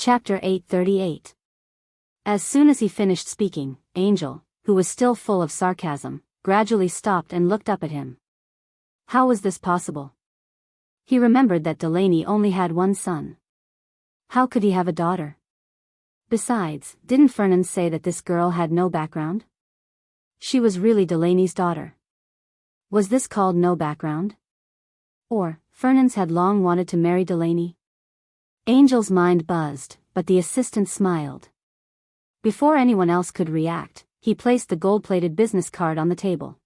Chapter 838. As soon as he finished speaking, Angel, who was still full of sarcasm, gradually stopped and looked up at him. How was this possible? He remembered that Delaney only had one son. How could he have a daughter? Besides, didn't Fernan say that this girl had no background? She was really Delaney's daughter. Was this called no background? Or, Fernand's had long wanted to marry Delaney? Angel's mind buzzed, but the assistant smiled. Before anyone else could react, he placed the gold-plated business card on the table.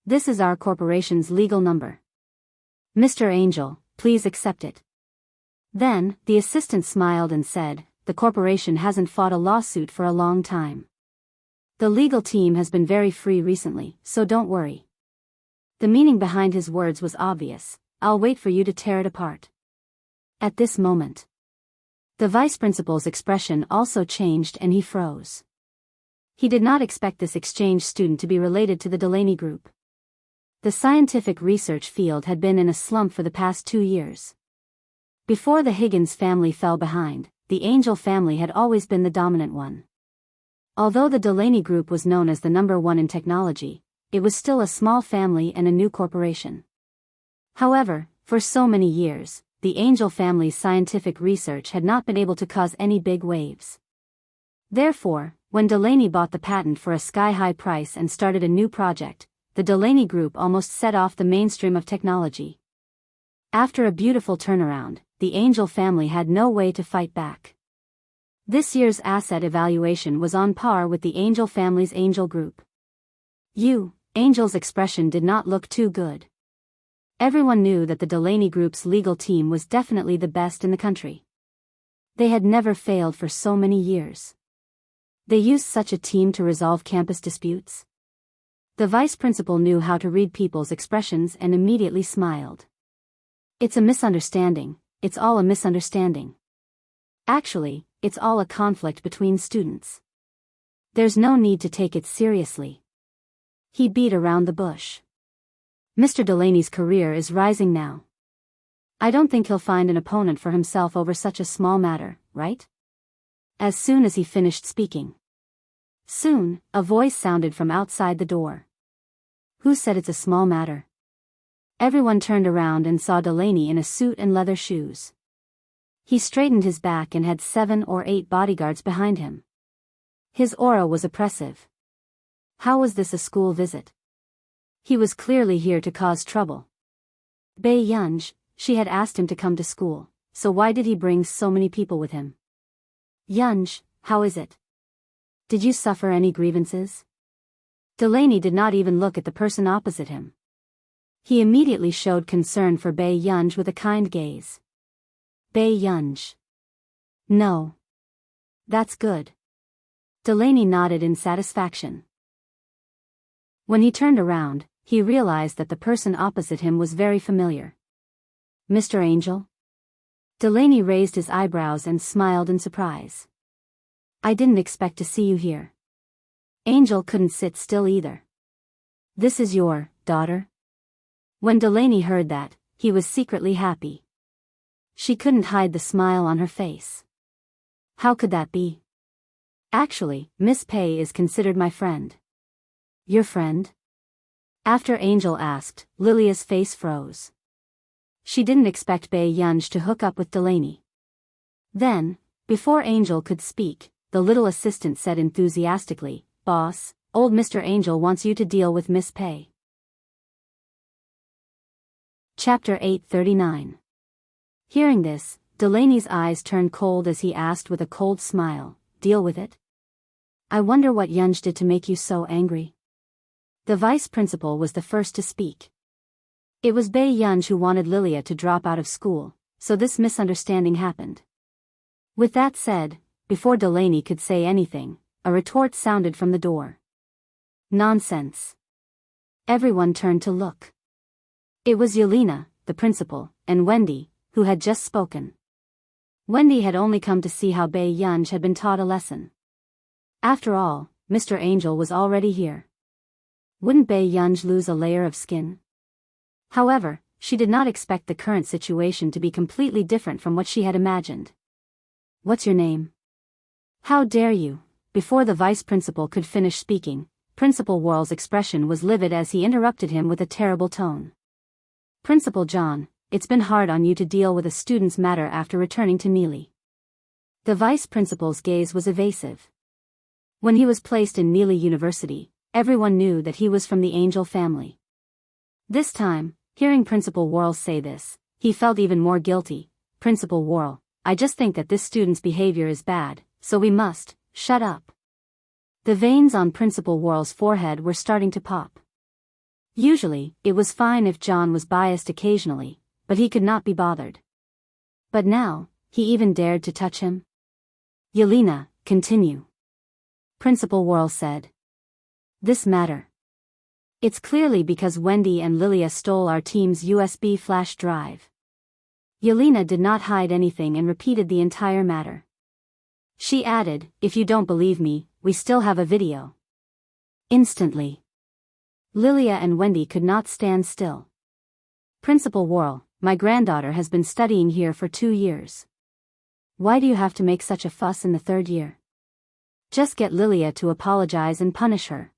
This is our corporation's legal number. Mr. Angel, please accept it. Then, the assistant smiled and said, the corporation hasn't fought a lawsuit for a long time. The legal team has been very free recently, so don't worry. The meaning behind his words was obvious. I'll wait for you to tear it apart. At this moment, the vice principal's expression also changed and he froze. He did not expect this exchange student to be related to the Delaney group. The scientific research field had been in a slump for the past 2 years. Before the Higgins family fell behind, the Angel family had always been the dominant one. Although the Delaney group was known as the #1 in technology, it was still a small family and a new corporation. However, for so many years, the Angel family's scientific research had not been able to cause any big waves. Therefore, when Delaney bought the patent for a sky-high price and started a new project, the Delaney group almost set off the mainstream of technology. After a beautiful turnaround, the Angel family had no way to fight back. This year's asset evaluation was on par with the Angel family's Angel group. Angel's expression did not look too good. Everyone knew that the Delaney group's legal team was definitely the best in the country. They had never failed for so many years. They used such a team to resolve campus disputes. The vice principal knew how to read people's expressions and immediately smiled. It's a misunderstanding, it's all a misunderstanding. Actually, it's all a conflict between students. There's no need to take it seriously. He beat around the bush. Mr. Delaney's career is rising now. I don't think he'll find an opponent for himself over such a small matter, right? As soon as he finished speaking. Soon, a voice sounded from outside the door. Who said it's a small matter? Everyone turned around and saw Delaney in a suit and leather shoes. He straightened his back and had 7 or 8 bodyguards behind him. His aura was oppressive. How was this a school visit? He was clearly here to cause trouble. Biyao, she had asked him to come to school, so why did he bring so many people with him? Yunj, how is it? Did you suffer any grievances? Delaney did not even look at the person opposite him. He immediately showed concern for Biyao with a kind gaze. Biyao. No. That's good. Delaney nodded in satisfaction. When he turned around, he realized that the person opposite him was very familiar. Mr. Angel? Delaney raised his eyebrows and smiled in surprise. I didn't expect to see you here. Angel couldn't sit still either. This is your daughter? When Delaney heard that, he was secretly happy. She couldn't hide the smile on her face. How could that be? Actually, Miss Pei is considered my friend. Your friend? After Angel asked, Lilia's face froze. She didn't expect Biyao to hook up with Delaney. Then, before Angel could speak, the little assistant said enthusiastically, Boss, old Mr. Angel wants you to deal with Miss Pei. Chapter 839. Hearing this, Delaney's eyes turned cold as he asked with a cold smile, Deal with it? I wonder what Yunj did to make you so angry. The vice principal was the first to speak. It was Biyao who wanted Lilia to drop out of school, so this misunderstanding happened. With that said, before Delaney could say anything, a retort sounded from the door. Nonsense. Everyone turned to look. It was Yelena, the principal, and Wendy, who had just spoken. Wendy had only come to see how Biyao had been taught a lesson. After all, Mr. Angel was already here. Wouldn't Biyao lose a layer of skin? However, she did not expect the current situation to be completely different from what she had imagined. What's your name? How dare you? Before the vice principal could finish speaking, Principal Worrell's expression was livid as he interrupted him with a terrible tone. Principal John, it's been hard on you to deal with a student's matter after returning to Neely. The vice principal's gaze was evasive. When he was placed in Neely University, everyone knew that he was from the Angel family. This time, hearing Principal Worrell say this, he felt even more guilty. Principal Worrell, I just think that this student's behavior is bad, so we must, shut up. The veins on Principal Worrell's forehead were starting to pop. Usually, it was fine if John was biased occasionally, but he could not be bothered. But now, he even dared to touch him? Yelena, continue. Principal Worrell said. This matter. It's clearly because Wendy and Lilia stole our team's USB flash drive. Yelena did not hide anything and repeated the entire matter. She added, if you don't believe me, we still have a video. Instantly, Lilia and Wendy could not stand still. Principal Worrell, my granddaughter has been studying here for 2 years. Why do you have to make such a fuss in the 3rd year? Just get Lilia to apologize and punish her.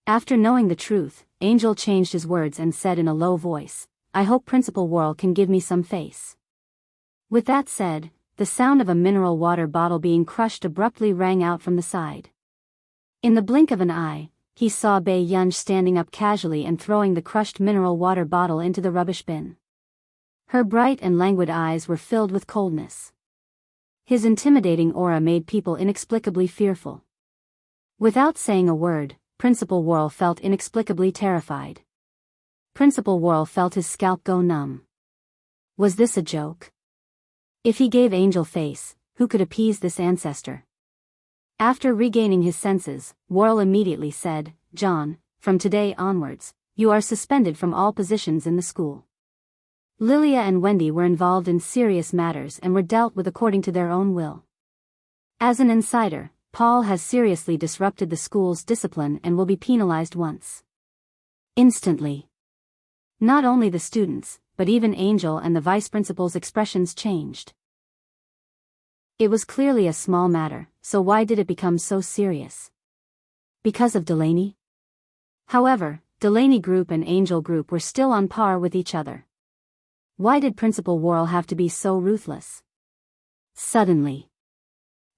After knowing the truth, Angel changed his words and said in a low voice, I hope Principal Worrell can give me some face. With that said, the sound of a mineral water bottle being crushed abruptly rang out from the side. In the blink of an eye, he saw Biyao standing up casually and throwing the crushed mineral water bottle into the rubbish bin. Her bright and languid eyes were filled with coldness. His intimidating aura made people inexplicably fearful. Without saying a word, Principal Worrell felt inexplicably terrified. Principal Worrell felt his scalp go numb. Was this a joke? If he gave Angel face, who could appease this ancestor? After regaining his senses, Worrell immediately said, John, from today onwards, you are suspended from all positions in the school. Lilia and Wendy were involved in serious matters and were dealt with according to their own will. As an insider, Paul has seriously disrupted the school's discipline and will be penalized once. Instantly. Not only the students, but even Angel and the vice principal's expressions changed. It was clearly a small matter, so why did it become so serious? Because of Delaney? However, Delaney Group and Angel Group were still on par with each other. Why did Principal Worrell have to be so ruthless? Suddenly,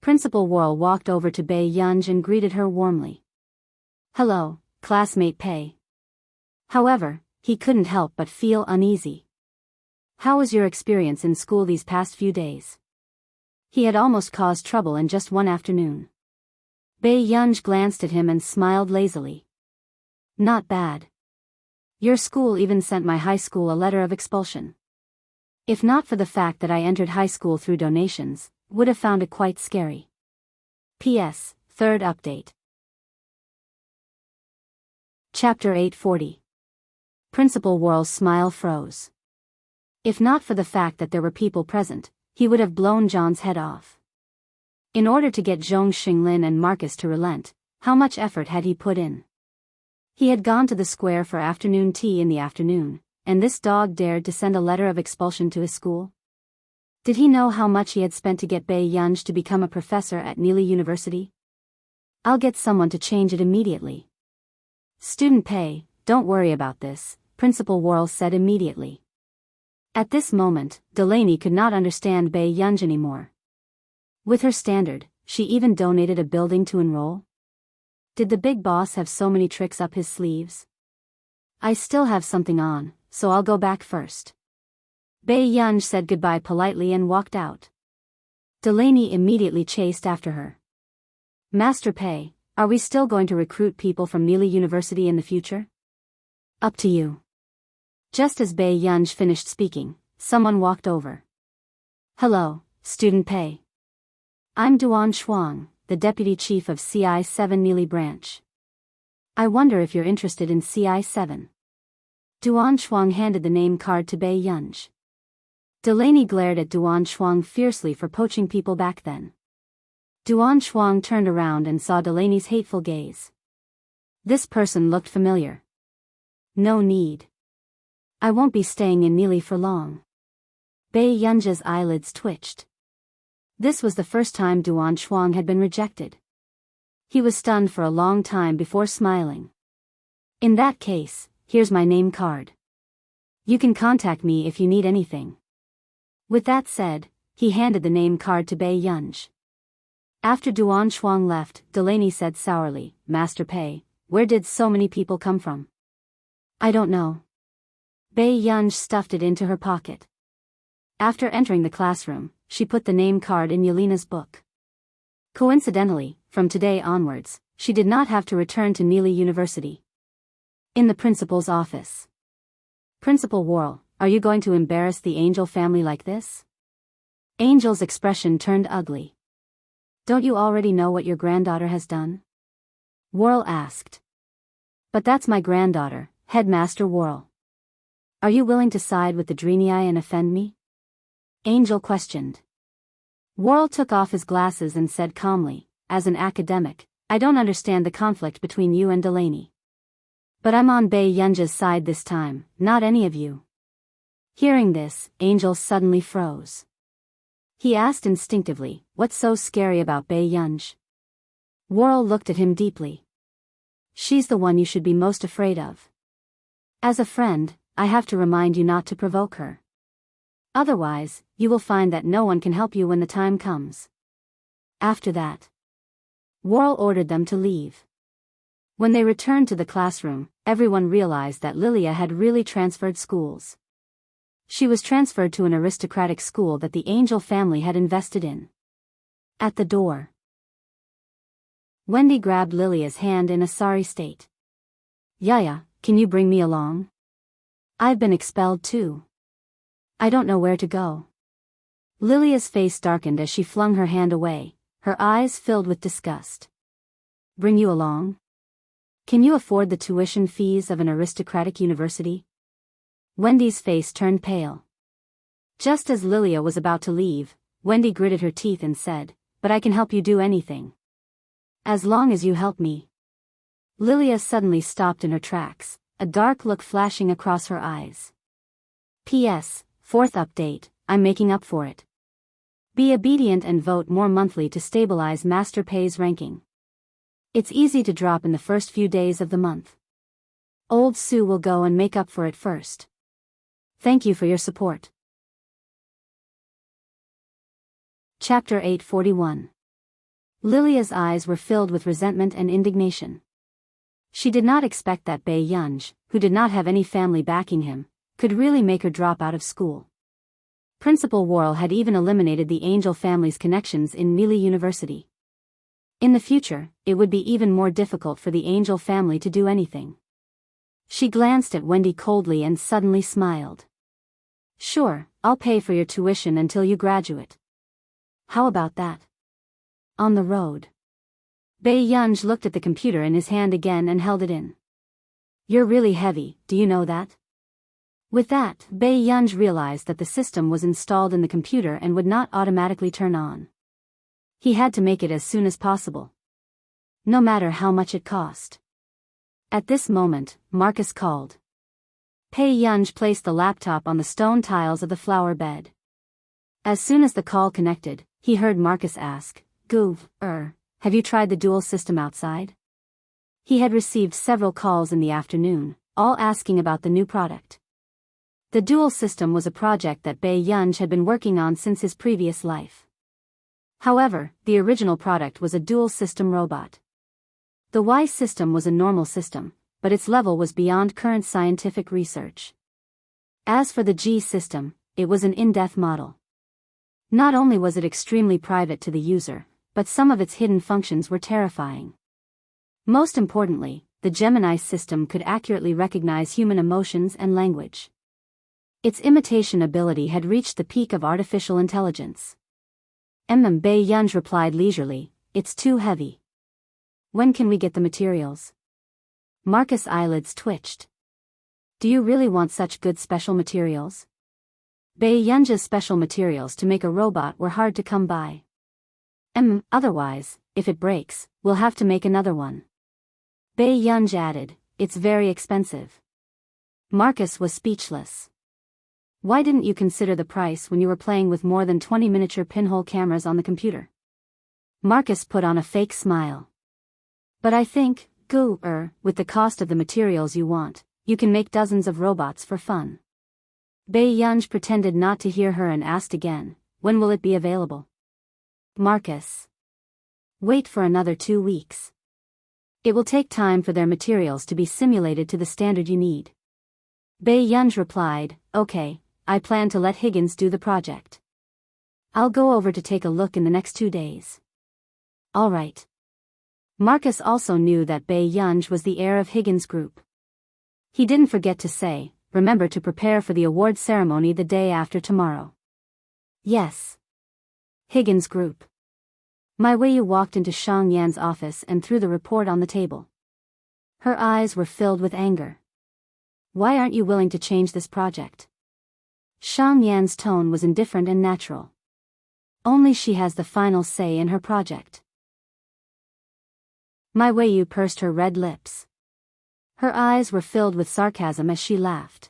Principal Worrell walked over to Biyao and greeted her warmly. Hello, classmate Pei. However, he couldn't help but feel uneasy. How was your experience in school these past few days? He had almost caused trouble in just one afternoon. Biyao glanced at him and smiled lazily. Not bad. Your school even sent my high school a letter of expulsion. If not for the fact that I entered high school through donations, would have found it quite scary. P.S. Third update. Chapter 840. Principal Worrell's smile froze. If not for the fact that there were people present, he would have blown John's head off. In order to get Zhong Xinglin and Marcus to relent, how much effort had he put in? He had gone to the square for afternoon tea in the afternoon, and this dog dared to send a letter of expulsion to his school? Did he know how much he had spent to get Biyao to become a professor at Neely University? I'll get someone to change it immediately. Student Pei, don't worry about this, Principal Worrell said immediately. At this moment, Delaney could not understand Biyao anymore. With her standard, she even donated a building to enroll? Did the big boss have so many tricks up his sleeves? I still have something on, so I'll go back first. Biyao said goodbye politely and walked out. Delaney immediately chased after her. Master Pei, are we still going to recruit people from Neely University in the future? Up to you. Just as Biyao finished speaking, someone walked over. Hello, Student Pei. I'm Duan Shuang, the Deputy Chief of CI-7 Neely Branch. I wonder if you're interested in CI-7. Duan Shuang handed the name card to Biyao. Delaney glared at Duan Shuang fiercely for poaching people back then. Duan Shuang turned around and saw Delaney's hateful gaze. This person looked familiar. No need. I won't be staying in Neely for long. Biyao's eyelids twitched. This was the first time Duan Shuang had been rejected. He was stunned for a long time before smiling. In that case, here's my name card. You can contact me if you need anything. With that said, he handed the name card to Bei Yunj. After Duan Shuang left, Delaney said sourly, Master Pei, where did so many people come from? I don't know. Bei Yunj stuffed it into her pocket. After entering the classroom, she put the name card in Yelena's book. Coincidentally, from today onwards, she did not have to return to Neely University. In the principal's office. Principal Worrell, are you going to embarrass the Angel family like this? Angel's expression turned ugly. Don't you already know what your granddaughter has done? Worrell asked. But that's my granddaughter, Headmaster Worrell. Are you willing to side with the Dreenii and offend me? Angel questioned. Worrell took off his glasses and said calmly, as an academic, I don't understand the conflict between you and Delaney. But I'm on Bei Yunj's side this time, not any of you. Hearing this, Angel suddenly froze. He asked instinctively, what's so scary about Bei Yunj? Worrell looked at him deeply. She's the one you should be most afraid of. As a friend, I have to remind you not to provoke her. Otherwise, you will find that no one can help you when the time comes. After that, Worrell ordered them to leave. When they returned to the classroom, everyone realized that Lilia had really transferred schools. She was transferred to an aristocratic school that the Angel family had invested in. At the door, Wendy grabbed Lilia's hand in a sorry state. Yaya, can you bring me along? I've been expelled too. I don't know where to go. Lilia's face darkened as she flung her hand away, her eyes filled with disgust. Bring you along? Can you afford the tuition fees of an aristocratic university? Wendy's face turned pale. Just as Lilia was about to leave, Wendy gritted her teeth and said, but I can help you do anything. As long as you help me. Lilia suddenly stopped in her tracks, a dark look flashing across her eyes. P.S. Fourth update, I'm making up for it. Be obedient and vote more monthly to stabilize Master Pei's ranking. It's easy to drop in the first few days of the month. Old Sue will go and make up for it first. Thank you for your support. Chapter 841. Lilia's eyes were filled with resentment and indignation. She did not expect that Bei Yunj, who did not have any family backing him, could really make her drop out of school. Principal Worrell had even eliminated the Angel family's connections in Neely University. In the future, it would be even more difficult for the Angel family to do anything. She glanced at Wendy coldly and suddenly smiled. Sure, I'll pay for your tuition until you graduate. How about that? On the road. Bei Yunj looked at the computer in his hand again and held it in. You're really heavy, do you know that? With that, Bei Yunj realized that the system was installed in the computer and would not automatically turn on. He had to make it as soon as possible. No matter how much it cost. At this moment, Marcus called. Bei Yunj placed the laptop on the stone tiles of the flower bed. As soon as the call connected, he heard Marcus ask, have you tried the dual system outside? He had received several calls in the afternoon, all asking about the new product. The dual system was a project that Bei Yunj had been working on since his previous life. However, the original product was a dual system robot. The Y system was a normal system, but its level was beyond current scientific research. As for the G system, it was an in-depth model. Not only was it extremely private to the user, but some of its hidden functions were terrifying. Most importantly, the Gemini system could accurately recognize human emotions and language. Its imitation ability had reached the peak of artificial intelligence. Bei Yunj replied leisurely, it's too heavy. When can we get the materials? Marcus' eyelids twitched. Do you really want such good special materials? Bei Yunj's special materials to make a robot were hard to come by. Otherwise, if it breaks, we'll have to make another one. Bei Yunj added, it's very expensive. Marcus was speechless. Why didn't you consider the price when you were playing with more than 20 miniature pinhole cameras on the computer? Marcus put on a fake smile. But I think, with the cost of the materials you want, you can make dozens of robots for fun. Baiyang pretended not to hear her and asked again, when will it be available? Marcus. Wait for another 2 weeks. It will take time for their materials to be simulated to the standard you need. Baiyang replied, okay, I plan to let Higgins do the project. I'll go over to take a look in the next 2 days. All right. Marcus also knew that Baiyang was the heir of Higgins Group. He didn't forget to say, remember to prepare for the award ceremony the day after tomorrow. Yes. Higgins Group. Mai Weiyu walked into Shang Yan's office and threw the report on the table. Her eyes were filled with anger. Why aren't you willing to change this project? Shang Yan's tone was indifferent and natural. Only she has the final say in her project. Mai Weiyu pursed her red lips. Her eyes were filled with sarcasm as she laughed.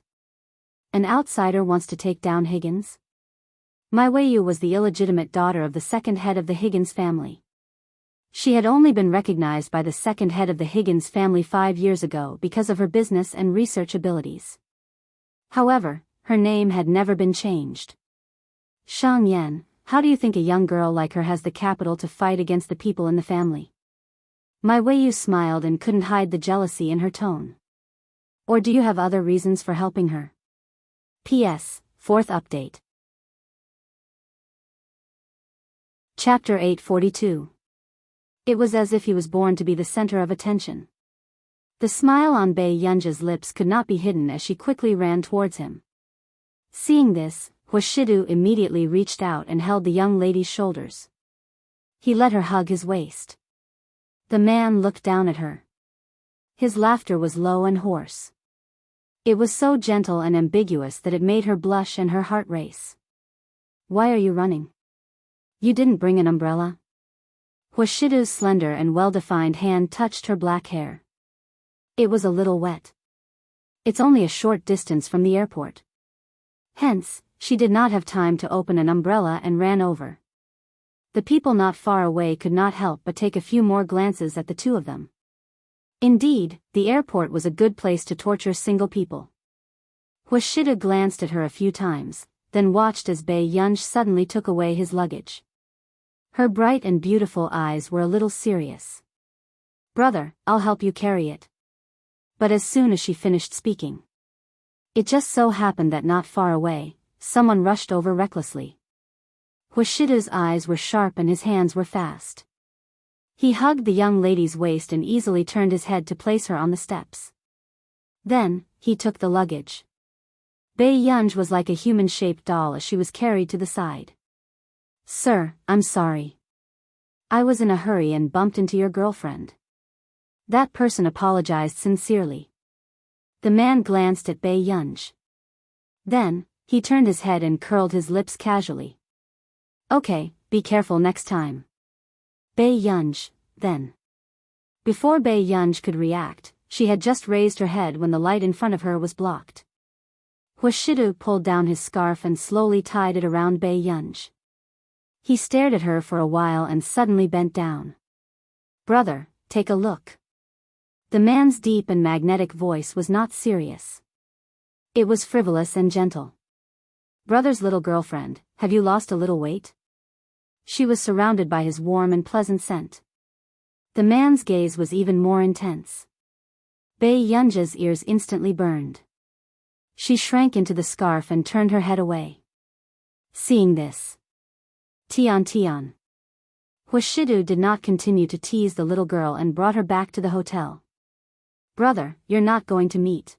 An outsider wants to take down Higgins? Mai Weiyu was the illegitimate daughter of the second head of the Higgins family. She had only been recognized by the second head of the Higgins family 5 years ago because of her business and research abilities. However, her name had never been changed. Shang Yan, how do you think a young girl like her has the capital to fight against the people in the family? Mai Weiyu smiled and couldn't hide the jealousy in her tone. Or do you have other reasons for helping her? P.S. 4th update. Chapter 842. It was as if he was born to be the center of attention. The smile on Baiyang's lips could not be hidden as she quickly ran towards him. Seeing this, Huashidu immediately reached out and held the young lady's shoulders. He let her hug his waist. The man looked down at her. His laughter was low and hoarse. It was so gentle and ambiguous that it made her blush and her heart race. Why are you running? You didn't bring an umbrella? Huashidu's slender and well-defined hand touched her black hair. It was a little wet. It's only a short distance from the airport. Hence, she did not have time to open an umbrella and ran over. The people not far away could not help but take a few more glances at the two of them. Indeed, the airport was a good place to torture single people. Huashidu glanced at her a few times, then watched as Baiyang suddenly took away his luggage. Her bright and beautiful eyes were a little serious. Brother, I'll help you carry it. But as soon as she finished speaking, it just so happened that not far away, someone rushed over recklessly. Huashidu's eyes were sharp and his hands were fast. He hugged the young lady's waist and easily turned his head to place her on the steps. Then, he took the luggage. Baiyang was like a human-shaped doll as she was carried to the side. Sir, I'm sorry. I was in a hurry and bumped into your girlfriend. That person apologized sincerely. The man glanced at Baiyang. Then, he turned his head and curled his lips casually. Okay, be careful next time. Baiyang, then. Before Baiyang could react, she had just raised her head when the light in front of her was blocked. Huashidu pulled down his scarf and slowly tied it around Baiyang. He stared at her for a while and suddenly bent down. Brother, take a look. The man's deep and magnetic voice was not serious. It was frivolous and gentle. Brother's little girlfriend, have you lost a little weight? She was surrounded by his warm and pleasant scent. The man's gaze was even more intense. Baiyang's ears instantly burned. She shrank into the scarf and turned her head away. Seeing this, Tian. Huashidu did not continue to tease the little girl and brought her back to the hotel. Brother, you're not going to meet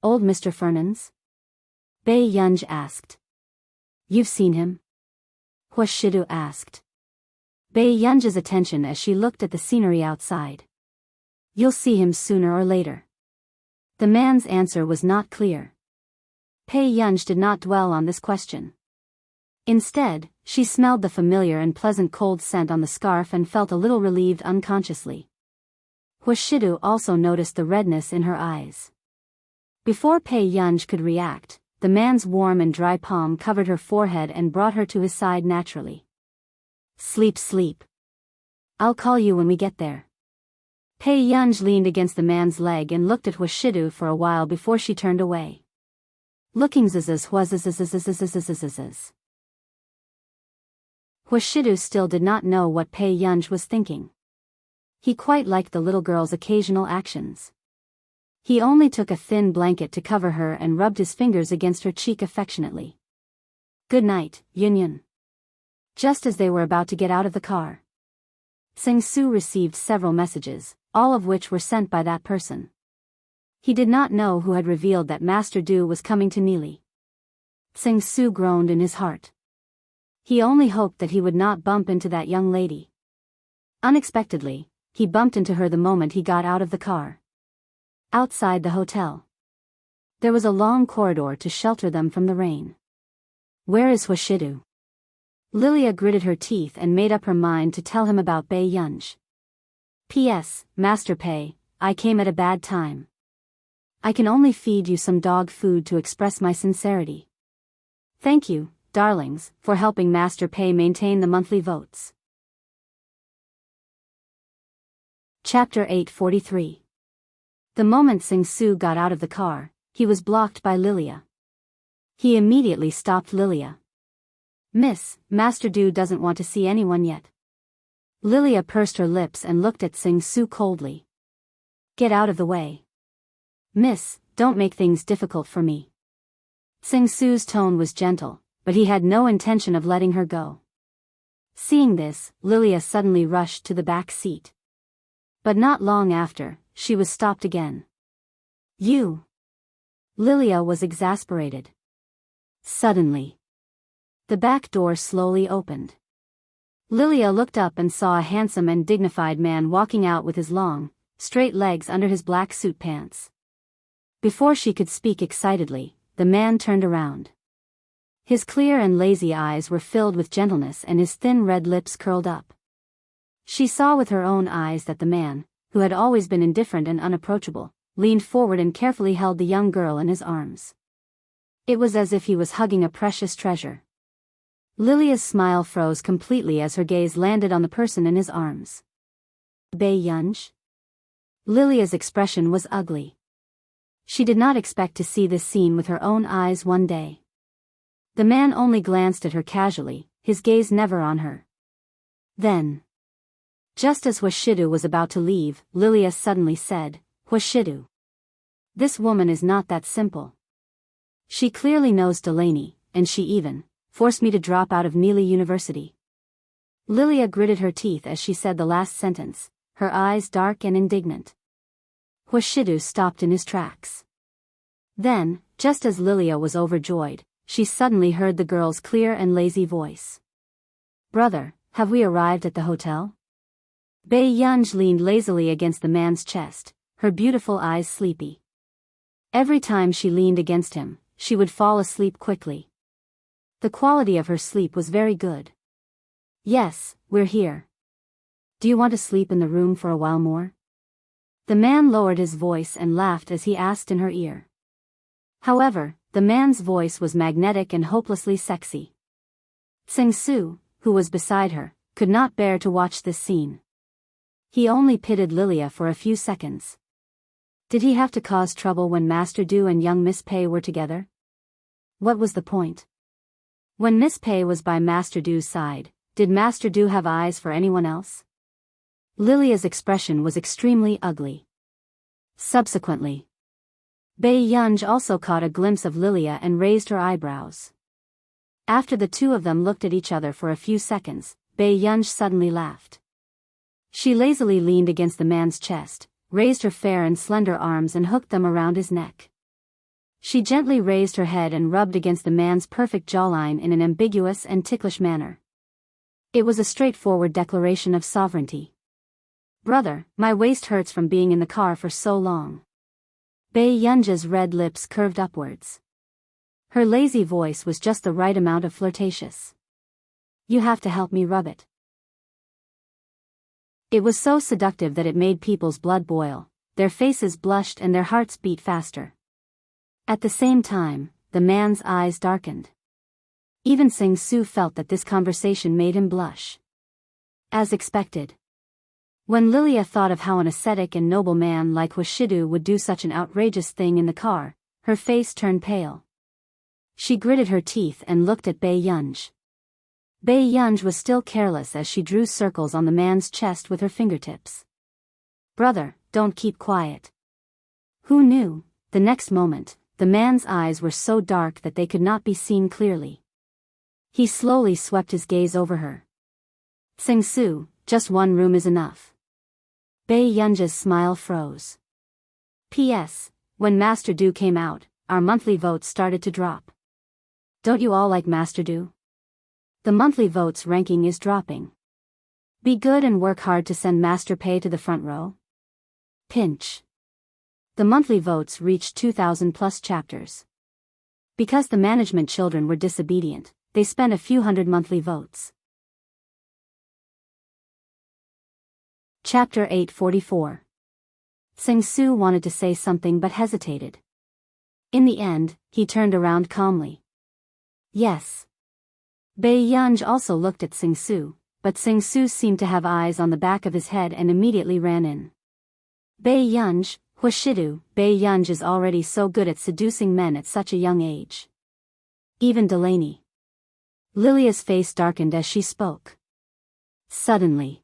old Mr. Fernandes? Baiyang asked. You've seen him? Huashidu asked. Baiyang's attention as she looked at the scenery outside. You'll see him sooner or later. The man's answer was not clear. Baiyang did not dwell on this question. Instead, she smelled the familiar and pleasant cold scent on the scarf and felt a little relieved unconsciously. Huashidu also noticed the redness in her eyes. Before Baiyang could react, the man's warm and dry palm covered her forehead and brought her to his side naturally. Sleep, sleep. I'll call you when we get there. Pei Yunj leaned against the man's leg and looked at Washidu for a while before she turned away. Looking zzzz. Washidu still did not know what Pei Yunj was thinking. He quite liked the little girl's occasional actions. He only took a thin blanket to cover her and rubbed his fingers against her cheek affectionately. Good night, Yunyun. Just as they were about to get out of the car, Sing Su received several messages, all of which were sent by that person. He did not know who had revealed that Master Du was coming to Neely. Sing Su groaned in his heart. He only hoped that he would not bump into that young lady. Unexpectedly, he bumped into her the moment he got out of the car. Outside the hotel, there was a long corridor to shelter them from the rain. Where is Washidu? Lilia gritted her teeth and made up her mind to tell him about Pei Yunj. P.S. Master Pei, I came at a bad time. I can only feed you some dog food to express my sincerity. Thank you, darlings, for helping Master Pei maintain the monthly votes. Chapter 843. The moment Sing Su got out of the car, he was blocked by Lilia. He immediately stopped Lilia. Miss, Master Du doesn't want to see anyone yet. Lilia pursed her lips and looked at Sing Su coldly. Get out of the way. Miss, don't make things difficult for me. Sing Su's tone was gentle, but he had no intention of letting her go. Seeing this, Lilia suddenly rushed to the back seat. But not long after, she was stopped again. You. Lilia was exasperated. Suddenly, the back door slowly opened. Lilia looked up and saw a handsome and dignified man walking out with his long, straight legs under his black suit pants. Before she could speak excitedly, the man turned around. His clear and lazy eyes were filled with gentleness and his thin red lips curled up. She saw with her own eyes that the man, who had always been indifferent and unapproachable, leaned forward and carefully held the young girl in his arms. It was as if he was hugging a precious treasure. Lilia's smile froze completely as her gaze landed on the person in his arms. Pei Yunj? Lilia's expression was ugly. She did not expect to see this scene with her own eyes one day. The man only glanced at her casually, his gaze never on her. Then, just as Washidu was about to leave, Lilia suddenly said, Washidu. This woman is not that simple. She clearly knows Delaney, and she even forced me to drop out of Neely University. Lilia gritted her teeth as she said the last sentence, her eyes dark and indignant. Washidu stopped in his tracks. Then, just as Lilia was overjoyed, she suddenly heard the girl's clear and lazy voice. Brother, have we arrived at the hotel? Pei Yunj leaned lazily against the man's chest, her beautiful eyes sleepy. Every time she leaned against him, she would fall asleep quickly. The quality of her sleep was very good. Yes, we're here. Do you want to sleep in the room for a while more? The man lowered his voice and laughed as he asked in her ear. However, the man's voice was magnetic and hopelessly sexy. Sing Su, who was beside her, could not bear to watch this scene. He only pitied Lilia for a few seconds. Did he have to cause trouble when Master Du and young Miss Pei were together? What was the point? When Miss Pei was by Master Du's side, did Master Du have eyes for anyone else? Lilia's expression was extremely ugly. Subsequently, Pei Yunj also caught a glimpse of Lilia and raised her eyebrows. After the two of them looked at each other for a few seconds, Pei Yunj suddenly laughed. She lazily leaned against the man's chest, raised her fair and slender arms and hooked them around his neck. She gently raised her head and rubbed against the man's perfect jawline in an ambiguous and ticklish manner. It was a straightforward declaration of sovereignty. Brother, my waist hurts from being in the car for so long. Pei Yunja's red lips curved upwards. Her lazy voice was just the right amount of flirtatious. You have to help me rub it. It was so seductive that it made people's blood boil, their faces blushed and their hearts beat faster. At the same time, the man's eyes darkened. Even Sing Su felt that this conversation made him blush. As expected. When Lilia thought of how an ascetic and noble man like Hushidu would do such an outrageous thing in the car, her face turned pale. She gritted her teeth and looked at Bai Yunj. Bai Yunj was still careless as she drew circles on the man's chest with her fingertips. "Brother, don't keep quiet." Who knew? The next moment, the man's eyes were so dark that they could not be seen clearly. He slowly swept his gaze over her. "Sing Su, just one room is enough." Bai Yunja's smile froze. P.S. When Master Du came out, our monthly votes started to drop. Don't you all like Master Du? The monthly votes ranking is dropping. Be good and work hard to send Master Pei to the front row. Pinch. The monthly votes reached 2,000 plus chapters. Because the management children were disobedient, they spent a few hundred monthly votes. Chapter 844. Sing Su wanted to say something but hesitated. In the end, he turned around calmly. Yes. Bai Yunj also looked at Sing Su, but Sing Su seemed to have eyes on the back of his head and immediately ran in. Bai Yunj, Hushidu, Bai Yunj is already so good at seducing men at such a young age. Even Delaney. Lilia's face darkened as she spoke. Suddenly,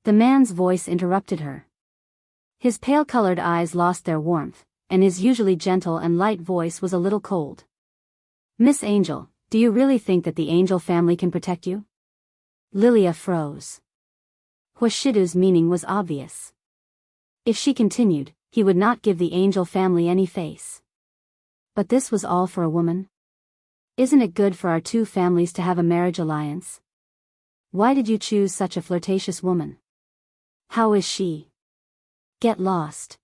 the man's voice interrupted her. His pale-colored eyes lost their warmth, and his usually gentle and light voice was a little cold. "Miss Angel, do you really think that the Angel family can protect you?" Lilia froze. Hushidu's meaning was obvious. If she continued, he would not give the Angel family any face. But this was all for a woman? Isn't it good for our two families to have a marriage alliance? Why did you choose such a flirtatious woman? How is she? Get lost.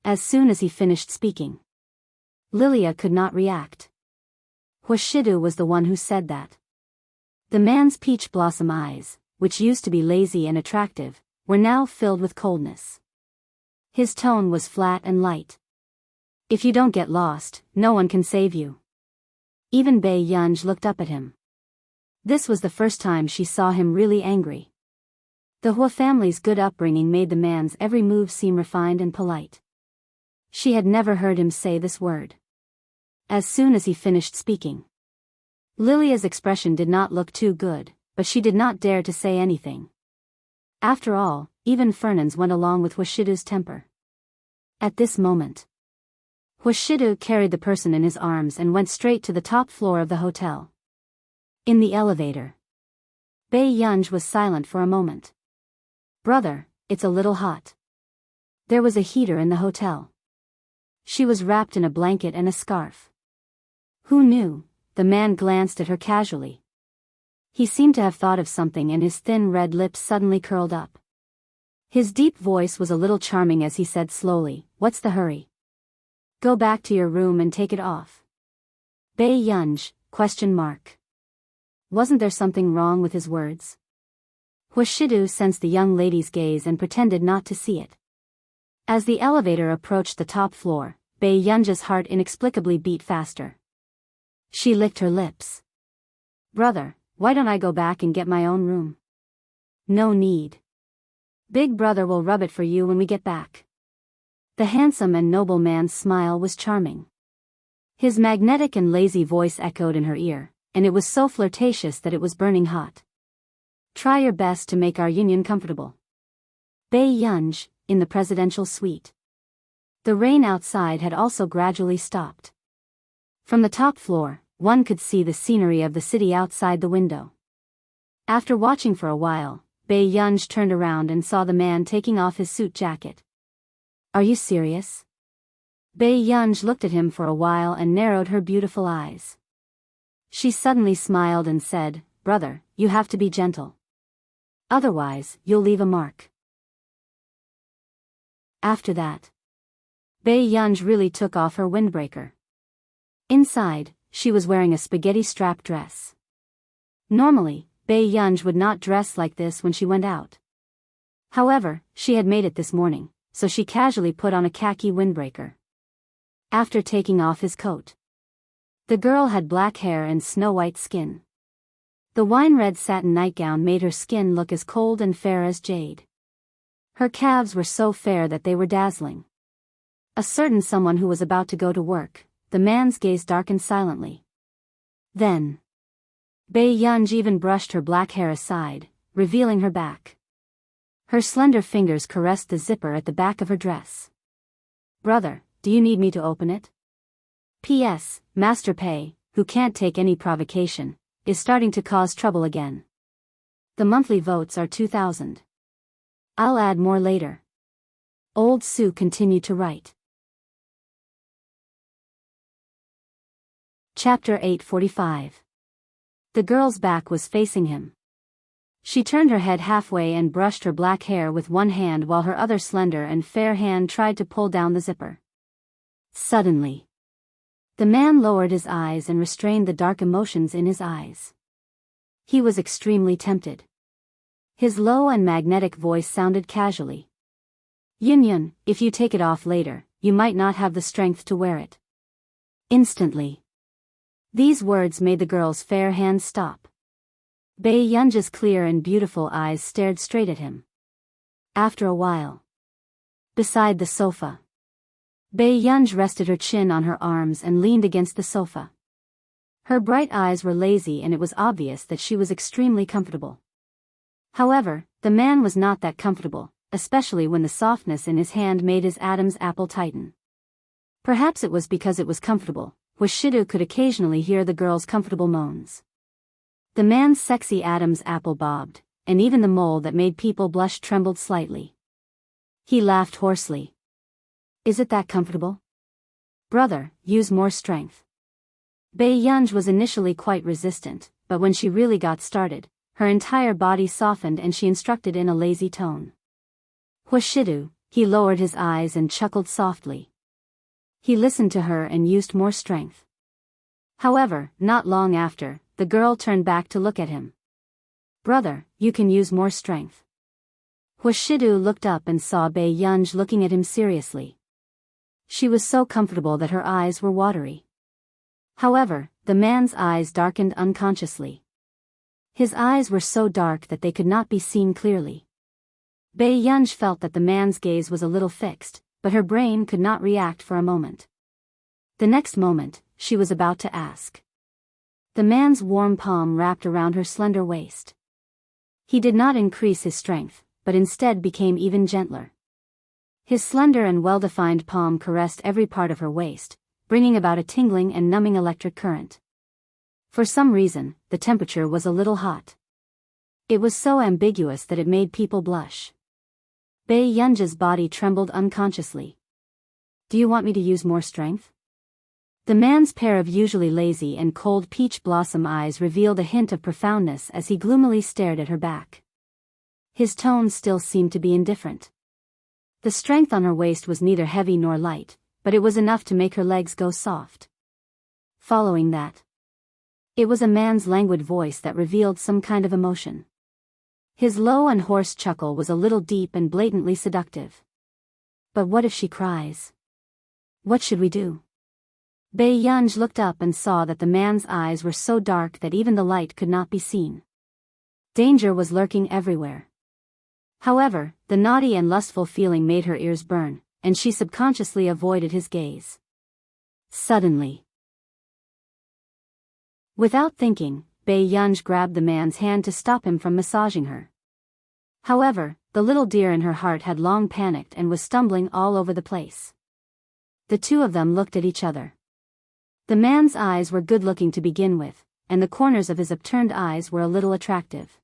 As soon as he finished speaking, Lilia could not react. Hushidu was the one who said that. The man's peach blossom eyes, which used to be lazy and attractive, were now filled with coldness. His tone was flat and light. If you don't get lost, no one can save you. Even Bai Yunj looked up at him. This was the first time she saw him really angry. The Hua family's good upbringing made the man's every move seem refined and polite. She had never heard him say this word. As soon as he finished speaking, Lilia's expression did not look too good, but she did not dare to say anything. After all, even Fernand's went along with Hushidu's temper. At this moment, Hushidu carried the person in his arms and went straight to the top floor of the hotel. In the elevator, Bai Yunj was silent for a moment. "Brother, it's a little hot." There was a heater in the hotel. She was wrapped in a blanket and a scarf. Who knew? The man glanced at her casually. He seemed to have thought of something and his thin red lips suddenly curled up. His deep voice was a little charming as he said slowly, "What's the hurry? Go back to your room and take it off." Bai Yunj, ? Wasn't there something wrong with his words? Hushidu sensed the young lady's gaze and pretended not to see it. As the elevator approached the top floor, Bai Yunja's heart inexplicably beat faster. She licked her lips. "Brother, why don't I go back and get my own room?" "No need. Big brother will rub it for you when we get back." The handsome and noble man's smile was charming. His magnetic and lazy voice echoed in her ear, and it was so flirtatious that it was burning hot. "Try your best to make our union comfortable." Bai Yunj, in the presidential suite. The rain outside had also gradually stopped. From the top floor, one could see the scenery of the city outside the window. After watching for a while, Bai Yunj turned around and saw the man taking off his suit jacket. "Are you serious?" Bai Yunj looked at him for a while and narrowed her beautiful eyes. She suddenly smiled and said, "Brother, you have to be gentle. Otherwise, you'll leave a mark." After that, Bai Yunj really took off her windbreaker. Inside, she was wearing a spaghetti-strap dress. Normally, Bai Yunj would not dress like this when she went out. However, she had made it this morning, so she casually put on a khaki windbreaker. After taking off his coat, The girl had black hair and snow-white skin. The wine-red satin nightgown made her skin look as cold and fair as jade. Her calves were so fair that they were dazzling. A certain someone who was about to go to work, the man's gaze darkened silently. Then, Biyao even brushed her black hair aside, revealing her back. Her slender fingers caressed the zipper at the back of her dress. "Brother, do you need me to open it? P.S. Master Pei, who can't take any provocation, is starting to cause trouble again. The monthly votes are 2,000. I'll add more later." Old Sue continued to write. Chapter 845. The girl's back was facing him. She turned her head halfway and brushed her black hair with one hand while her other slender and fair hand tried to pull down the zipper. Suddenly, the man lowered his eyes and restrained the dark emotions in his eyes. He was extremely tempted. His low and magnetic voice sounded casually. "Yin, if you take it off later, you might not have the strength to wear it." Instantly, these words made the girl's fair hands stop. Biyao's clear and beautiful eyes stared straight at him. After a while, beside the sofa, Biyao rested her chin on her arms and leaned against the sofa. Her bright eyes were lazy and it was obvious that she was extremely comfortable. However, the man was not that comfortable, especially when the softness in his hand made his Adam's apple tighten. Perhaps it was because it was comfortable, Wuxia could occasionally hear the girl's comfortable moans. The man's sexy Adam's apple bobbed, and even the mole that made people blush trembled slightly. He laughed hoarsely. "Is it that comfortable? Brother, use more strength." Biyao was initially quite resistant, but when she really got started, her entire body softened and she instructed in a lazy tone. "Wuxia," he lowered his eyes and chuckled softly. He listened to her and used more strength. However, not long after, the girl turned back to look at him. "Brother, you can use more strength." Wuxia looked up and saw Biyao looking at him seriously. She was so comfortable that her eyes were watery. However, the man's eyes darkened unconsciously. His eyes were so dark that they could not be seen clearly. Biyao felt that the man's gaze was a little fixed, but her brain could not react for a moment. The next moment, she was about to ask. The man's warm palm wrapped around her slender waist. He did not increase his strength, but instead became even gentler. His slender and well-defined palm caressed every part of her waist, bringing about a tingling and numbing electric current. For some reason, the temperature was a little hot. It was so ambiguous that it made people blush. Biyao's body trembled unconsciously. "Do you want me to use more strength?" The man's pair of usually lazy and cold peach blossom eyes revealed a hint of profoundness as he gloomily stared at her back. His tone still seemed to be indifferent. The strength on her waist was neither heavy nor light, but it was enough to make her legs go soft. Following that, it was a man's languid voice that revealed some kind of emotion. His low and hoarse chuckle was a little deep and blatantly seductive. "But what if she cries? What should we do?" Biyao looked up and saw that the man's eyes were so dark that even the light could not be seen. Danger was lurking everywhere. However, the naughty and lustful feeling made her ears burn, and she subconsciously avoided his gaze. Suddenly, without thinking, Biyao grabbed the man's hand to stop him from massaging her. However, the little deer in her heart had long panicked and was stumbling all over the place. The two of them looked at each other. The man's eyes were good-looking to begin with, and the corners of his upturned eyes were a little attractive.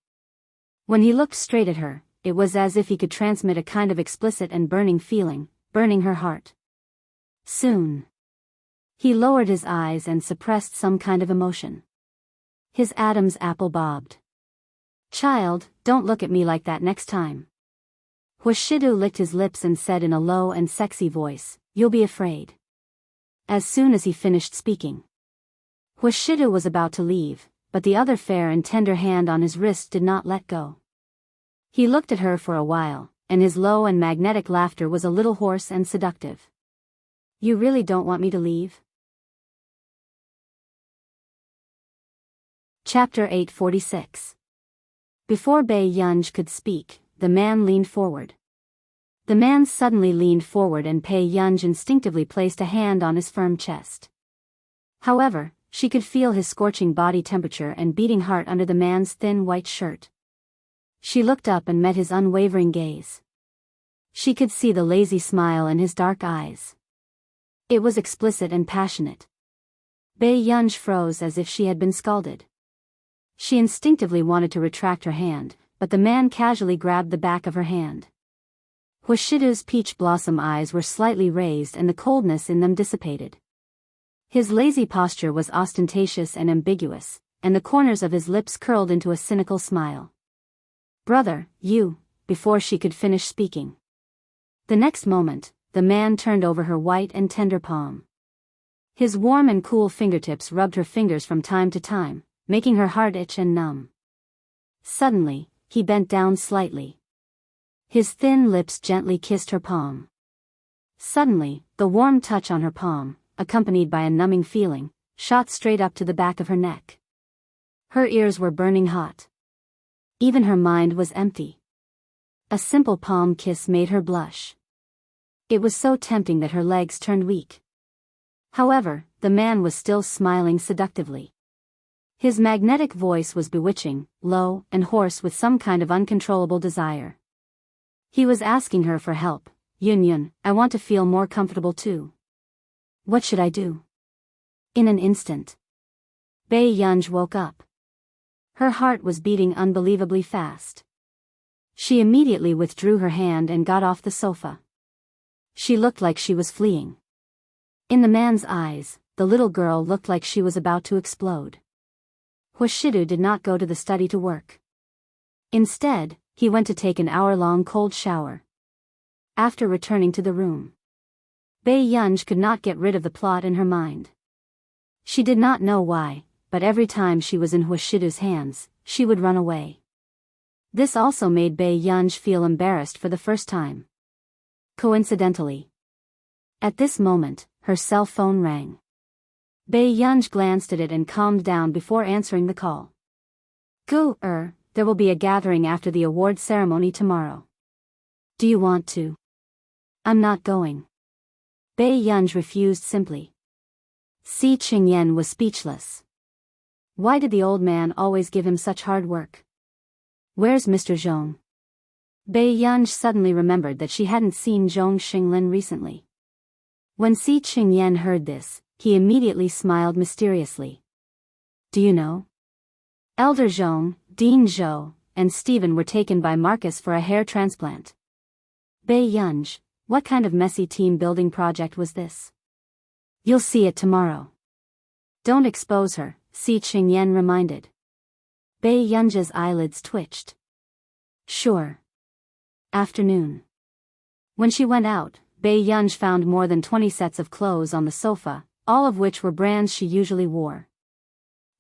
When he looked straight at her, it was as if he could transmit a kind of explicit and burning feeling, burning her heart. Soon, he lowered his eyes and suppressed some kind of emotion. His Adam's apple bobbed. "Child, don't look at me like that next time." Wuxia licked his lips and said in a low and sexy voice, "You'll be afraid." As soon as he finished speaking, Wuxia was about to leave, but the other fair and tender hand on his wrist did not let go. He looked at her for a while, and his low and magnetic laughter was a little hoarse and seductive. "You really don't want me to leave?" Chapter 846. Before Bei Yunj could speak, the man leaned forward. The man suddenly leaned forward and Bei Yunj instinctively placed a hand on his firm chest. However, she could feel his scorching body temperature and beating heart under the man's thin white shirt. She looked up and met his unwavering gaze. She could see the lazy smile in his dark eyes. It was explicit and passionate. Bei Yunj froze as if she had been scalded. She instinctively wanted to retract her hand, but the man casually grabbed the back of her hand. Huashidu's peach blossom eyes were slightly raised and the coldness in them dissipated. His lazy posture was ostentatious and ambiguous, and the corners of his lips curled into a cynical smile. "Brother, you," before she could finish speaking. The next moment, the man turned over her white and tender palm. His warm and cool fingertips rubbed her fingers from time to time, making her heart itch and numb. Suddenly, he bent down slightly. His thin lips gently kissed her palm. Suddenly, the warm touch on her palm, accompanied by a numbing feeling, shot straight up to the back of her neck. Her ears were burning hot. Even her mind was empty. A simple palm kiss made her blush. It was so tempting that her legs turned weak. However, the man was still smiling seductively. His magnetic voice was bewitching, low, and hoarse with some kind of uncontrollable desire. He was asking her for help. "Yun, I want to feel more comfortable too. What should I do?" In an instant, Bei Yunj woke up. Her heart was beating unbelievably fast. She immediately withdrew her hand and got off the sofa. She looked like she was fleeing. In the man's eyes, the little girl looked like she was about to explode. Huashidu did not go to the study to work. Instead, he went to take an hour-long cold shower. After returning to the room, Bei Yunj could not get rid of the plot in her mind. She did not know why, but every time she was in Huashidu's hands, she would run away. This also made Bei Yunj feel embarrassed for the first time. Coincidentally, at this moment, her cell phone rang. Bei Yunj glanced at it and calmed down before answering the call. "Go, there will be a gathering after the award ceremony tomorrow. Do you want to?" "I'm not going." Bei Yunj refused simply. Si Qingyan was speechless. Why did the old man always give him such hard work? "Where's Mr. Zhong?" Bei Yunj suddenly remembered that she hadn't seen Zhong Xinglin recently. When Si Qingyan heard this, he immediately smiled mysteriously. "Do you know? Elder Zhong, Dean Zhou, and Stephen were taken by Marcus for a hair transplant." "Bei Yunj, what kind of messy team-building project was this?" "You'll see it tomorrow." "Don't expose her," Si Qingyan reminded. Bei Yunj's eyelids twitched. "Sure." Afternoon. When she went out, Bei Yunj found more than 20 sets of clothes on the sofa, all of which were brands she usually wore.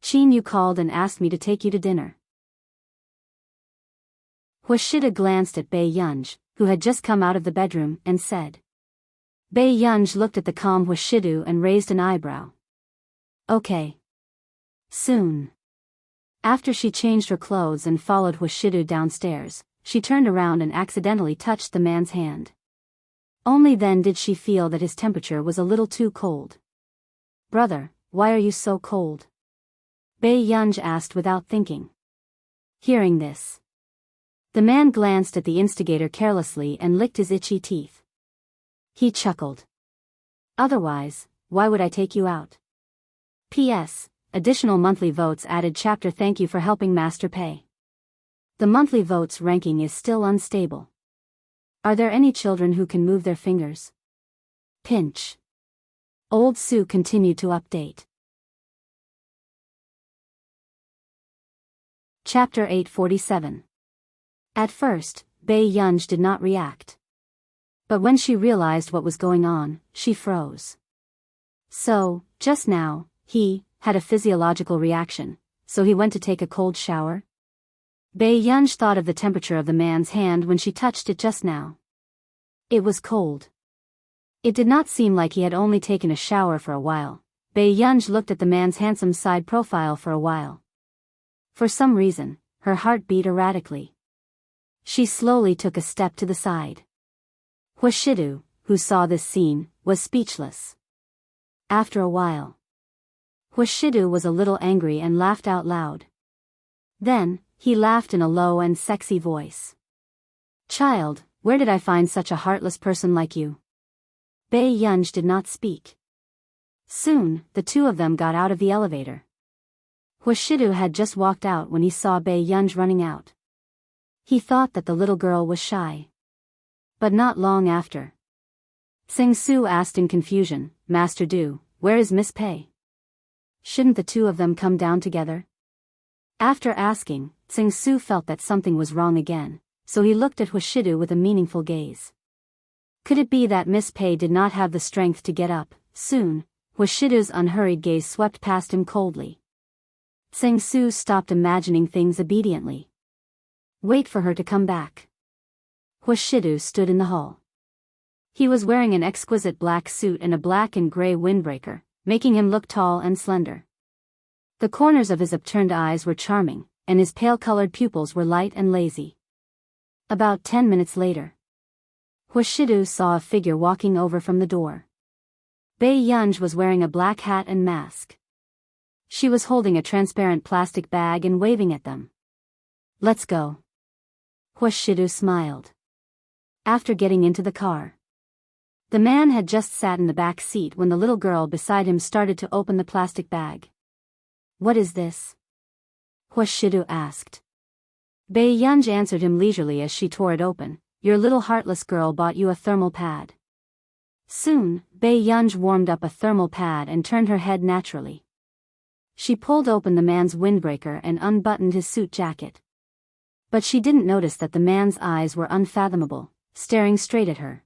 "Qin Yu called and asked me to take you to dinner." Huashida glanced at Bei Yunj, who had just come out of the bedroom, and said. Bei Yunj looked at the calm Huashidu and raised an eyebrow. "Okay. Soon." After she changed her clothes and followed Huashidu downstairs, she turned around and accidentally touched the man's hand. Only then did she feel that his temperature was a little too cold. "Brother, why are you so cold?" Bei Yunj asked without thinking. Hearing this, the man glanced at the instigator carelessly and licked his itchy teeth. He chuckled. "Otherwise, why would I take you out?" P.S. Additional monthly votes added. Chapter. Thank you for helping Master Pei. The monthly votes ranking is still unstable. Are there any children who can move their fingers? Pinch. Old Sue continued to update. Chapter 847. At first, Bei Yunj did not react. But when she realized what was going on, she froze. So, just now, he had a physiological reaction, so he went to take a cold shower? Bei Yunj thought of the temperature of the man's hand when she touched it just now. It was cold. It did not seem like he had only taken a shower for a while. Bei Yunj looked at the man's handsome side profile for a while. For some reason, her heart beat erratically. She slowly took a step to the side. Huashidu, who saw this scene, was speechless. After a while, Huashidu was a little angry and laughed out loud. Then, he laughed in a low and sexy voice. "Child, where did I find such a heartless person like you?" Bei Yunj did not speak. Soon, the two of them got out of the elevator. Huashidu had just walked out when he saw Bei Yunj running out. He thought that the little girl was shy. But not long after, Sing Su asked in confusion, "Master Du, where is Miss Pei? Shouldn't the two of them come down together?" After asking, Sing Su felt that something was wrong again, so he looked at Huashidu with a meaningful gaze. Could it be that Miss Pei did not have the strength to get up? Soon, Huashidu's unhurried gaze swept past him coldly. Sing Su stopped imagining things obediently. Wait for her to come back. Huashidu stood in the hall. He was wearing an exquisite black suit and a black and gray windbreaker, making him look tall and slender. The corners of his upturned eyes were charming, and his pale-colored pupils were light and lazy. About 10 minutes later, Huashidu saw a figure walking over from the door. Bei Yunj was wearing a black hat and mask. She was holding a transparent plastic bag and waving at them. "Let's go." Huashidu smiled. After getting into the car, the man had just sat in the back seat when the little girl beside him started to open the plastic bag. "What is this?" Huashidu asked. Bei Yunj answered him leisurely as she tore it open. "Your little heartless girl bought you a thermal pad." Soon, Bei Yunj warmed up a thermal pad and turned her head naturally. She pulled open the man's windbreaker and unbuttoned his suit jacket. But she didn't notice that the man's eyes were unfathomable, staring straight at her.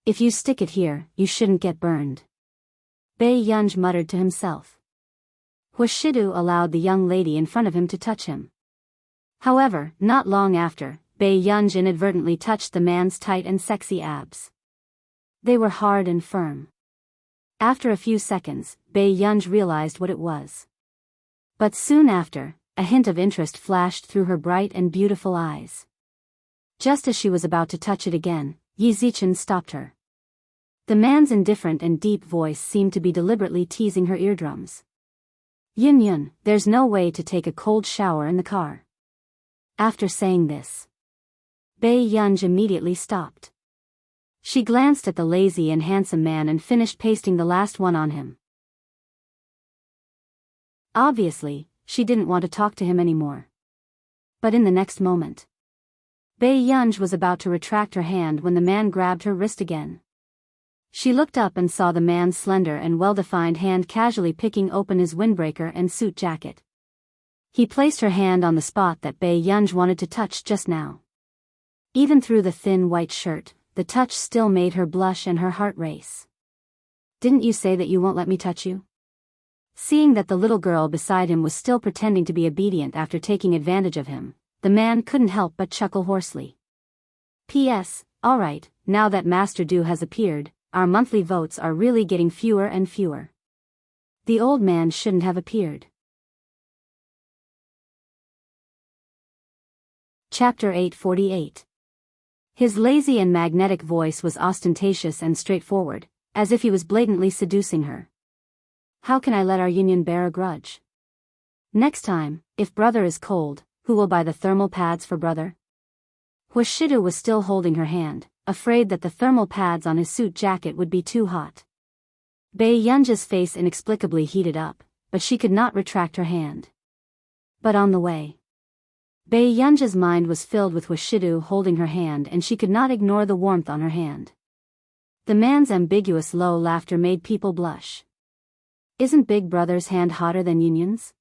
"If you stick it here, you shouldn't get burned," Bei Yunj muttered to himself. Huashidu allowed the young lady in front of him to touch him. However, not long after, Bei Yunj inadvertently touched the man's tight and sexy abs. They were hard and firm. After a few seconds, Bei Yunj realized what it was. But soon after, a hint of interest flashed through her bright and beautiful eyes. Just as she was about to touch it again, Yi Zichen stopped her. The man's indifferent and deep voice seemed to be deliberately teasing her eardrums. "Yun Yun, there's no way to take a cold shower in the car." After saying this, Bei Yunj immediately stopped. She glanced at the lazy and handsome man and finished pasting the last one on him. Obviously, she didn't want to talk to him anymore. But in the next moment, Bei Yunj was about to retract her hand when the man grabbed her wrist again. She looked up and saw the man's slender and well-defined hand casually picking open his windbreaker and suit jacket. He placed her hand on the spot that Bei Yunj wanted to touch just now. Even through the thin white shirt, the touch still made her blush and her heart race. "Didn't you say that you won't let me touch you?" Seeing that the little girl beside him was still pretending to be obedient after taking advantage of him, the man couldn't help but chuckle hoarsely. "P.S. Alright, now that Master Du has appeared, our monthly votes are really getting fewer and fewer. The old man shouldn't have appeared." Chapter 848. His lazy and magnetic voice was ostentatious and straightforward, as if he was blatantly seducing her. "How can I let our union bear a grudge? Next time, if brother is cold, who will buy the thermal pads for brother?" Huashidu was still holding her hand, afraid that the thermal pads on his suit jacket would be too hot. Bei Yunj's face inexplicably heated up, but she could not retract her hand. But on the way, Bei Yunj's mind was filled with Huashidu holding her hand and she could not ignore the warmth on her hand. The man's ambiguous low laughter made people blush. "Isn't Big Brother's hand hotter than Yunyun's?"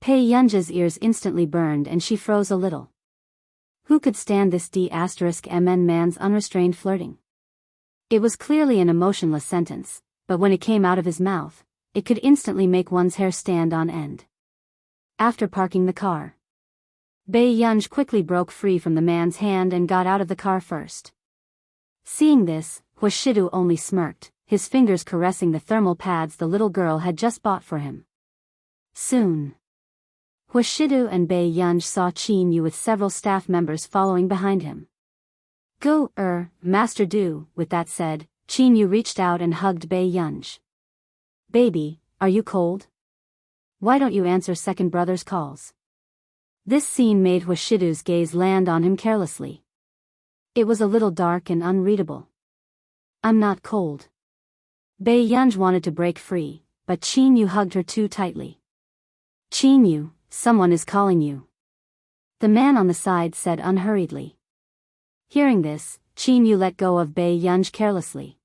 Bei Yunj's ears instantly burned and she froze a little. Who could stand this D*MN man's unrestrained flirting? It was clearly an emotionless sentence, but when it came out of his mouth, it could instantly make one's hair stand on end. After parking the car, Bei Yunj quickly broke free from the man's hand and got out of the car first. Seeing this, Huashidu only smirked, his fingers caressing the thermal pads the little girl had just bought for him. Soon, Huashidu and Bei Yunj saw Qin Yu with several staff members following behind him. Go, Master Du. With that said, Qin Yu reached out and hugged Bei Yunj. Baby, are you cold? Why don't you answer second brother's calls? This scene made Huashidu's gaze land on him carelessly. It was a little dark and unreadable. I'm not cold. Bei Yunj wanted to break free, but Qin Yu hugged her too tightly. Qin Yu, someone is calling you. The man on the side said unhurriedly. Hearing this, Qin Yu let go of Bei Yunj carelessly.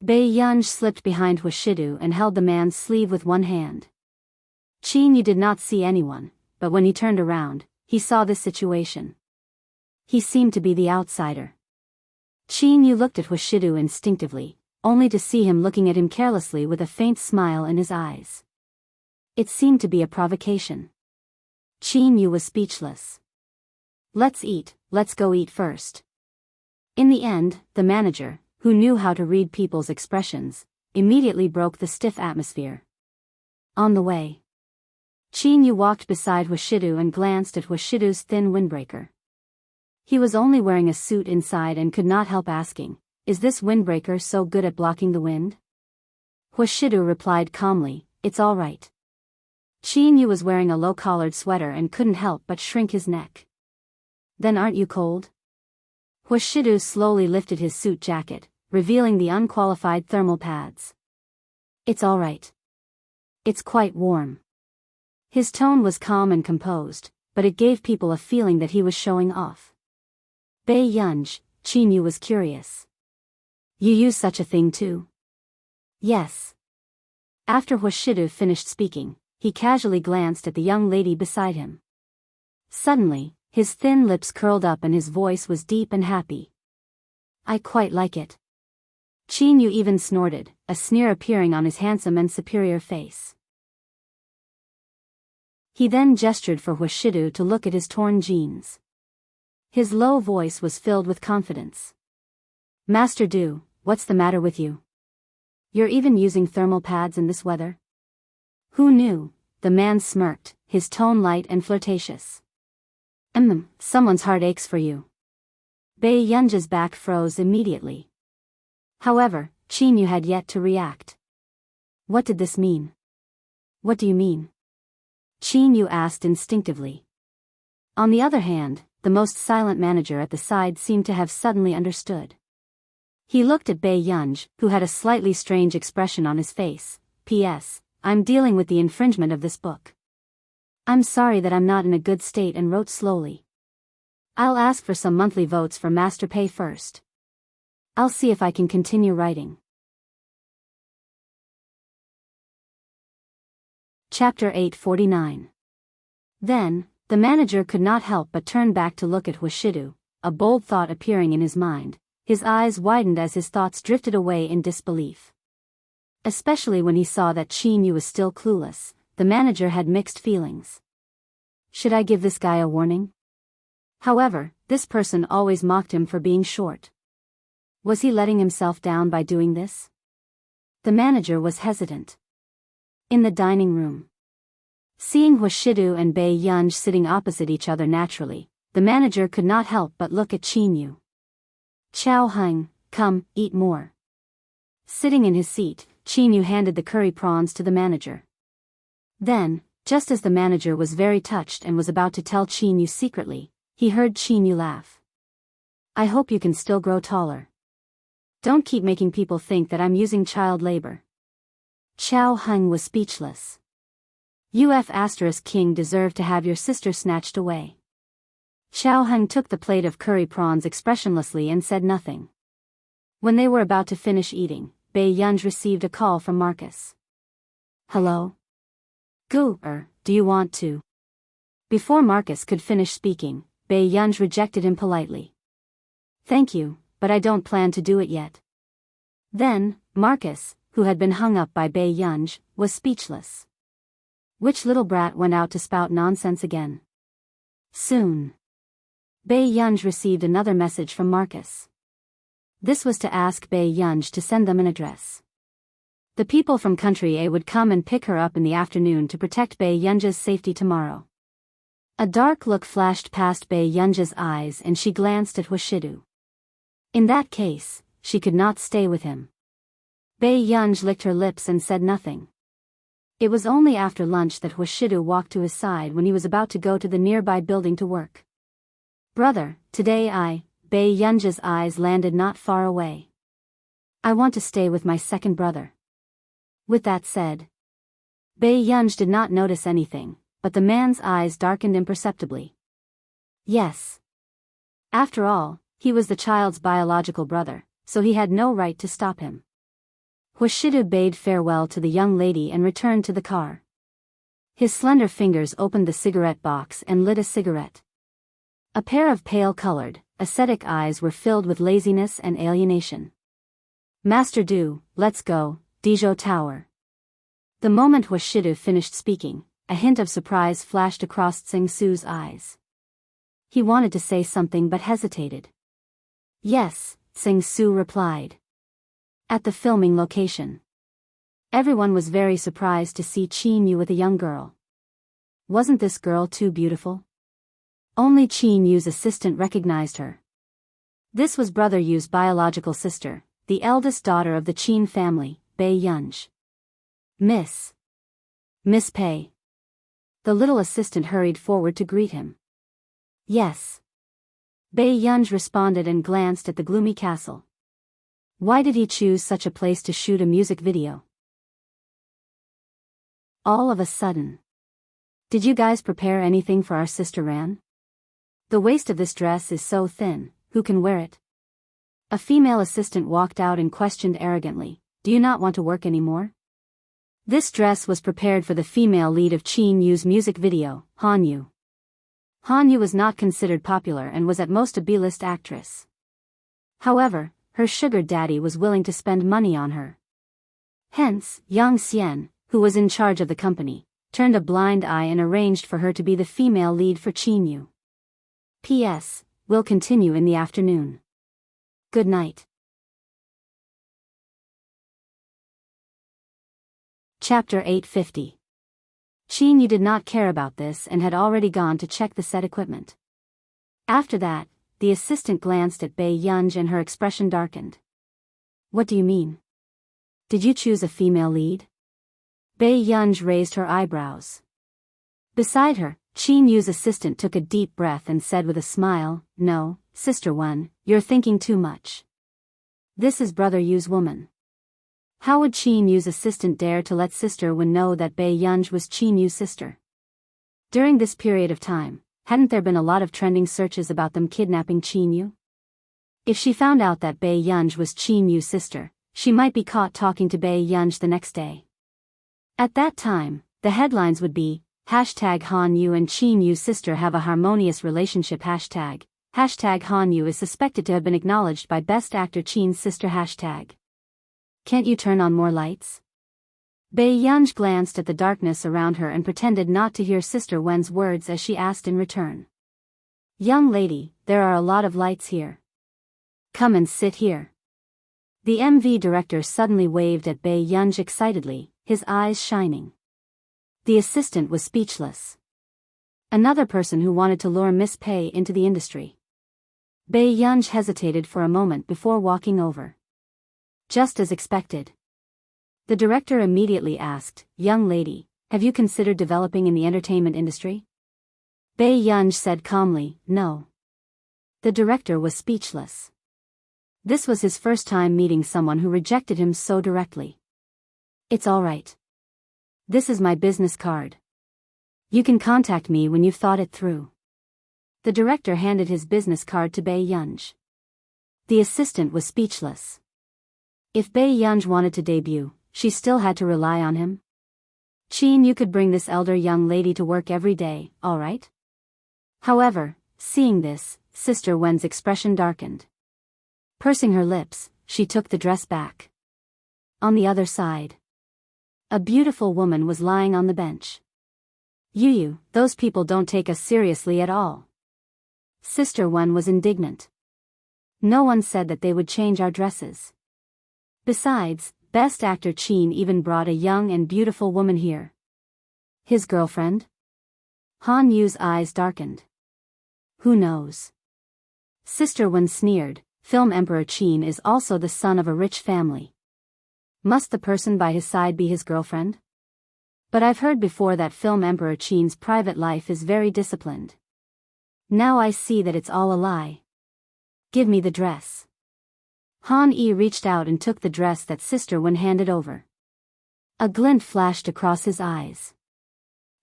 Bei Yunj slipped behind Huashidu and held the man's sleeve with one hand. Qin Yu did not see anyone, but when he turned around, he saw this situation. He seemed to be the outsider. Qin Yu looked at Huashidu instinctively, only to see him looking at him carelessly with a faint smile in his eyes. It seemed to be a provocation. Qin Yu was speechless. Let's go eat first. In the end, the manager, who knew how to read people's expressions, immediately broke the stiff atmosphere. On the way, Qin Yu walked beside Huashidu and glanced at Huashidu's thin windbreaker. He was only wearing a suit inside and could not help asking, is this windbreaker so good at blocking the wind? Huashidu replied calmly, it's all right. Qin Yu was wearing a low-collared sweater and couldn't help but shrink his neck. Then aren't you cold? Huashidu slowly lifted his suit jacket, revealing the unqualified thermal pads. It's all right. It's quite warm. His tone was calm and composed, but it gave people a feeling that he was showing off. Bei Yunj, Qin Yu was curious. You use such a thing too? Yes. After Huashidu finished speaking, he casually glanced at the young lady beside him. Suddenly, his thin lips curled up and his voice was deep and happy. I quite like it. Qin Yu even snorted, a sneer appearing on his handsome and superior face. He then gestured for Huashidu to look at his torn jeans. His low voice was filled with confidence. Master Du, what's the matter with you? You're even using thermal pads in this weather? Who knew? The man smirked, his tone light and flirtatious. Someone's heart aches for you. Bei Yunj's back froze immediately. However, Qin Yu had yet to react. What did this mean? What do you mean? Qin Yu asked instinctively. On the other hand, the most silent manager at the side seemed to have suddenly understood. He looked at Bei Yunj, who had a slightly strange expression on his face. P.S. I'm dealing with the infringement of this book. I'm sorry that I'm not in a good state and wrote slowly. I'll ask for some monthly votes for master pay first. I'll see if I can continue writing. Chapter 849. Then, the manager could not help but turn back to look at Huashidu, a bold thought appearing in his mind. His eyes widened as his thoughts drifted away in disbelief. Especially when he saw that Qin Yu was still clueless, the manager had mixed feelings. Should I give this guy a warning? However, this person always mocked him for being short. Was he letting himself down by doing this? The manager was hesitant. In the dining room, seeing Huashidu and Bei Yunj sitting opposite each other naturally, the manager could not help but look at Qin Yu. Chow Hung, come, eat more. Sitting in his seat, Qin Yu handed the curry prawns to the manager. Then, just as the manager was very touched and was about to tell Qin Yu secretly, he heard Qin Yu laugh. I hope you can still grow taller. Don't keep making people think that I'm using child labor. Chow Hung was speechless. King deserved to have your sister snatched away. Chow Hung took the plate of curry prawns expressionlessly and said nothing. When they were about to finish eating, Bei Yunj received a call from Marcus. Hello? Do you want to? Before Marcus could finish speaking, Bei Yunj rejected him politely. Thank you, but I don't plan to do it yet. Then, Marcus, who had been hung up by Bei Yunj, was speechless. Which little brat went out to spout nonsense again? Soon. Bei Yunj received another message from Marcus. This was to ask Bei Yunj to send them an address. The people from Country A would come and pick her up in the afternoon to protect Bei Yunj's safety tomorrow. A dark look flashed past Bei Yunji's eyes and she glanced at Hushidu. In that case, she could not stay with him. Bei Yunji licked her lips and said nothing. It was only after lunch that Hushidu walked to his side when he was about to go to the nearby building to work. Brother, today Bei Yunji's eyes landed not far away. I want to stay with my second brother. With that said, Bei Yunji did not notice anything, but the man's eyes darkened imperceptibly. Yes. After all, he was the child's biological brother, so he had no right to stop him. Hushidu bade farewell to the young lady and returned to the car. His slender fingers opened the cigarette box and lit a cigarette. A pair of pale-colored, ascetic eyes were filled with laziness and alienation. Master Du, let's go, Dizhou Tower. The moment Hushidu finished speaking, a hint of surprise flashed across Tsing Su's eyes. He wanted to say something but hesitated. Yes, Tsing Su replied. At the filming location. Everyone was very surprised to see Qin Yu with a young girl. Wasn't this girl too beautiful? Only Qin Yu's assistant recognized her. This was Brother Yu's biological sister, the eldest daughter of the Qin family, Bei Yunji. Miss Pei. The little assistant hurried forward to greet him. Yes. Bei Yunji responded and glanced at the gloomy castle. Why did he choose such a place to shoot a music video? All of a sudden. Did you guys prepare anything for our sister Ran? The waist of this dress is so thin, who can wear it? A female assistant walked out and questioned arrogantly, do you not want to work anymore? This dress was prepared for the female lead of Qin Yu's music video, Han Yu. Han Yu was not considered popular and was at most a B-list actress. However, her sugar daddy was willing to spend money on her. Hence, Yang Xian, who was in charge of the company, turned a blind eye and arranged for her to be the female lead for Qin Yu. P.S. Will continue in the afternoon. Good night. Chapter 850. Qin Yu did not care about this and had already gone to check the set equipment. After that, the assistant glanced at Bei Yunji and her expression darkened. What do you mean? Did you choose a female lead? Bei Yunji raised her eyebrows. Beside her, Qin Yu's assistant took a deep breath and said with a smile, no, Sister Wen, you're thinking too much. This is Brother Yu's woman. How would Qin Yu's assistant dare to let Sister Wen know that Bei Yunji was Qin Yu's sister? During this period of time, hadn't there been a lot of trending searches about them kidnapping Qin Yu? If she found out that Bei Yunji was Qin Yu's sister, she might be caught talking to Bei Yunji the next day. At that time, the headlines would be, #Han Yu and Qin Yu's sister have a harmonious relationship #Han Yu is suspected to have been acknowledged by Best Actor Qin's sister #. Can't you turn on more lights? Bei Yunji glanced at the darkness around her and pretended not to hear Sister Wen's words as she asked in return. Young lady, there are a lot of lights here. Come and sit here. The MV director suddenly waved at Bei Yunji excitedly, his eyes shining. The assistant was speechless. Another person who wanted to lure Miss Pei into the industry. Bei Yunji hesitated for a moment before walking over. Just as expected. The director immediately asked, young lady, have you considered developing in the entertainment industry? Bei Yunji said calmly, no. The director was speechless. This was his first time meeting someone who rejected him so directly. It's all right. This is my business card. You can contact me when you've thought it through. The director handed his business card to Bei Yunji. The assistant was speechless. If Bei Yunji wanted to debut, she still had to rely on him. Qin Yu could bring this elder young lady to work every day, all right? However, seeing this, Sister Wen's expression darkened. Pursing her lips, she took the dress back. On the other side, a beautiful woman was lying on the bench. Yu, those people don't take us seriously at all. Sister Wen was indignant. No one said that they would change our dresses. Besides, Best Actor Qin even brought a young and beautiful woman here. His girlfriend? Han Yu's eyes darkened. Who knows? Sister Wen sneered, Film Emperor Qin is also the son of a rich family. Must the person by his side be his girlfriend? But I've heard before that Film Emperor Qin's private life is very disciplined. Now I see that it's all a lie. Give me the dress. Han Yi reached out and took the dress that Sister Wen handed over. A glint flashed across his eyes.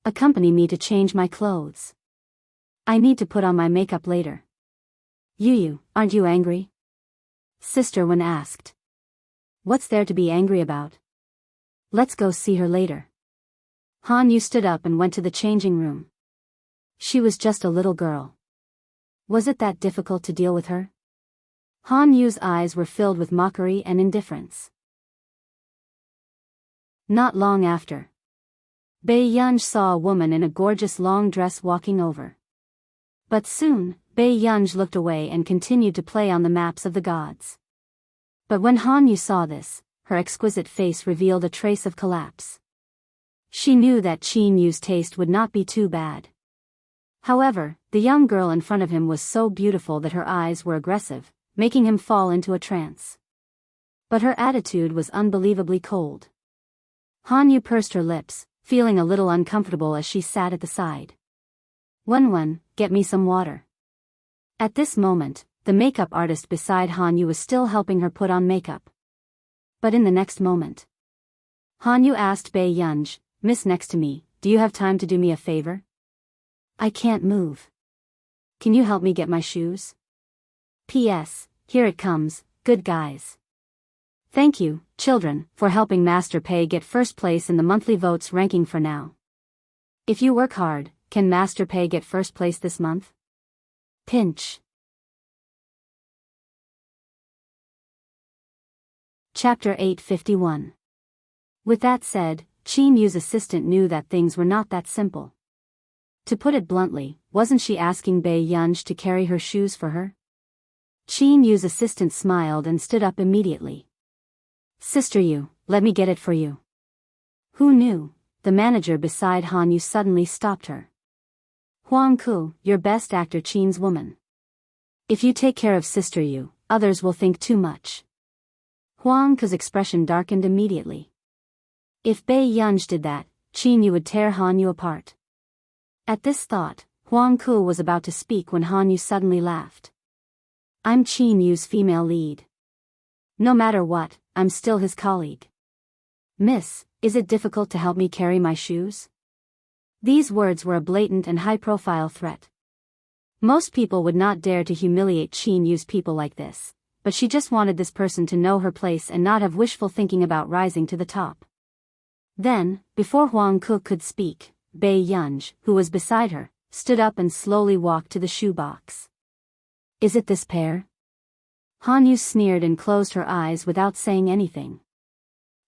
Accompany me to change my clothes. I need to put on my makeup later. Yu, aren't you angry? Sister Wen asked. What's there to be angry about? Let's go see her later. Han Yu stood up and went to the changing room. She was just a little girl. Was it that difficult to deal with her? Han Yu's eyes were filled with mockery and indifference. Not long after, Bai Yunj saw a woman in a gorgeous long dress walking over. But soon, Bai Yunj looked away and continued to play on the maps of the gods. But when Han Yu saw this, her exquisite face revealed a trace of collapse. She knew that Qin Yu's taste would not be too bad. However, the young girl in front of him was so beautiful that her eyes were aggressive, making him fall into a trance. But her attitude was unbelievably cold. Han Yu pursed her lips, feeling a little uncomfortable as she sat at the side. Wen, get me some water. At this moment, the makeup artist beside Han Yu was still helping her put on makeup. But in the next moment, Han Yu asked Bai Yunj, Miss next to me, do you have time to do me a favor? I can't move. Can you help me get my shoes? P.S. Here it comes, good guys. Thank you, children, for helping Master Pei get first place in the monthly votes ranking for now. If you work hard, can Master Pei get first place this month? Pinch. Chapter 851. With that said, Qin Yu's assistant knew that things were not that simple. To put it bluntly, wasn't she asking Bai Yunj to carry her shoes for her? Qin Yu's assistant smiled and stood up immediately. Sister Yu, let me get it for you. Who knew? The manager beside Han Yu suddenly stopped her. Huang Ku, your best actor Qin's woman. If you take care of Sister Yu, others will think too much. Huang Ku's expression darkened immediately. If Bai Yunj did that, Qin Yu would tear Han Yu apart. At this thought, Huang Ku was about to speak when Han Yu suddenly laughed. I'm Qin Yu's female lead. No matter what, I'm still his colleague. Miss, is it difficult to help me carry my shoes? These words were a blatant and high-profile threat. Most people would not dare to humiliate Qin Yu's people like this, but she just wanted this person to know her place and not have wishful thinking about rising to the top. Then, before Huang Ku could speak, Bai Yunj, who was beside her, stood up and slowly walked to the shoe box. Is it this pair? Han Yu sneered and closed her eyes without saying anything.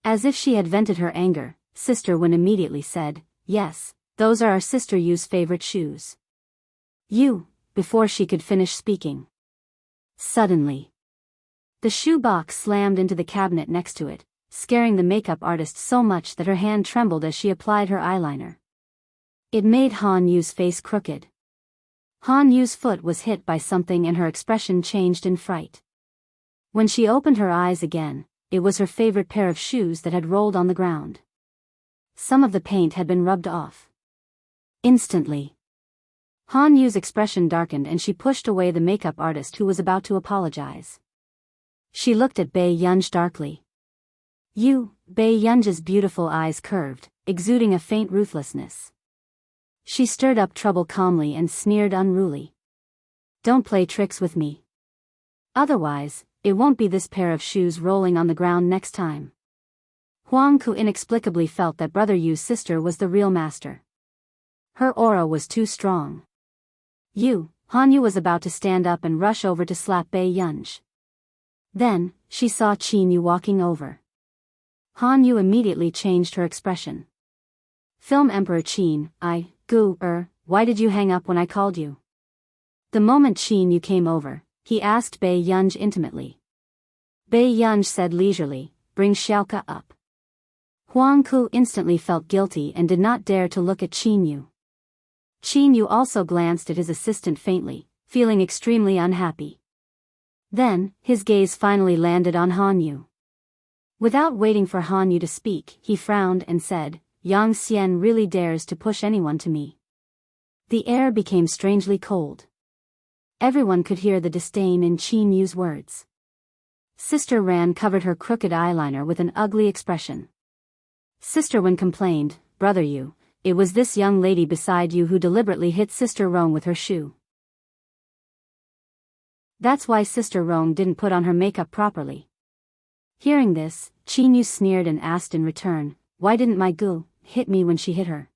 As if she had vented her anger, Sister Wen immediately said, yes, those are our Sister Yu's favorite shoes. You, before she could finish speaking. Suddenly, the shoe box slammed into the cabinet next to it, scaring the makeup artist so much that her hand trembled as she applied her eyeliner. It made Han Yu's face crooked. Han Yu's foot was hit by something and her expression changed in fright. When she opened her eyes again, it was her favorite pair of shoes that had rolled on the ground. Some of the paint had been rubbed off. Instantly, Han Yu's expression darkened and she pushed away the makeup artist who was about to apologize. She looked at Bai Yunj darkly. Bai Yunj's beautiful eyes curved, exuding a faint ruthlessness. She stirred up trouble calmly and sneered unruly. Don't play tricks with me. Otherwise, it won't be this pair of shoes rolling on the ground next time. Huang Ku inexplicably felt that Brother Yu's sister was the real master. Her aura was too strong. Han Yu was about to stand up and rush over to slap Bai Yunj. Then, she saw Qin Yu walking over. Han Yu immediately changed her expression. Film Emperor Qin, why did you hang up when I called you? The moment Qin Yu came over, he asked Bai Yunj intimately. Bai Yunj said leisurely, bring Xiaoka up. Huang Ku instantly felt guilty and did not dare to look at Qin Yu. Qin Yu also glanced at his assistant faintly, feeling extremely unhappy. Then, his gaze finally landed on Han Yu. Without waiting for Han Yu to speak, he frowned and said, Yang Xian really dares to push anyone to me. The air became strangely cold. Everyone could hear the disdain in Qin Yu's words. Sister Ran covered her crooked eyeliner with an ugly expression. Sister Wen complained, Brother Yu, it was this young lady beside you who deliberately hit Sister Rong with her shoe. That's why Sister Rong didn't put on her makeup properly. Hearing this, Qin Yu sneered and asked in return, why didn't my gu hit me when she hit her?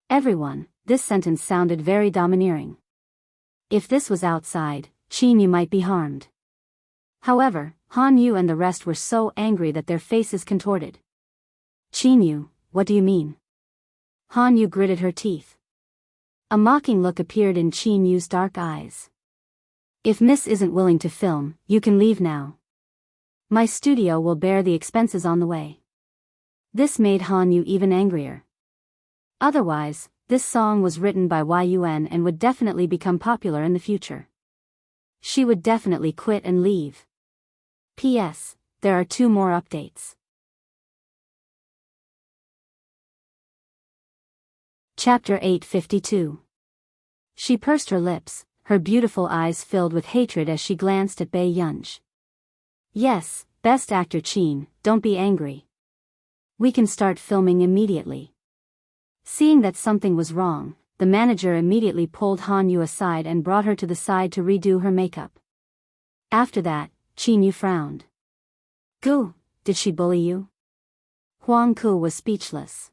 Everyone, this sentence sounded very domineering. If this was outside, Qin Yu might be harmed. However, Han Yu and the rest were so angry that their faces contorted. Qin Yu, what do you mean? Han Yu gritted her teeth. A mocking look appeared in Qin Yu's dark eyes. If Miss isn't willing to film, you can leave now. My studio will bear the expenses on the way. This made Han Yu even angrier. Otherwise, this song was written by Yuan and would definitely become popular in the future. She would definitely quit and leave. P.S. There are 2 more updates. Chapter 852. She pursed her lips, her beautiful eyes filled with hatred as she glanced at Bai Yunj. Yes, best actor Qin, don't be angry. We can start filming immediately. Seeing that something was wrong, the manager immediately pulled Han Yu aside and brought her to the side to redo her makeup. After that, Qin Yu frowned. Gu, did she bully you? Huang Ku was speechless.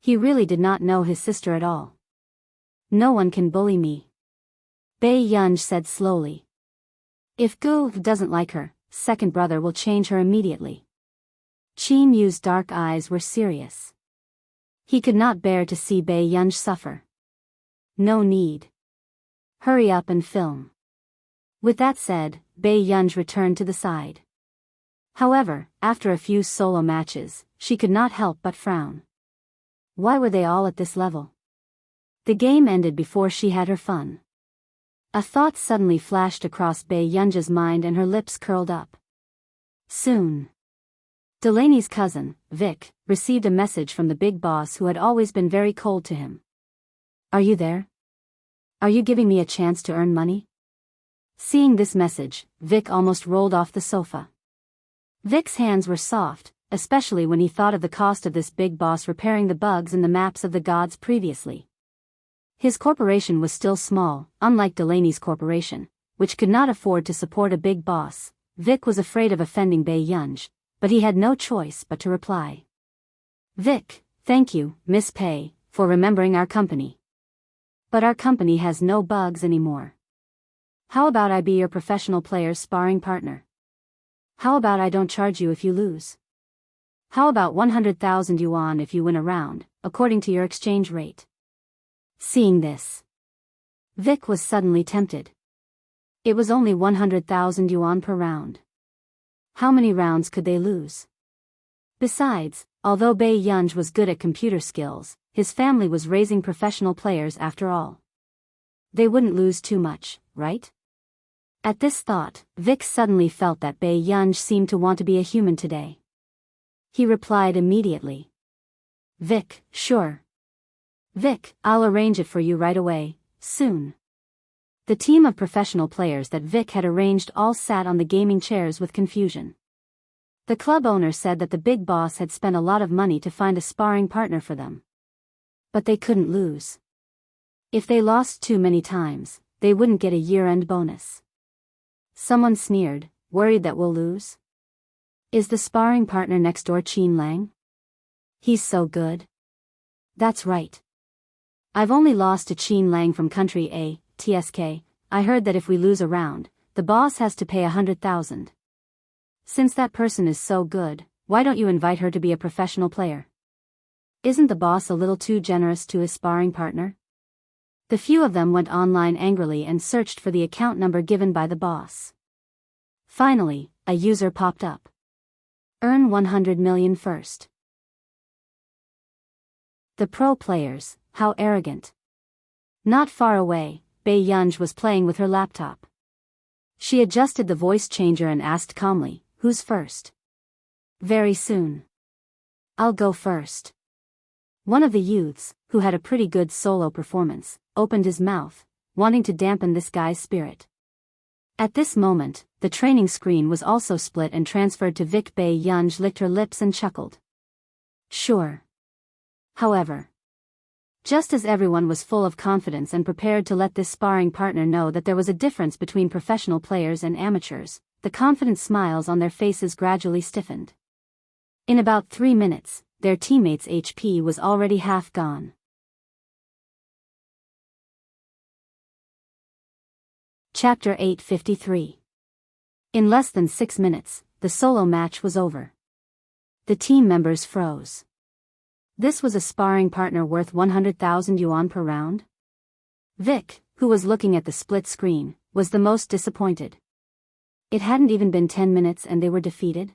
He really did not know his sister at all. No one can bully me. Bai Yunj said slowly. If Gu doesn't like her, second brother will change her immediately. Qin Yu's dark eyes were serious. He could not bear to see Bai Yunj suffer. No need. Hurry up and film. With that said, Bai Yunj returned to the side. However, after a few solo matches, she could not help but frown. Why were they all at this level? The game ended before she had her fun. A thought suddenly flashed across Bai Yunj's mind and her lips curled up. Soon. Delaney's cousin, Vic, received a message from the big boss who had always been very cold to him. Are you there? Are you giving me a chance to earn money? Seeing this message, Vic almost rolled off the sofa. Vic's hands were soft, especially when he thought of the cost of this big boss repairing the bugs in the maps of the gods previously. His corporation was still small, unlike Delaney's corporation, which could not afford to support a big boss. Vic was afraid of offending Bai Yunj, but he had no choice but to reply. Vic, thank you, Miss Pei, for remembering our company. But our company has no bugs anymore. How about I be your professional player's sparring partner? How about I don't charge you if you lose? How about 100,000 yuan if you win a round, according to your exchange rate? Seeing this, Vic was suddenly tempted. It was only 100,000 yuan per round. How many rounds could they lose? Besides, although Bai Yunj was good at computer skills, his family was raising professional players after all. They wouldn't lose too much, right? At this thought, Vic suddenly felt that Bai Yunj seemed to want to be a human today. He replied immediately. Vic, sure. Vic, I'll arrange it for you right away, soon. The team of professional players that Vic had arranged all sat on the gaming chairs with confusion. The club owner said that the big boss had spent a lot of money to find a sparring partner for them. But they couldn't lose. If they lost too many times, they wouldn't get a year-end bonus. Someone sneered, worried that we'll lose? Is the sparring partner next door Qin Lang? He's so good. That's right. I've only lost to Qin Lang from country A, TSK. I heard that if we lose a round, the boss has to pay 100,000. Since that person is so good, why don't you invite her to be a professional player? Isn't the boss a little too generous to his sparring partner? The few of them went online angrily and searched for the account number given by the boss. Finally, a user popped up. Earn 100 million first. The pro players, how arrogant. Not far away, Biyao was playing with her laptop. She adjusted the voice changer and asked calmly, "Who's first?" "Very soon. I'll go first." One of the youths, who had a pretty good solo performance, opened his mouth, wanting to dampen this guy's spirit. At this moment, the training screen was also split and transferred to Vic. Biyao licked her lips and chuckled. Sure. However, just as everyone was full of confidence and prepared to let this sparring partner know that there was a difference between professional players and amateurs, the confident smiles on their faces gradually stiffened. In about 3 minutes, their teammates' HP was already half gone. Chapter 853. In less than 6 minutes, the solo match was over. The team members froze. This was a sparring partner worth 100,000 yuan per round? Vic, who was looking at the split screen, was the most disappointed. It hadn't even been 10 minutes and they were defeated?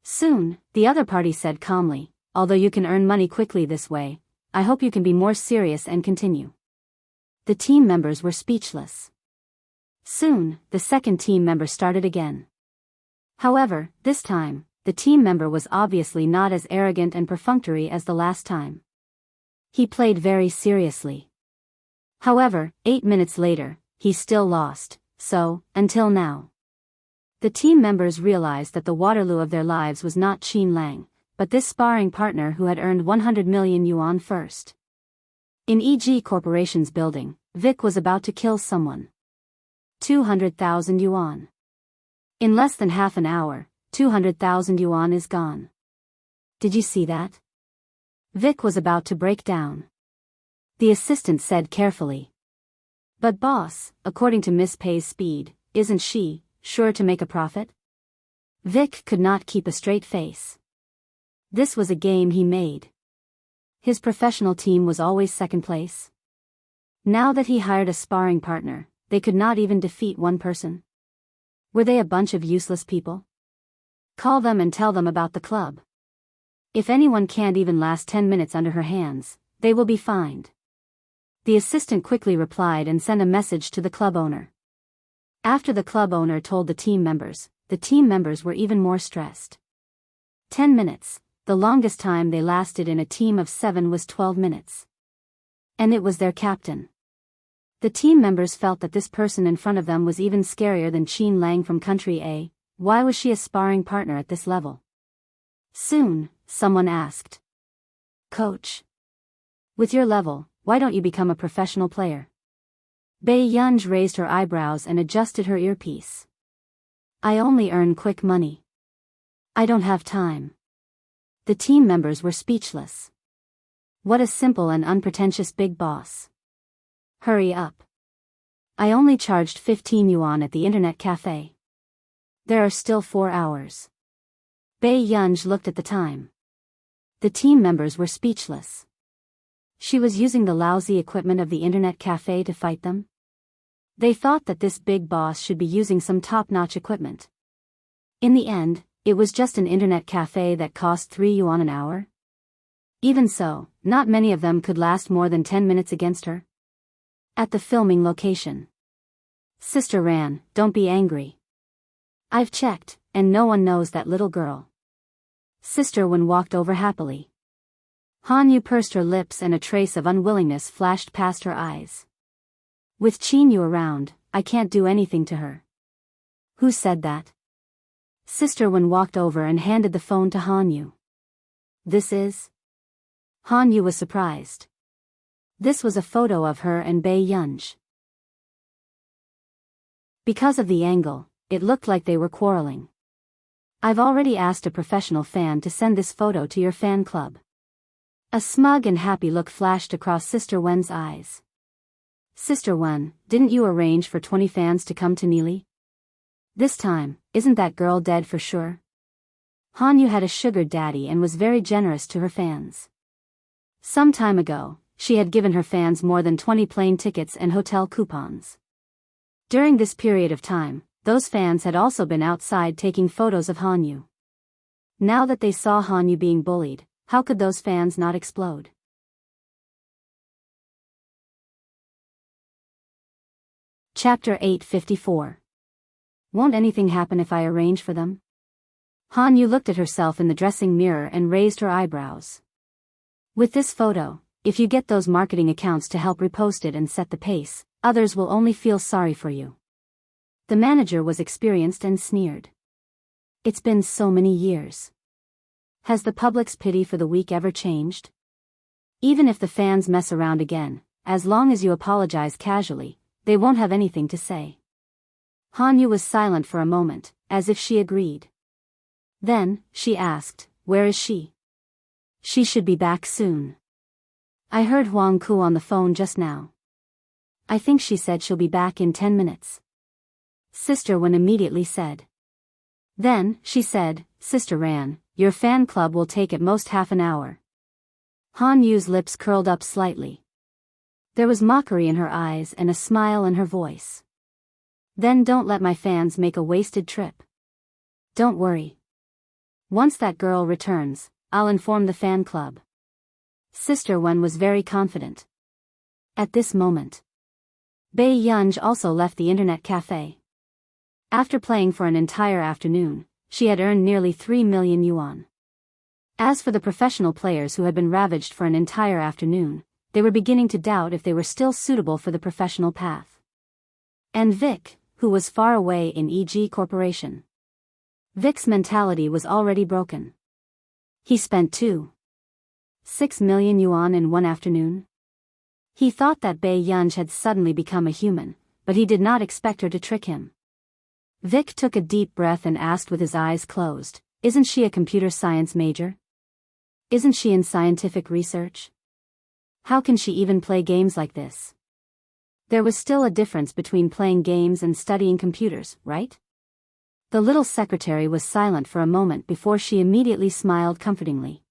Soon, the other party said calmly, "Although you can earn money quickly this way, I hope you can be more serious and continue." The team members were speechless. Soon, the second team member started again. However, this time, the team member was obviously not as arrogant and perfunctory as the last time. He played very seriously. However, 8 minutes later, he still lost, so, until now. The team members realized that the Waterloo of their lives was not Qin Lang, but this sparring partner who had earned 100 million yuan first. In E.G. Corporation's building, Vic was about to kill someone. 200,000 yuan. In less than half an hour, 200,000 yuan is gone. Did you see that? Vic was about to break down. The assistant said carefully. But boss, according to Miss Pei's speed, isn't she sure to make a profit? Vic could not keep a straight face. This was a game he made. His professional team was always second place. Now that he hired a sparring partner, they could not even defeat one person. Were they a bunch of useless people? Call them and tell them about the club. If anyone can't even last 10 minutes under her hands, they will be fined. The assistant quickly replied and sent a message to the club owner. After the club owner told the team members were even more stressed. 10 minutes, the longest time they lasted in a team of 7 was 12 minutes. And it was their captain. The team members felt that this person in front of them was even scarier than Qin Lang from Country A. Why was she a sparring partner at this level? Soon, someone asked. "Coach, with your level, why don't you become a professional player?" Biyao raised her eyebrows and adjusted her earpiece. "I only earn quick money. I don't have time." The team members were speechless. What a simple and unpretentious big boss. Hurry up. I only charged 15 yuan at the internet cafe. There are still 4 hours. Biyao looked at the time. The team members were speechless. She was using the lousy equipment of the internet cafe to fight them? They thought that this big boss should be using some top-notch equipment. In the end, it was just an internet cafe that cost 3 yuan an hour. Even so, not many of them could last more than 10 minutes against her. At the filming location. Sister Ran, don't be angry. I've checked, and no one knows that little girl. Sister Wen walked over happily. Han Yu pursed her lips and a trace of unwillingness flashed past her eyes. With Qin Yu around, I can't do anything to her. Who said that? Sister Wen walked over and handed the phone to Han Yu. This is? Han Yu was surprised. This was a photo of her and Biyao. Because of the angle, it looked like they were quarreling. I've already asked a professional fan to send this photo to your fan club. A smug and happy look flashed across Sister Wen's eyes. Sister Wen, didn't you arrange for 20 fans to come to Neely? This time, isn't that girl dead for sure? Han Yu had a sugar daddy and was very generous to her fans. Some time ago, she had given her fans more than 20 plane tickets and hotel coupons. During this period of time, those fans had also been outside taking photos of Han Yu. Now that they saw Han Yu being bullied, how could those fans not explode? Chapter 854. Won't anything happen if I arrange for them? Han Yu looked at herself in the dressing mirror and raised her eyebrows. With this photo, if you get those marketing accounts to help repost it and set the pace, others will only feel sorry for you. The manager was experienced and sneered. It's been so many years. Has the public's pity for the weak ever changed? Even if the fans mess around again, as long as you apologize casually, they won't have anything to say. Han Yu was silent for a moment, as if she agreed. Then, she asked, where is she? She should be back soon. I heard Huang Ku on the phone just now. I think she said she'll be back in 10 minutes. Sister Wen immediately said. Then, she said, Sister Ran, your fan club will take at most half an hour. Han Yu's lips curled up slightly. There was mockery in her eyes and a smile in her voice. Then don't let my fans make a wasted trip. Don't worry. Once that girl returns, I'll inform the fan club. Sister Wen was very confident. At this moment, Bai Yunj also left the internet cafe. After playing for an entire afternoon, she had earned nearly 3 million yuan. As for the professional players who had been ravaged for an entire afternoon, they were beginning to doubt if they were still suitable for the professional path. And Vic, who was far away in EG Corporation. Vic's mentality was already broken. He spent 2.6 million yuan in one afternoon. He thought that Bai Yunj had suddenly become a human, but he did not expect her to trick him. Vic took a deep breath and asked with his eyes closed, isn't she a computer science major? Isn't she in scientific research? How can she even play games like this? There was still a difference between playing games and studying computers, right? The little secretary was silent for a moment before she immediately smiled comfortingly.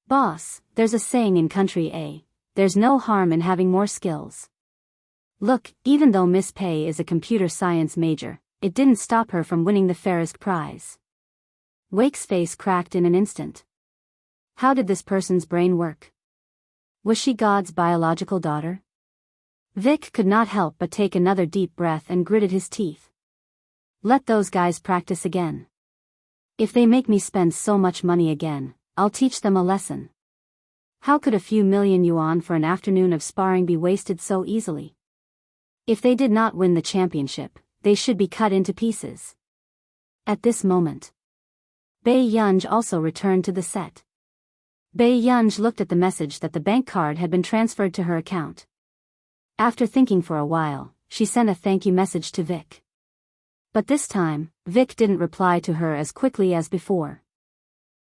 Boss, there's a saying in country A, there's no harm in having more skills. Look, even though Miss Pei is a computer science major, it didn't stop her from winning the Farisk prize. Wake's face cracked in an instant. How did this person's brain work? Was she God's biological daughter? Vic could not help but take another deep breath and gritted his teeth. Let those guys practice again. If they make me spend so much money again, I'll teach them a lesson. How could a few million yuan for an afternoon of sparring be wasted so easily? If they did not win the championship, they should be cut into pieces. At this moment, Bai Yunj also returned to the set. Bai Yunj looked at the message that the bank card had been transferred to her account. After thinking for a while, she sent a thank you message to Vic. But this time, Vic didn't reply to her as quickly as before.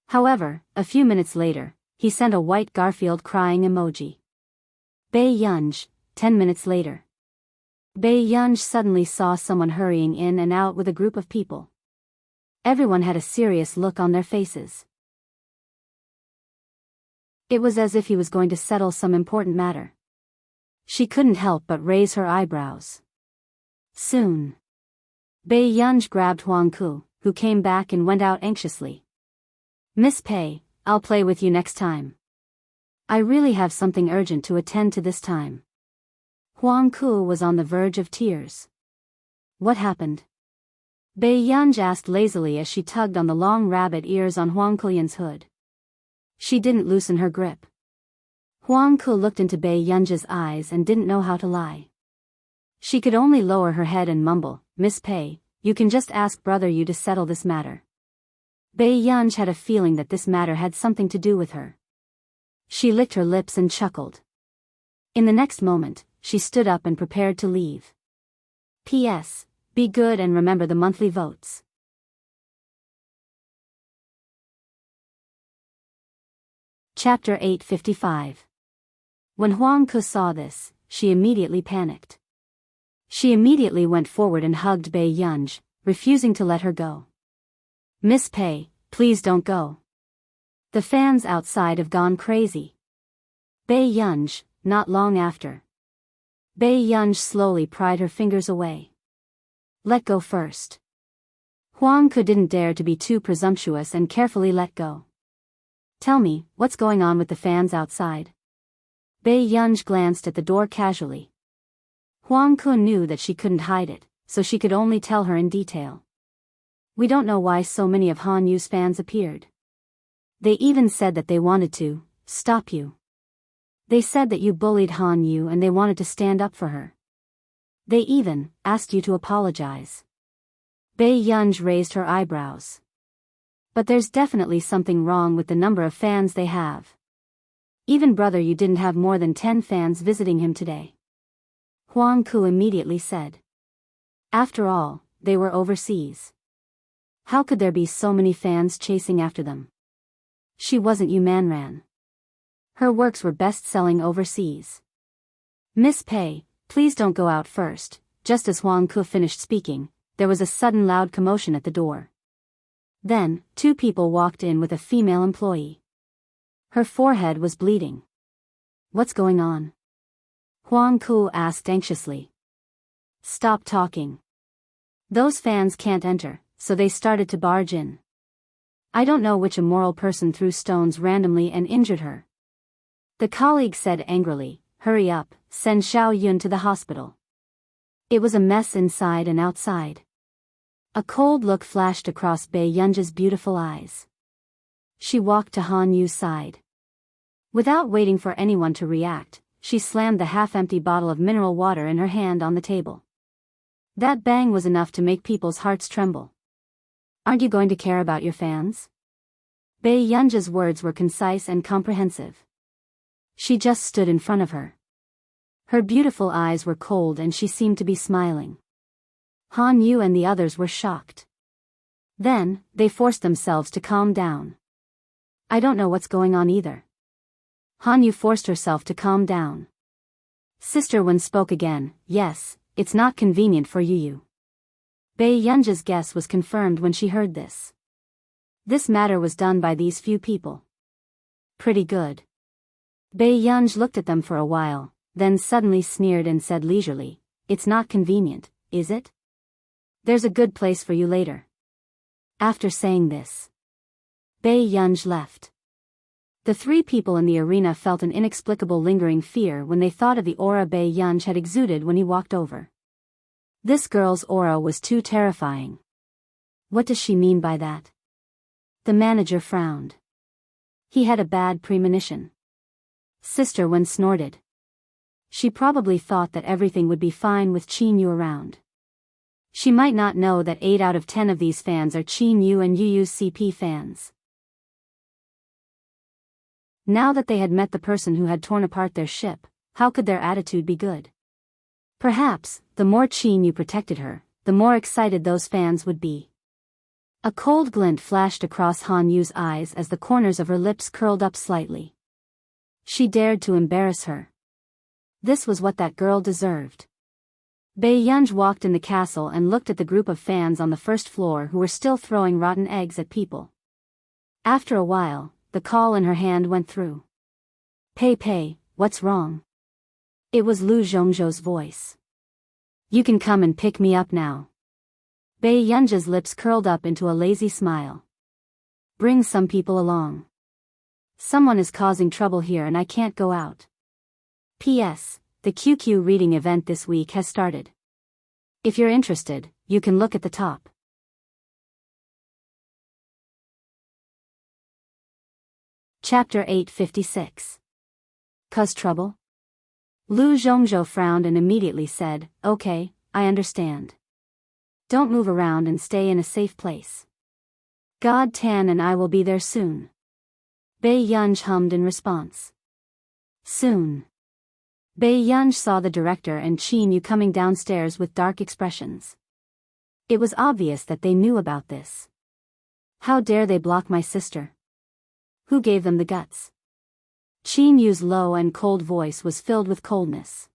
However, a few minutes later, he sent a white Garfield crying emoji. Bai Yunj, 10 minutes later. Bai Yunj suddenly saw someone hurrying in and out with a group of people. Everyone had a serious look on their faces. It was as if he was going to settle some important matter. She couldn't help but raise her eyebrows. Soon, Bai Yunj grabbed Huang Ku, who came back and went out anxiously. Miss Pei, I'll play with you next time. I really have something urgent to attend to this time. Huang Ku was on the verge of tears. What happened? Bai Yunj asked lazily as she tugged on the long rabbit ears on Huang Kulian's hood. She didn't loosen her grip. Huang Ku looked into Bai Yunj's eyes and didn't know how to lie. She could only lower her head and mumble, Miss Pei, you can just ask brother Yu to settle this matter. Bai Yunj had a feeling that this matter had something to do with her. She licked her lips and chuckled. In the next moment, she stood up and prepared to leave. P.S. Be good and remember the monthly votes. Chapter 855. When Huang Ku saw this, she immediately panicked. She immediately went forward and hugged Bai Yunj, refusing to let her go. Miss Pei, please don't go. The fans outside have gone crazy. Bai Yunj, not long after. Bai Yunj slowly pried her fingers away. Let go first. Huang Ku didn't dare to be too presumptuous and carefully let go. Tell me, what's going on with the fans outside? Bai Yunj glanced at the door casually. Huang Kun knew that she couldn't hide it, so she could only tell her in detail. We don't know why so many of Han Yu's fans appeared. They even said that they wanted to stop you. They said that you bullied Han Yu and they wanted to stand up for her. They even asked you to apologize. Bei Yunj raised her eyebrows. But there's definitely something wrong with the number of fans they have. Even brother, you didn't have more than 10 fans visiting him today. Huang Ku immediately said. After all, they were overseas. How could there be so many fans chasing after them? She wasn't Yu Manran. Her works were best-selling overseas. Miss Pei, please don't go out first. Just as Huang Ku finished speaking, there was a sudden loud commotion at the door. Then, 2 people walked in with a female employee. Her forehead was bleeding. What's going on? Huang Ku asked anxiously. Stop talking. Those fans can't enter, so they started to barge in. I don't know which immoral person threw stones randomly and injured her. The colleague said angrily, hurry up, send Xiao Yun to the hospital. It was a mess inside and outside. A cold look flashed across Bei Yunj's beautiful eyes. She walked to Han Yu's side. Without waiting for anyone to react, she slammed the half-empty bottle of mineral water in her hand on the table. That bang was enough to make people's hearts tremble. Aren't you going to care about your fans? Bei Yunj's words were concise and comprehensive. She just stood in front of her. Her beautiful eyes were cold and she seemed to be smiling. Han Yu and the others were shocked. Then, they forced themselves to calm down. I don't know what's going on either. Han Yu forced herself to calm down. Sister Wen spoke again, yes, it's not convenient for you. Bei Yunj's guess was confirmed when she heard this. This matter was done by these few people. Pretty good. Bei Yunj looked at them for a while, then suddenly sneered and said leisurely, it's not convenient, is it? There's a good place for you later. After saying this, Bei Yunj left. The 3 people in the arena felt an inexplicable lingering fear when they thought of the aura Bei Yunj had exuded when he walked over. This girl's aura was too terrifying. What does she mean by that? The manager frowned. He had a bad premonition. Sister Wen snorted. She probably thought that everything would be fine with Qin Yu around. She might not know that 8 out of 10 of these fans are Qin Yu and Yu Yu's CP fans. Now that they had met the person who had torn apart their ship, how could their attitude be good? Perhaps, the more Qin Yu protected her, the more excited those fans would be. A cold glint flashed across Han Yu's eyes as the corners of her lips curled up slightly. She dared to embarrass her. This was what that girl deserved. Bei Yunj walked in the castle and looked at the group of fans on the first floor who were still throwing rotten eggs at people. After a while, the call in her hand went through. Pei Pei, what's wrong? It was Lu Zhongzhou's voice. You can come and pick me up now. Bei Yunj's lips curled up into a lazy smile. Bring some people along. Someone is causing trouble here and I can't go out. P.S. The QQ reading event this week has started. If you're interested, you can look at the top. Chapter 856. Cause trouble? Lu Zhongzhou frowned and immediately said, okay, I understand. Don't move around and stay in a safe place. God Tan and I will be there soon. Bei Yunj hummed in response. Soon. Bei Yunj saw the director and Qin Yu coming downstairs with dark expressions. It was obvious that they knew about this. How dare they block my sister? Who gave them the guts? Qin Yu's low and cold voice was filled with coldness.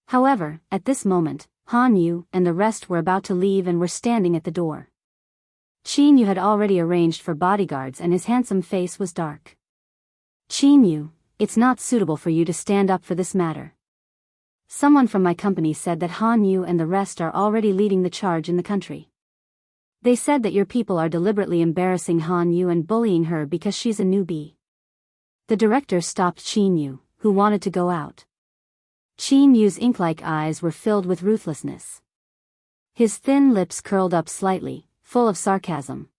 However, at this moment, Han Yu and the rest were about to leave and were standing at the door. Qin Yu had already arranged for bodyguards and his handsome face was dark. Qin Yu, it's not suitable for you to stand up for this matter. Someone from my company said that Han Yu and the rest are already leading the charge in the country. They said that your people are deliberately embarrassing Han Yu and bullying her because she's a newbie. The director stopped Qin Yu, who wanted to go out. Qin Yu's ink-like eyes were filled with ruthlessness. His thin lips curled up slightly, full of sarcasm.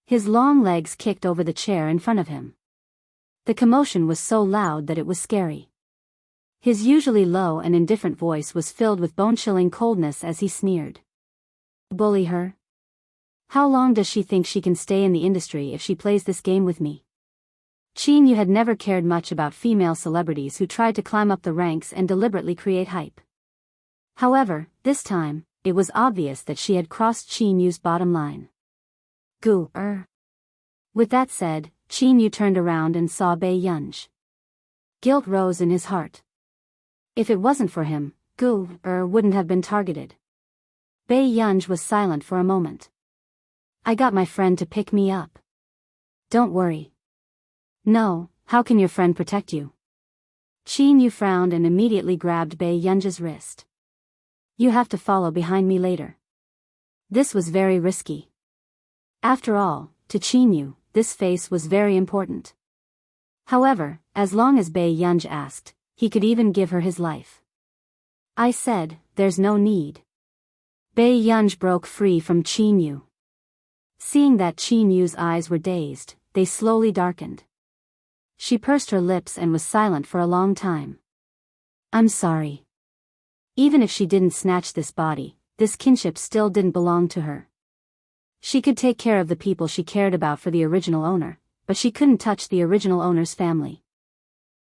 His long legs kicked over the chair in front of him. The commotion was so loud that it was scary. His usually low and indifferent voice was filled with bone-chilling coldness as he sneered. Bully her? How long does she think she can stay in the industry if she plays this game with me? Qin Yu had never cared much about female celebrities who tried to climb up the ranks and deliberately create hype. However, this time, it was obvious that she had crossed Qin Yu's bottom line. With that said, Qin Yu turned around and saw Biyao. Guilt rose in his heart. If it wasn't for him, wouldn't have been targeted. Biyao was silent for a moment. I got my friend to pick me up. Don't worry. No, how can your friend protect you? Qin Yu frowned and immediately grabbed Biyao's wrist. You have to follow behind me later. This was very risky. After all, to Qin Yu, this face was very important. However, as long as Biyao asked, he could even give her his life. I said, there's no need. Biyao broke free from Qin Yu. Seeing that Qin Yu's eyes were dazed, they slowly darkened. She pursed her lips and was silent for a long time. I'm sorry. Even if she didn't snatch this body, this kinship still didn't belong to her. She could take care of the people she cared about for the original owner, but she couldn't touch the original owner's family.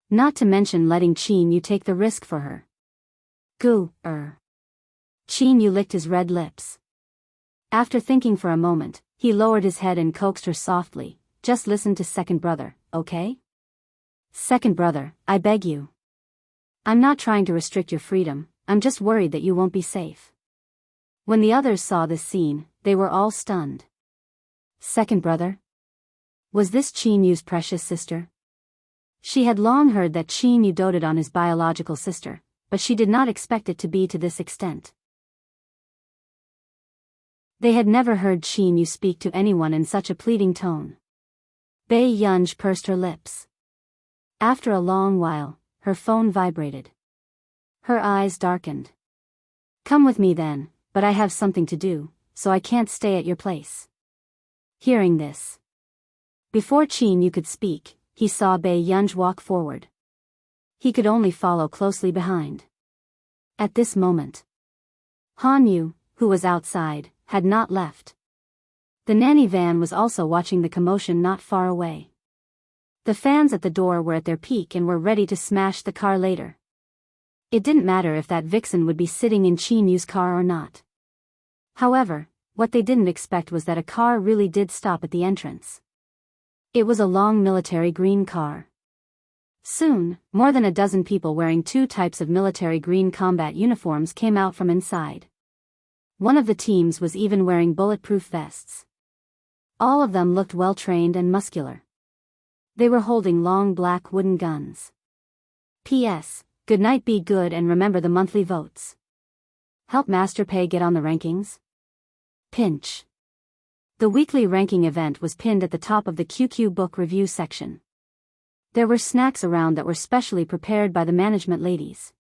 Not to mention letting Qin Yu take the risk for her. Qin Yu licked his red lips. After thinking for a moment, he lowered his head and coaxed her softly, just listen to second brother, okay? Second brother, I beg you. I'm not trying to restrict your freedom, I'm just worried that you won't be safe. When the others saw this scene, they were all stunned. Second brother? Was this Qin Yu's precious sister? She had long heard that Qin Yu doted on his biological sister, but she did not expect it to be to this extent. They had never heard Qin Yu speak to anyone in such a pleading tone. Biyao pursed her lips. After a long while, her phone vibrated. Her eyes darkened. Come with me then, but I have something to do, so I can't stay at your place. Hearing this. Before Qin Yu could speak, he saw Biyao walk forward. He could only follow closely behind. At this moment, Han Yu, who was outside, had not left. The nanny van was also watching the commotion not far away. The fans at the door were at their peak and were ready to smash the car later. It didn't matter if that vixen would be sitting in Qin Yu's car or not. However, what they didn't expect was that a car really did stop at the entrance. It was a long military green car. Soon, more than a dozen people wearing two types of military green combat uniforms came out from inside. One of the teams was even wearing bulletproof vests. All of them looked well-trained and muscular. They were holding long black wooden guns. P.S. Good night, be good and remember the monthly votes. Help Master Pei get on the rankings? Pinch. The weekly ranking event was pinned at the top of the QQ book review section. There were snacks around that were specially prepared by the management ladies.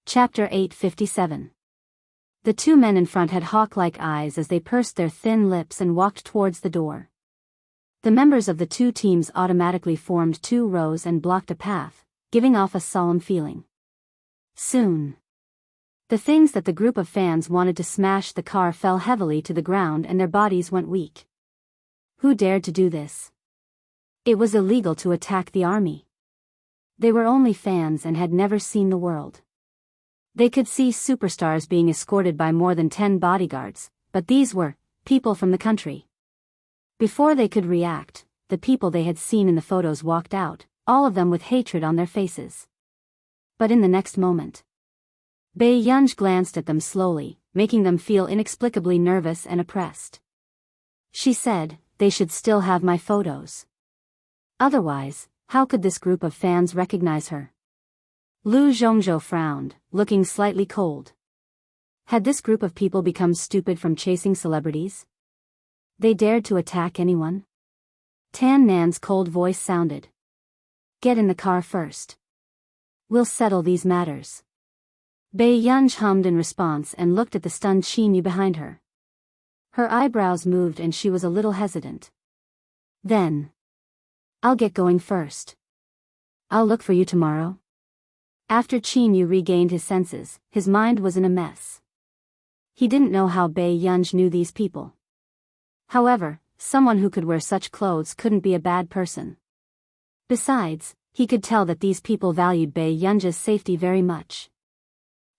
Chapter 857. The two men in front had hawk-like eyes as they pursed their thin lips and walked towards the door. The members of the two teams automatically formed two rows and blocked a path, giving off a solemn feeling. Soon, the things that the group of fans wanted to smash the car fell heavily to the ground and their bodies went weak. Who dared to do this? It was illegal to attack the army. They were only fans and had never seen the world. They could see superstars being escorted by more than 10 bodyguards, but these were people from the country. Before they could react, the people they had seen in the photos walked out, all of them with hatred on their faces. But in the next moment, Biyao glanced at them slowly, making them feel inexplicably nervous and oppressed. She said, they should still have my photos. Otherwise, how could this group of fans recognize her? Lu Zhongzhou frowned, looking slightly cold. Had this group of people become stupid from chasing celebrities? They dared to attack anyone? Tan Nan's cold voice sounded. Get in the car first. We'll settle these matters. Bai Yunj hummed in response and looked at the stunned Qin Yu behind her. Her eyebrows moved and she was a little hesitant. Then. I'll get going first. I'll look for you tomorrow. After Qin Yu regained his senses, his mind was in a mess. He didn't know how Bai Yunj knew these people. However, someone who could wear such clothes couldn't be a bad person. Besides, he could tell that these people valued Bai Yunj's safety very much.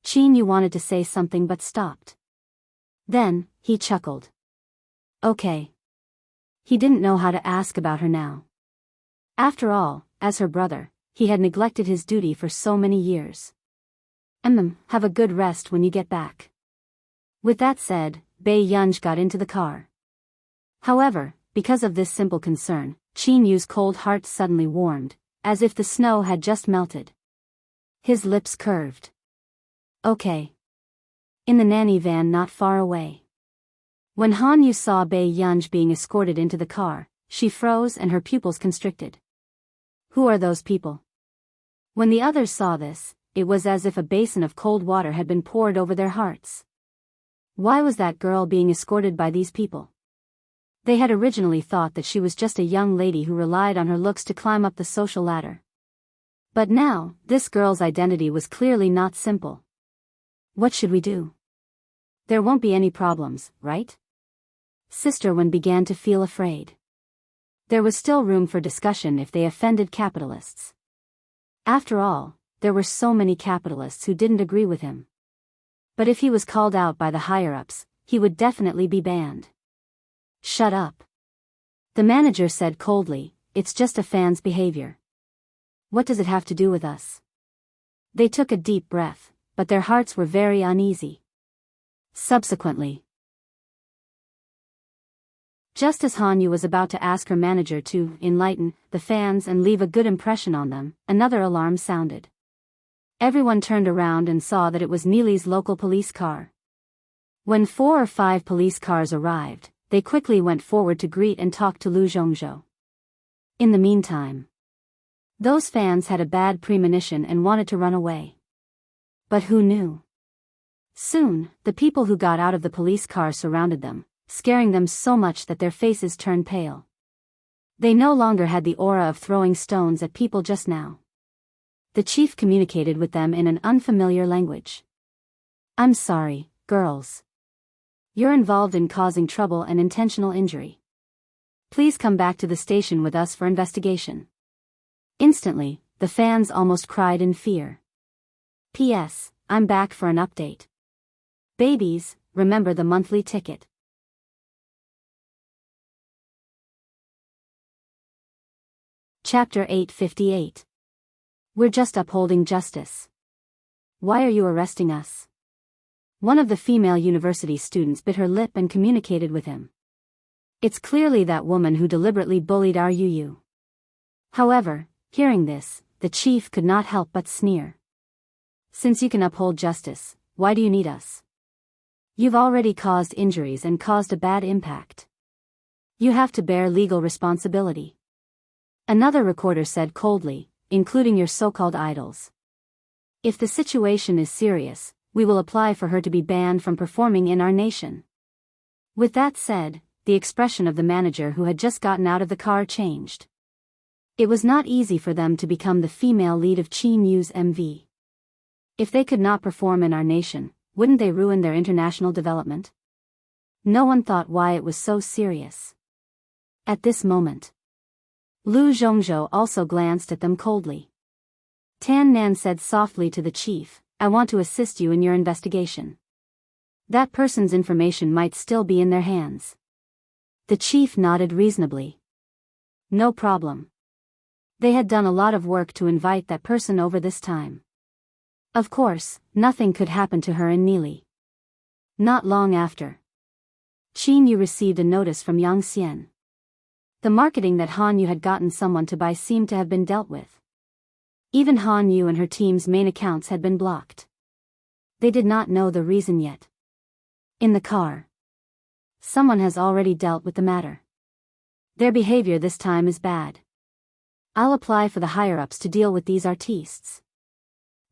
Qin Yu wanted to say something but stopped. Then, he chuckled. Okay. He didn't know how to ask about her now. After all, as her brother, he had neglected his duty for so many years. Have a good rest when you get back. With that said, Bai Yunj got into the car. However, because of this simple concern, Qin Yu's cold heart suddenly warmed, as if the snow had just melted. His lips curved. Okay. In the nanny van not far away. When Han Yu saw Bai Yunj being escorted into the car, she froze and her pupils constricted. Who are those people? When the others saw this, it was as if a basin of cold water had been poured over their hearts. Why was that girl being escorted by these people? They had originally thought that she was just a young lady who relied on her looks to climb up the social ladder. But now, this girl's identity was clearly not simple. What should we do? There won't be any problems, right? Sister Wen began to feel afraid. There was still room for discussion if they offended capitalists. After all, there were so many capitalists who didn't agree with him. But if he was called out by the higher-ups, he would definitely be banned. Shut up. The manager said coldly, it's just a fan's behavior. What does it have to do with us? They took a deep breath, but their hearts were very uneasy. Subsequently, just as Han Yu was about to ask her manager to enlighten the fans and leave a good impression on them, another alarm sounded. Everyone turned around and saw that it was Neely's local police car. When 4 or 5 police cars arrived, they quickly went forward to greet and talk to Lu Zhongzhou. In the meantime, those fans had a bad premonition and wanted to run away. But who knew? Soon, the people who got out of the police car surrounded them, scaring them so much that their faces turned pale. They no longer had the aura of throwing stones at people just now. The chief communicated with them in an unfamiliar language. I'm sorry, girls. You're involved in causing trouble and intentional injury. Please come back to the station with us for investigation. Instantly, the fans almost cried in fear. P.S. I'm back for an update. Babies, remember the monthly ticket. Chapter 858. We're just upholding justice. Why are you arresting us? One of the female university students bit her lip and communicated with him. It's clearly that woman who deliberately bullied our Yu. However, hearing this, the chief could not help but sneer. Since you can uphold justice, why do you need us? You've already caused injuries and caused a bad impact. You have to bear legal responsibility. Another recorder said coldly, including your so-called idols. If the situation is serious, we will apply for her to be banned from performing in our nation. With that said, the expression of the manager who had just gotten out of the car changed. It was not easy for them to become the female lead of Qin Yu's MV. If they could not perform in our nation, wouldn't they ruin their international development? No one thought why it was so serious. At this moment, Lu Zhongzhou also glanced at them coldly. Tan Nan said softly to the chief, I want to assist you in your investigation. That person's information might still be in their hands. The chief nodded reasonably. No problem. They had done a lot of work to invite that person over this time. Of course, nothing could happen to her and Neely. Not long after, Qin Yu received a notice from Yang Xian. The marketing that Han Yu had gotten someone to buy seemed to have been dealt with. Even Han Yu and her team's main accounts had been blocked. They did not know the reason yet. In the car, someone has already dealt with the matter. Their behavior this time is bad. I'll apply for the higher-ups to deal with these artistes.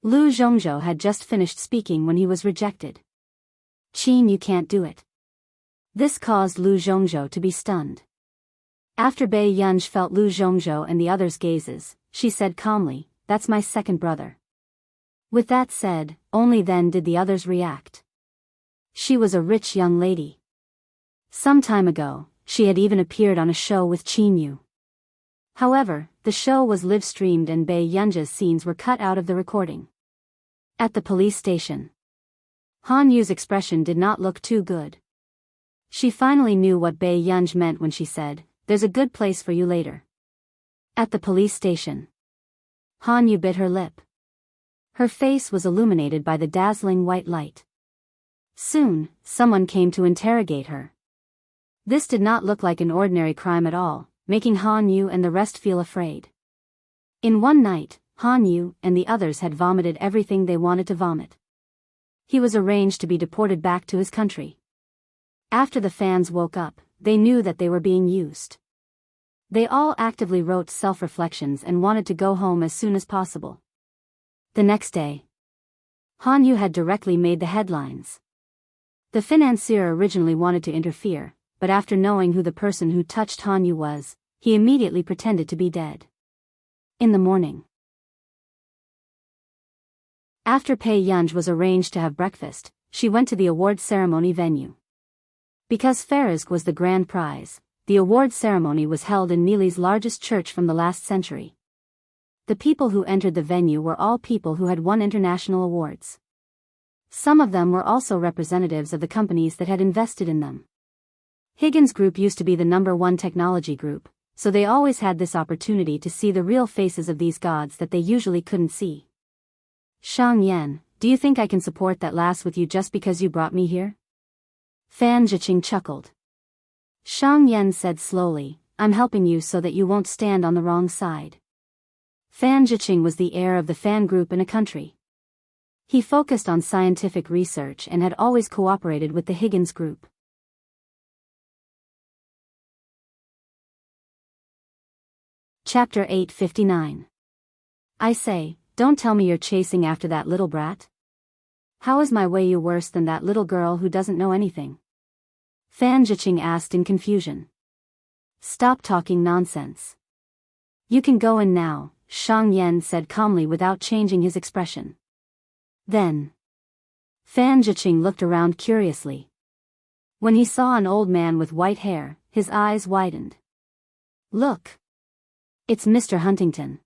Lu Zhongzhou had just finished speaking when he was rejected. Qin, you can't do it. This caused Lu Zhongzhou to be stunned. After Bei Yunj felt Lu Zhongzhou and the others' gazes, she said calmly, "That's my second brother." With that said, only then did the others react. She was a rich young lady. Some time ago, she had even appeared on a show with Qin Yu. However, the show was live-streamed and Bei Yunj's scenes were cut out of the recording. At the police station, Han Yu's expression did not look too good. She finally knew what Bei Yunj meant when she said, "There's a good place for you later." At the police station, Han Yu bit her lip. Her face was illuminated by the dazzling white light. Soon, someone came to interrogate her. This did not look like an ordinary crime at all, making Han Yu and the rest feel afraid. In one night, Han Yu and the others had vomited everything they wanted to vomit. He was arranged to be deported back to his country. After the fans woke up, they knew that they were being used. They all actively wrote self-reflections and wanted to go home as soon as possible. The next day, Han Yu had directly made the headlines. The financier originally wanted to interfere, but after knowing who the person who touched Han Yu was, he immediately pretended to be dead. In the morning, after Pei Yunj was arranged to have breakfast, she went to the award ceremony venue. Because Farizk was the grand prize, the award ceremony was held in Nili's largest church from the last century. The people who entered the venue were all people who had won international awards. Some of them were also representatives of the companies that had invested in them. Higgins Group used to be the #1 technology group, so they always had this opportunity to see the real faces of these gods that they usually couldn't see. "Shang Yan, do you think I can support that lass with you just because you brought me here?" Fan Zhiqing chuckled. Shang Yan said slowly, "I'm helping you so that you won't stand on the wrong side." Fan Zhiqing was the heir of the Fan Group in a country. He focused on scientific research and had always cooperated with the Higgins Group. Chapter 859. I say, don't tell me you're chasing after that little brat. How is my Wei Yu worse than that little girl who doesn't know anything? Fan Zhiqing asked in confusion. Stop talking nonsense. You can go in now, Shang Yan said calmly without changing his expression. Then, Fan Zhiqing looked around curiously. When he saw an old man with white hair, his eyes widened. Look! It's Mr. Huntington.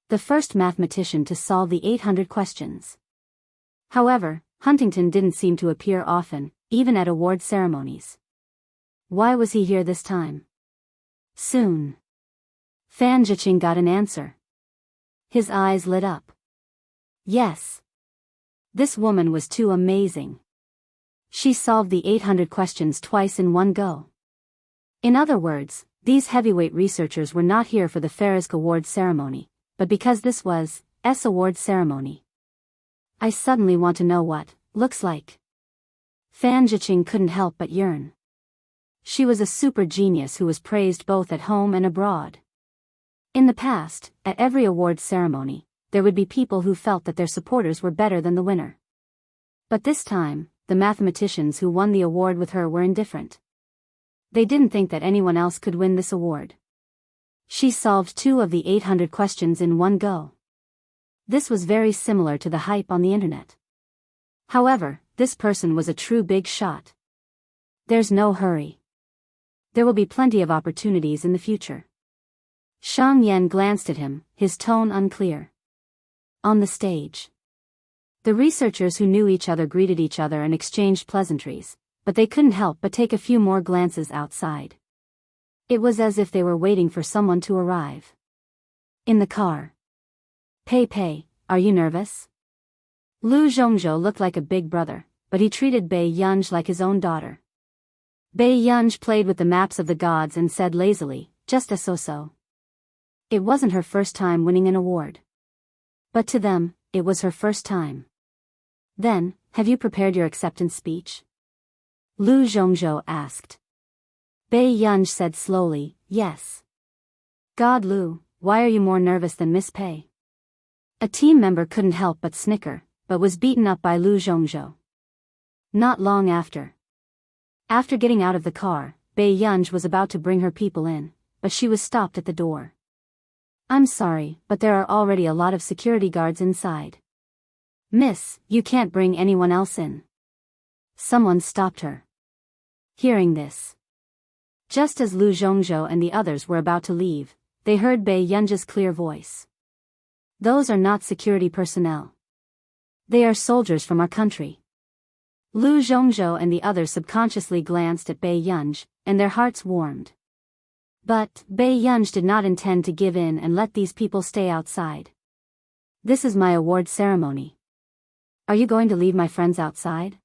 The first mathematician to solve the 800 questions. However, Huntington didn't seem to appear often, even at award ceremonies. Why was he here this time? Soon, Fan Zhiqing got an answer. His eyes lit up. Yes. This woman was too amazing. She solved the 800 questions twice in one go. In other words, these heavyweight researchers were not here for the Farizk Award ceremony, but because this was S award ceremony. I suddenly want to know what looks like. Fan Zhiqing couldn't help but yearn. She was a super genius who was praised both at home and abroad. In the past, at every awards ceremony, there would be people who felt that their supporters were better than the winner. But this time, the mathematicians who won the award with her were indifferent. They didn't think that anyone else could win this award. She solved 2 of the 800 questions in one go. This was very similar to the hype on the internet. However, this person was a true big shot. There's no hurry. There will be plenty of opportunities in the future. Shang Yan glanced at him, his tone unclear. On the stage, the researchers who knew each other greeted each other and exchanged pleasantries, but they couldn't help but take a few more glances outside. It was as if they were waiting for someone to arrive. In the car. Pei Pei, are you nervous? Lu Zhongzhou looked like a big brother, but he treated Bei Yunj like his own daughter. Bei Yunj played with the maps of the gods and said lazily, just a so-so. It wasn't her first time winning an award. But to them, it was her first time. Then, have you prepared your acceptance speech? Lu Zhongzhou asked. Bei Yunj said slowly, yes. God Lu, why are you more nervous than Miss Pei? A team member couldn't help but snicker, but was beaten up by Lu Zhongzhou. Not long after. After getting out of the car, Bei Yunj was about to bring her people in, but she was stopped at the door. I'm sorry, but there are already a lot of security guards inside. Miss, you can't bring anyone else in. Someone stopped her. Hearing this. Just as Lu Zhongzhou and the others were about to leave, they heard Bei Yunj's clear voice. Those are not security personnel. They are soldiers from our country. Lu Zhongzhou and the others subconsciously glanced at Bei Yunj, and their hearts warmed. But Bei Yunj did not intend to give in and let these people stay outside. This is my award ceremony. Are you going to leave my friends outside?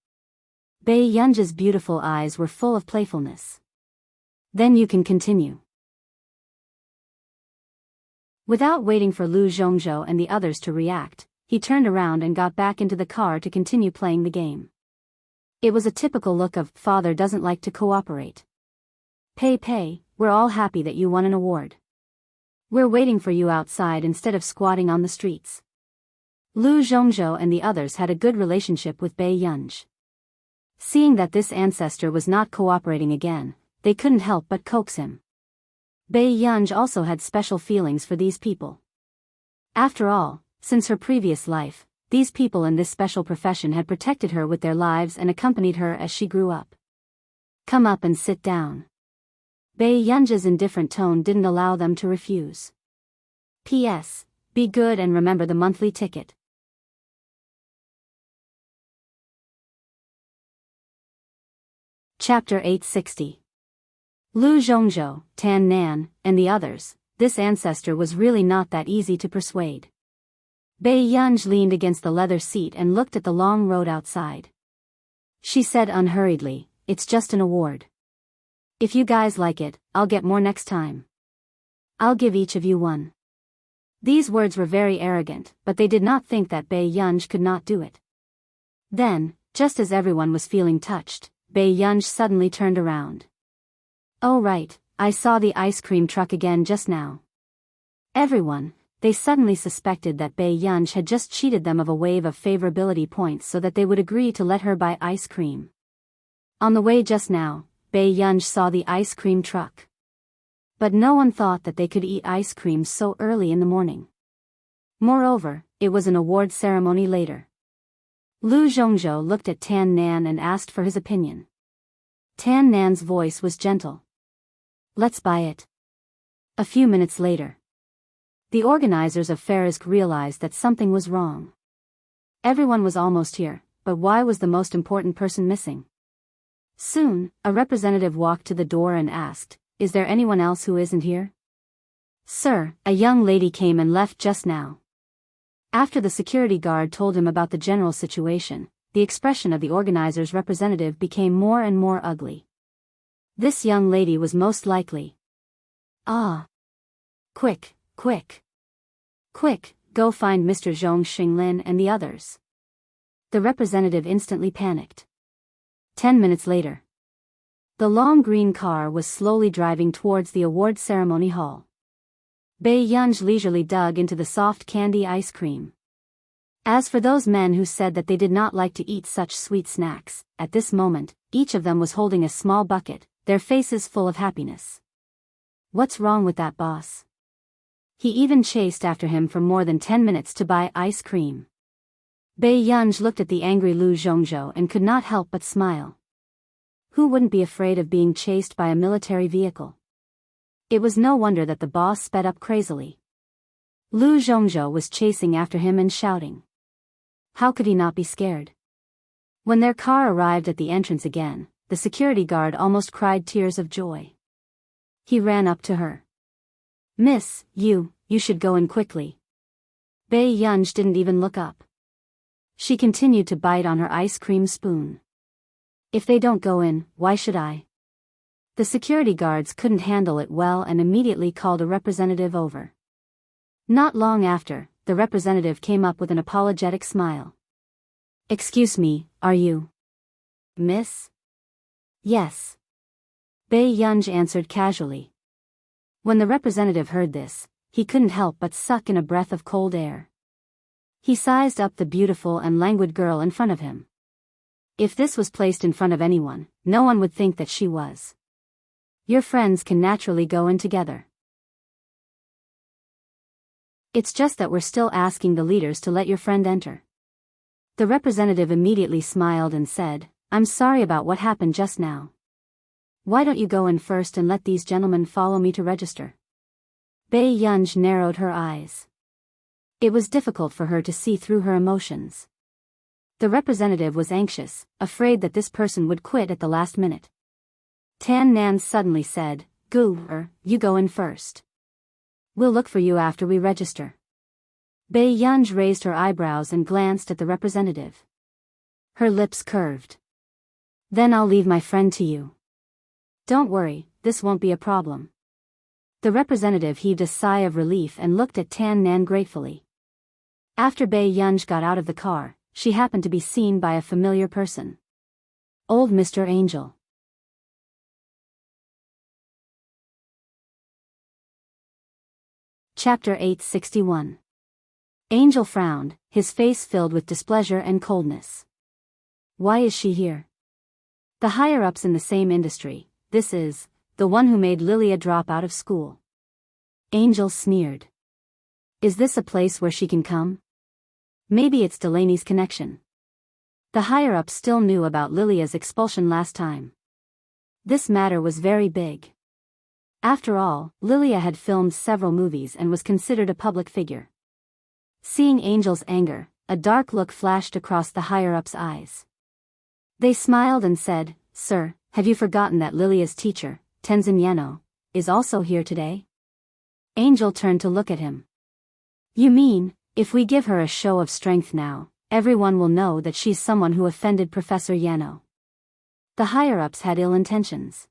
Bei Yunj's beautiful eyes were full of playfulness. Then you can continue. Without waiting for Lu Zhongzhou and the others to react, he turned around and got back into the car to continue playing the game. It was a typical look of, father doesn't like to cooperate. Pei, we're all happy that you won an award. We're waiting for you outside instead of squatting on the streets. Lu Zhongzhou and the others had a good relationship with Bei Yunj. Seeing that this ancestor was not cooperating again, they couldn't help but coax him. Bei Yunj also had special feelings for these people. After all, since her previous life, these people in this special profession had protected her with their lives and accompanied her as she grew up. Come up and sit down. Bei Yunj's indifferent tone didn't allow them to refuse. P.S. Be good and remember the monthly ticket. Chapter 860. Lu Zhongzhou, Tan Nan, and the others, this ancestor was really not that easy to persuade. Bei Yunj leaned against the leather seat and looked at the long road outside. She said unhurriedly, it's just an award. If you guys like it, I'll get more next time. I'll give each of you one. These words were very arrogant, but they did not think that Bei Yunj could not do it. Then, just as everyone was feeling touched, Bei Yunj suddenly turned around. Oh right, I saw the ice cream truck again just now. Everyone, they suddenly suspected that Bei Yunj had just cheated them of a wave of favorability points so that they would agree to let her buy ice cream. On the way just now, Bei Yunj saw the ice cream truck. But no one thought that they could eat ice cream so early in the morning. Moreover, it was an award ceremony later. Lu Zhongzhou looked at Tan Nan and asked for his opinion. Tan Nan's voice was gentle. Let's buy it. A few minutes later. The organizers of Farisk realized that something was wrong. Everyone was almost here, but why was the most important person missing? Soon, a representative walked to the door and asked, is there anyone else who isn't here? Sir, a young lady came and left just now. After the security guard told him about the general situation, the expression of the organizer's representative became more and more ugly. This young lady was most likely. Ah. Quick, go find Mr. Zhong Xinglin and the others. The representative instantly panicked. 10 minutes later. The long green car was slowly driving towards the award ceremony hall. Bei Yunj leisurely dug into the soft candy ice cream. As for those men who said that they did not like to eat such sweet snacks, at this moment, each of them was holding a small bucket, their faces full of happiness. What's wrong with that boss? He even chased after him for more than 10 minutes to buy ice cream. Bei Yunj looked at the angry Lu Zhongzhou and could not help but smile. Who wouldn't be afraid of being chased by a military vehicle? It was no wonder that the boss sped up crazily. Lu Zhongzhou was chasing after him and shouting. How could he not be scared? When their car arrived at the entrance again, the security guard almost cried tears of joy. He ran up to her. Miss, you should go in quickly. Bei Yunj didn't even look up. She continued to bite on her ice cream spoon. If they don't go in, why should I? The security guards couldn't handle it well and immediately called a representative over. Not long after, the representative came up with an apologetic smile. Excuse me, are you Miss? Yes. Bei Yunj answered casually. When the representative heard this, he couldn't help but suck in a breath of cold air. He sized up the beautiful and languid girl in front of him. If this was placed in front of anyone, no one would think that she was. Your friends can naturally go in together. It's just that we're still asking the leaders to let your friend enter. The representative immediately smiled and said, I'm sorry about what happened just now. Why don't you go in first and let these gentlemen follow me to register? Bei Yunj narrowed her eyes. It was difficult for her to see through her emotions. The representative was anxious, afraid that this person would quit at the last minute. Tan Nan suddenly said, Gu, you go in first. We'll look for you after we register. Bei Yunj raised her eyebrows and glanced at the representative. Her lips curved. Then I'll leave my friend to you. Don't worry, this won't be a problem. The representative heaved a sigh of relief and looked at Tan Nan gratefully. After Bei Yunj got out of the car, she happened to be seen by a familiar person. Old Mr. Angel. Chapter 861. Angel frowned, his face filled with displeasure and coldness. Why is she here? The higher-ups in the same industry, this is, the one who made Lilia drop out of school. Angel sneered. Is this a place where she can come? Maybe it's Delaney's connection. The higher-ups still knew about Lilia's expulsion last time. This matter was very big. After all, Lilia had filmed several movies and was considered a public figure. Seeing Angel's anger, a dark look flashed across the higher-ups' eyes. They smiled and said, Sir, have you forgotten that Lilia's teacher, Tenzin Yano, is also here today? Angel turned to look at him. You mean, if we give her a show of strength now, everyone will know that she's someone who offended Professor Yano? The higher-ups had ill intentions.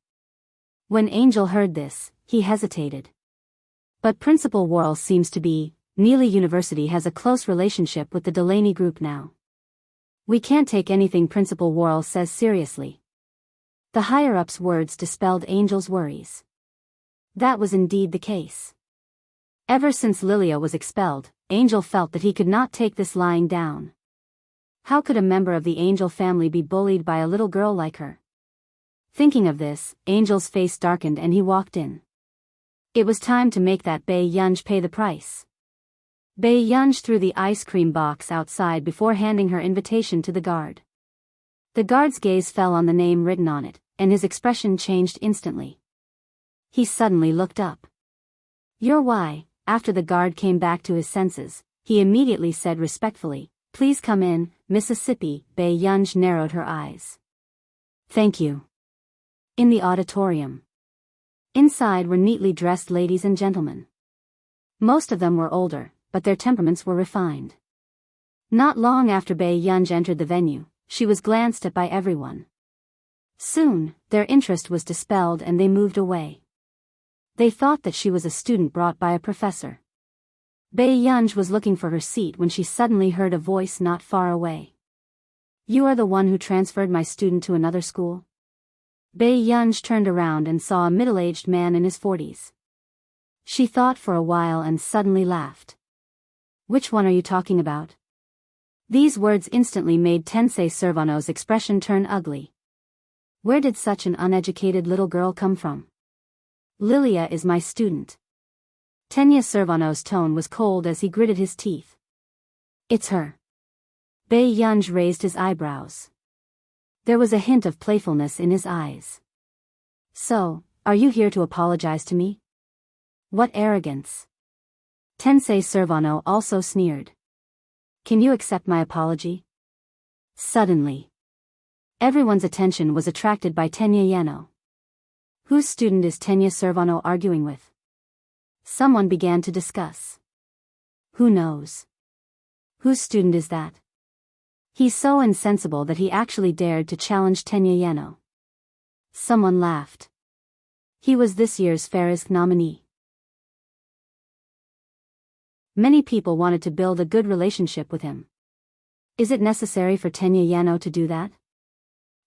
When Angel heard this, he hesitated. But Principal Worrell seems to be, Neely University has a close relationship with the Delaney group now. We can't take anything Principal Worrell says seriously. The higher-ups' words dispelled Angel's worries. That was indeed the case. Ever since Lilia was expelled, Angel felt that he could not take this lying down. How could a member of the Angel family be bullied by a little girl like her? Thinking of this, Angel's face darkened and he walked in. It was time to make that Bei Yunj pay the price. Bei Yunj threw the ice cream box outside before handing her invitation to the guard. The guard's gaze fell on the name written on it, and his expression changed instantly. He suddenly looked up. You're Why? After the guard came back to his senses, he immediately said respectfully, Please come in, Mississippi. Bei Yunj narrowed her eyes. Thank you. In the auditorium. Inside were neatly dressed ladies and gentlemen. Most of them were older, but their temperaments were refined. Not long after Bei Yunj entered the venue, she was glanced at by everyone. Soon, their interest was dispelled and they moved away. They thought that she was a student brought by a professor. Bei Yunj was looking for her seat when she suddenly heard a voice not far away. You are the one who transferred my student to another school? Bei Yunj turned around and saw a middle-aged man in his 40s. She thought for a while and suddenly laughed. Which one are you talking about? These words instantly made Tensei Servano's expression turn ugly. Where did such an uneducated little girl come from? Lilia is my student. Tenya Servano's tone was cold as he gritted his teeth. It's her. Bei Yunj raised his eyebrows. There was a hint of playfulness in his eyes. So, are you here to apologize to me? What arrogance. Tensei Servano also sneered. Can you accept my apology? Suddenly, everyone's attention was attracted by Tenya Yano. Whose student is Tenya Servano arguing with? Someone began to discuss. Who knows? Whose student is that? He's so insensible that he actually dared to challenge Tenya Yano. Someone laughed. He was this year's Farisk nominee. Many people wanted to build a good relationship with him. Is it necessary for Tenya Yano to do that?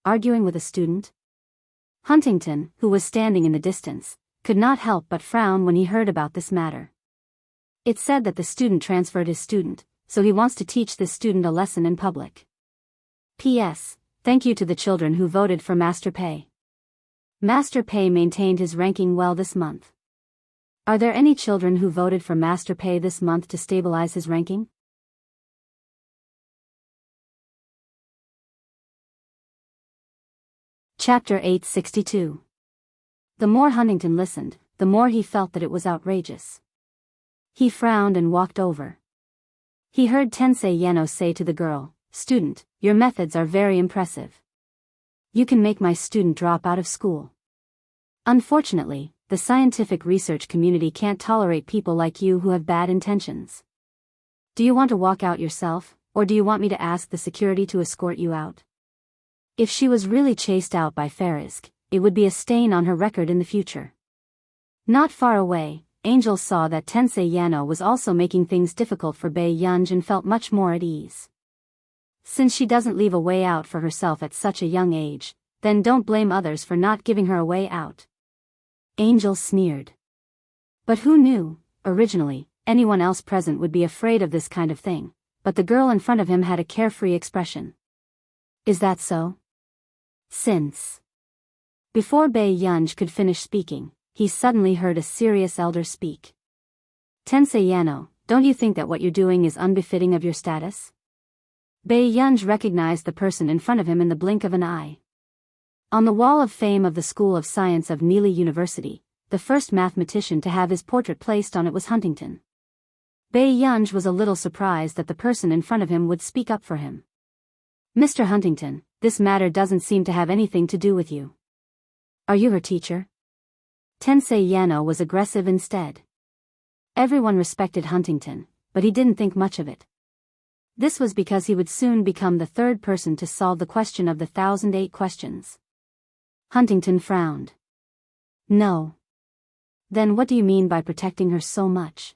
Arguing with a student? Huntington, who was standing in the distance, could not help but frown when he heard about this matter. It said that the student transferred his student, so he wants to teach this student a lesson in public. P.S. Thank you to the children who voted for Master Pei. Master Pei maintained his ranking well this month. Are there any children who voted for Master Pei this month to stabilize his ranking? Chapter 862. The more Huntington listened, the more he felt that it was outrageous. He frowned and walked over. He heard Tensei Yano say to the girl, "Student, your methods are very impressive. You can make my student drop out of school. Unfortunately, the scientific research community can't tolerate people like you who have bad intentions. Do you want to walk out yourself, or do you want me to ask the security to escort you out?" If she was really chased out by Farisk, it would be a stain on her record in the future. Not far away, Angel saw that Tensei Yano was also making things difficult for Bei Yunj and felt much more at ease. Since she doesn't leave a way out for herself at such a young age, then don't blame others for not giving her a way out. Angel sneered. But who knew, originally, anyone else present would be afraid of this kind of thing, but the girl in front of him had a carefree expression. Is that so? Since. Before Bei Yunj could finish speaking, he suddenly heard a serious elder speak. Tensei Yano, don't you think that what you're doing is unbefitting of your status? Bei Yunj recognized the person in front of him in the blink of an eye. On the wall of fame of the School of Science of Neely University, the first mathematician to have his portrait placed on it was Huntington. Bei Yunj was a little surprised that the person in front of him would speak up for him. "Mr. Huntington, this matter doesn't seem to have anything to do with you. Are you her teacher?" Tensei Yano was aggressive instead. Everyone respected Huntington, but he didn't think much of it. This was because he would soon become the third person to solve the question of the 1,008 questions. Huntington frowned. "No. Then what do you mean by protecting her so much?"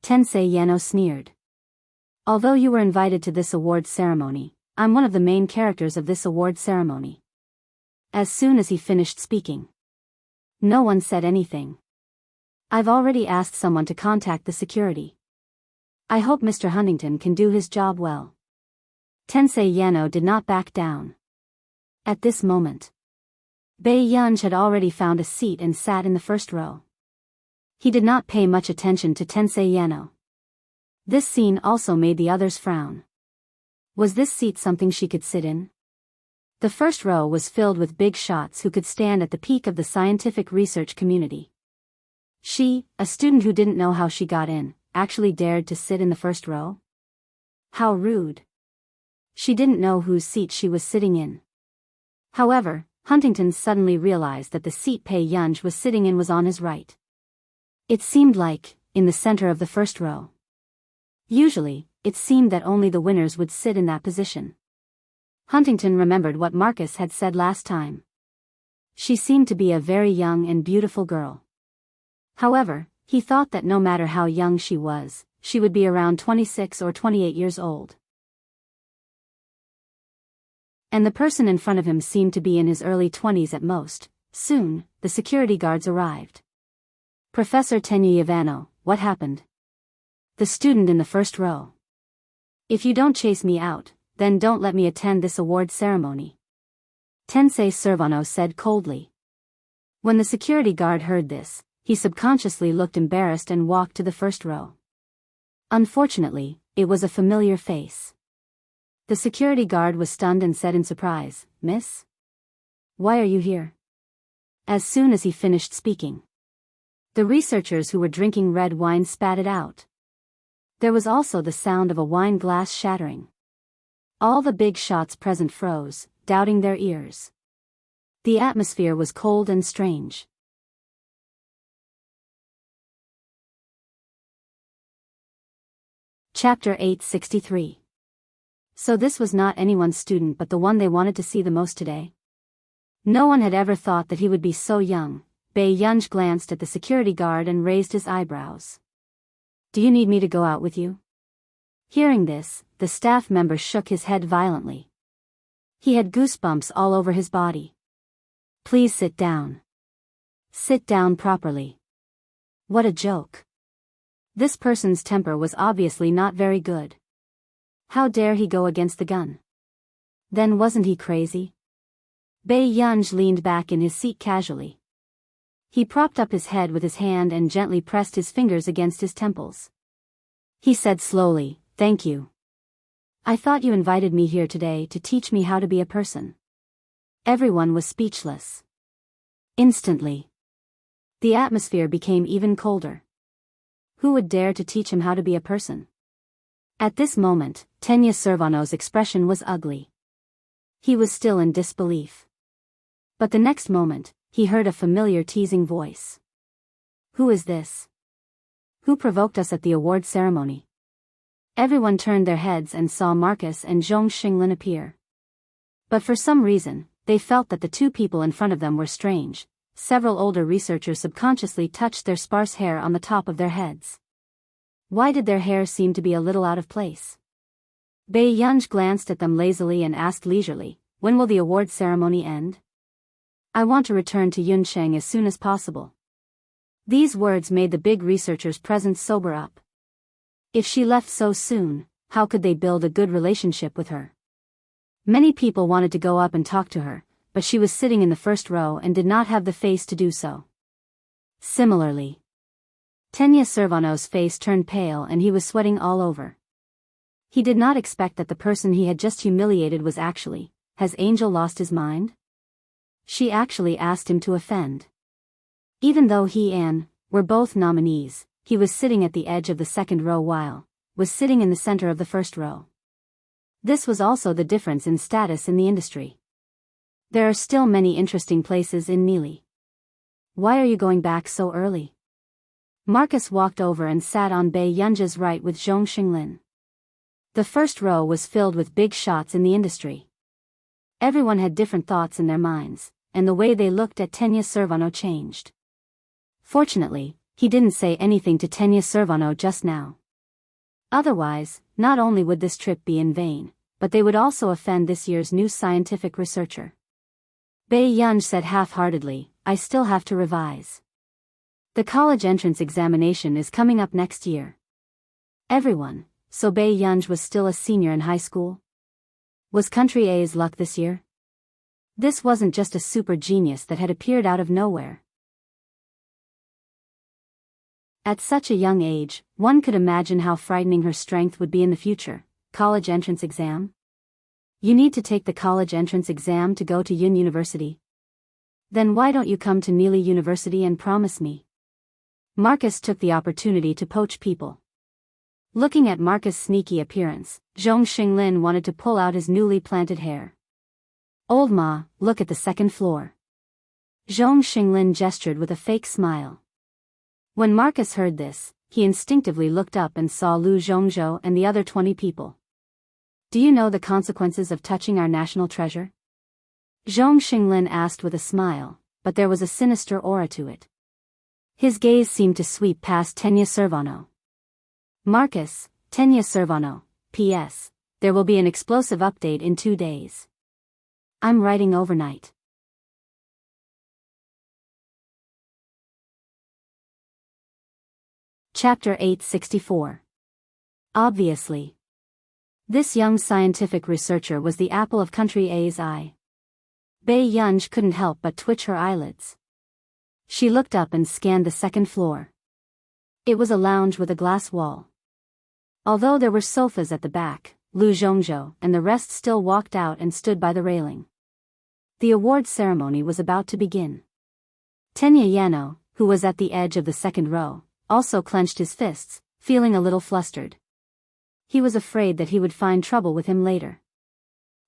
Tensei Yano sneered. "Although you were invited to this award ceremony, I'm one of the main characters of this award ceremony." As soon as he finished speaking, no one said anything. "I've already asked someone to contact the security. I hope Mr. Huntington can do his job well." Tensei Yano did not back down. At this moment, Bei Yunj had already found a seat and sat in the first row. He did not pay much attention to Tensei Yano. This scene also made the others frown. Was this seat something she could sit in? The first row was filled with big shots who could stand at the peak of the scientific research community. She, a student who didn't know how she got in, actually dared to sit in the first row? How rude. She didn't know whose seat she was sitting in. However, Huntington suddenly realized that the seat Bei Yunj was sitting in was on his right. It seemed like, in the center of the first row. Usually, it seemed that only the winners would sit in that position. Huntington remembered what Marcus had said last time. She seemed to be a very young and beautiful girl. However, he thought that no matter how young she would be around 26 or 28 years old. And the person in front of him seemed to be in his early 20s at most. Soon, the security guards arrived. "Professor Tenyevano, what happened?" The student in the first row. "If you don't chase me out, then don't let me attend this award ceremony," Tensei Servano said coldly. When the security guard heard this, he subconsciously looked embarrassed and walked to the first row. Unfortunately, it was a familiar face. The security guard was stunned and said in surprise, "Miss? Why are you here?" As soon as he finished speaking, the researchers who were drinking red wine spat it out. There was also the sound of a wine glass shattering. All the big shots present froze, doubting their ears. The atmosphere was cold and strange. Chapter 863. So this was not anyone's student but the one they wanted to see the most today. No one had ever thought that he would be so young. Bei Yunj glanced at the security guard and raised his eyebrows. "Do you need me to go out with you?" Hearing this, the staff member shook his head violently. He had goosebumps all over his body. Please sit down. Sit down properly. What a joke. This person's temper was obviously not very good. How dare he go against the gun? Then wasn't he crazy? Baiyang leaned back in his seat casually. He propped up his head with his hand and gently pressed his fingers against his temples. He said slowly, "Thank you. I thought you invited me here today to teach me how to be a person." Everyone was speechless. Instantly, the atmosphere became even colder. Who would dare to teach him how to be a person? At this moment, Tenya Servano's expression was ugly. He was still in disbelief. But the next moment, he heard a familiar teasing voice. "Who is this? Who provoked us at the award ceremony?" Everyone turned their heads and saw Marcus and Zhong Xinglin appear. But for some reason, they felt that the two people in front of them were strange. Several older researchers subconsciously touched their sparse hair on the top of their heads. Why did their hair seem to be a little out of place? Baiyang glanced at them lazily and asked leisurely, "When will the award ceremony end? I want to return to Yuncheng as soon as possible." These words made the big researchers present sober up. If she left so soon, how could they build a good relationship with her? Many people wanted to go up and talk to her, but she was sitting in the first row and did not have the face to do so. Similarly, Tenya Servano's face turned pale and he was sweating all over. He did not expect that the person he had just humiliated was actually, has Angel lost his mind? She actually asked him to offend. Even though he and were both nominees, he was sitting at the edge of the second row while was sitting in the center of the first row. This was also the difference in status in the industry. There are still many interesting places in Nili. Why are you going back so early? Marcus walked over and sat on Baiyang's right with Zhong Xinglin. The first row was filled with big shots in the industry. Everyone had different thoughts in their minds, and the way they looked at Tenya Servano changed. Fortunately, he didn't say anything to Tenya Servano just now. Otherwise, not only would this trip be in vain, but they would also offend this year's new scientific researcher. Baiyang said half-heartedly, "I still have to revise. The college entrance examination is coming up next year." Everyone, so Baiyang was still a senior in high school? Was Country A's luck this year? This wasn't just a super genius that had appeared out of nowhere. At such a young age, one could imagine how frightening her strength would be in the future. College entrance exam? You need to take the college entrance exam to go to Yun University. Then why don't you come to Nili University and promise me? Marcus took the opportunity to poach people. Looking at Marcus' sneaky appearance, Zhong Xinglin wanted to pull out his newly planted hair. "Old Ma, look at the second floor." Zhong Xinglin gestured with a fake smile. When Marcus heard this, he instinctively looked up and saw Lu Zhongzhou and the other 20 people. "Do you know the consequences of touching our national treasure?" Zhong Xinglin asked with a smile, but there was a sinister aura to it. His gaze seemed to sweep past Tenya Servano. "Marcus, Tenya Servano, P.S. There will be an explosive update in 2 days. I'm writing overnight." Chapter 864. Obviously. This young scientific researcher was the apple of Country A's eye. Baiyang couldn't help but twitch her eyelids. She looked up and scanned the second floor. It was a lounge with a glass wall. Although there were sofas at the back, Lu Zhongzhou and the rest still walked out and stood by the railing. The award ceremony was about to begin. Tenya Yano, who was at the edge of the second row, also clenched his fists, feeling a little flustered. He was afraid that he would find trouble with him later.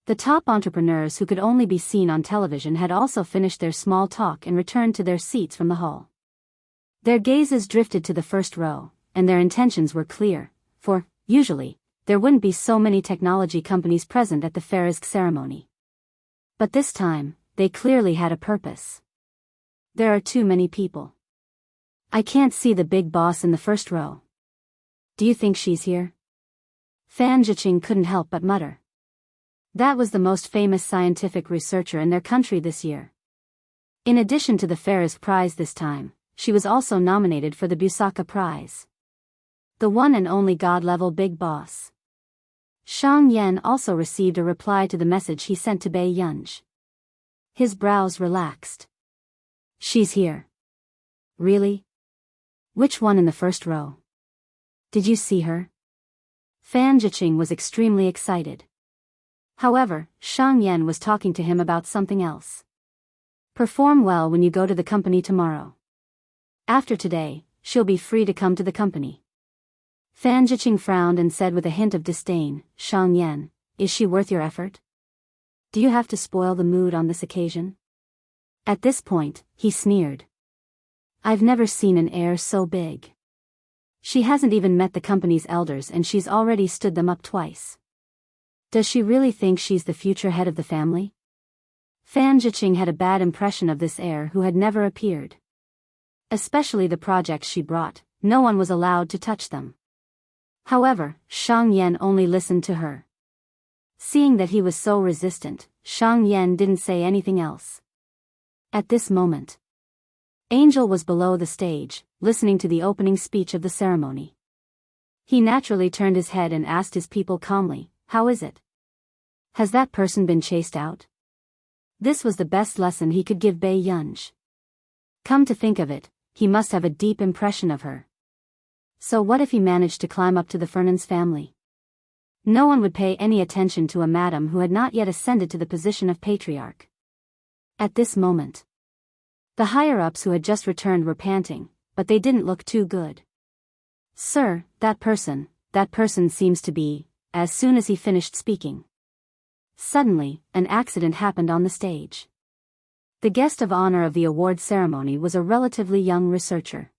The top entrepreneurs who could only be seen on television had also finished their small talk and returned to their seats from the hall. Their gazes drifted to the first row, and their intentions were clear, for, usually, there wouldn't be so many technology companies present at the Fair's ceremony. But this time, they clearly had a purpose. There are too many people. I can't see the big boss in the first row. Do you think she's here? Fan Zhiqing couldn't help but mutter. That was the most famous scientific researcher in their country this year. In addition to the Farisk Prize this time, she was also nominated for the Busaka Prize. The one and only God-level Big Boss. Shang Yan also received a reply to the message he sent to Bei Yunj. His brows relaxed. She's here. Really? Which one in the first row? Did you see her? Fan Jiqing was extremely excited. However, Shang Yan was talking to him about something else. Perform well when you go to the company tomorrow. After today, she'll be free to come to the company. Fan Jiqing frowned and said with a hint of disdain, Shang Yan, is she worth your effort? Do you have to spoil the mood on this occasion? At this point, he sneered. I've never seen an heir so big. She hasn't even met the company's elders and she's already stood them up twice. Does she really think she's the future head of the family? Fan Jiqing had a bad impression of this heir who had never appeared. Especially the projects she brought, no one was allowed to touch them. However, Shang Yan only listened to her. Seeing that he was so resistant, Shang Yan didn't say anything else. At this moment, Angel was below the stage, listening to the opening speech of the ceremony. He naturally turned his head and asked his people calmly, how is it? Has that person been chased out? This was the best lesson he could give Bei Yunj. Come to think of it, he must have a deep impression of her. So what if he managed to climb up to the Fernan's family? No one would pay any attention to a madam who had not yet ascended to the position of patriarch. At this moment, the higher-ups who had just returned were panting, but they didn't look too good. Sir, that person seems to be, as soon as he finished speaking. Suddenly, an accident happened on the stage. The guest of honor of the award ceremony was a relatively young researcher.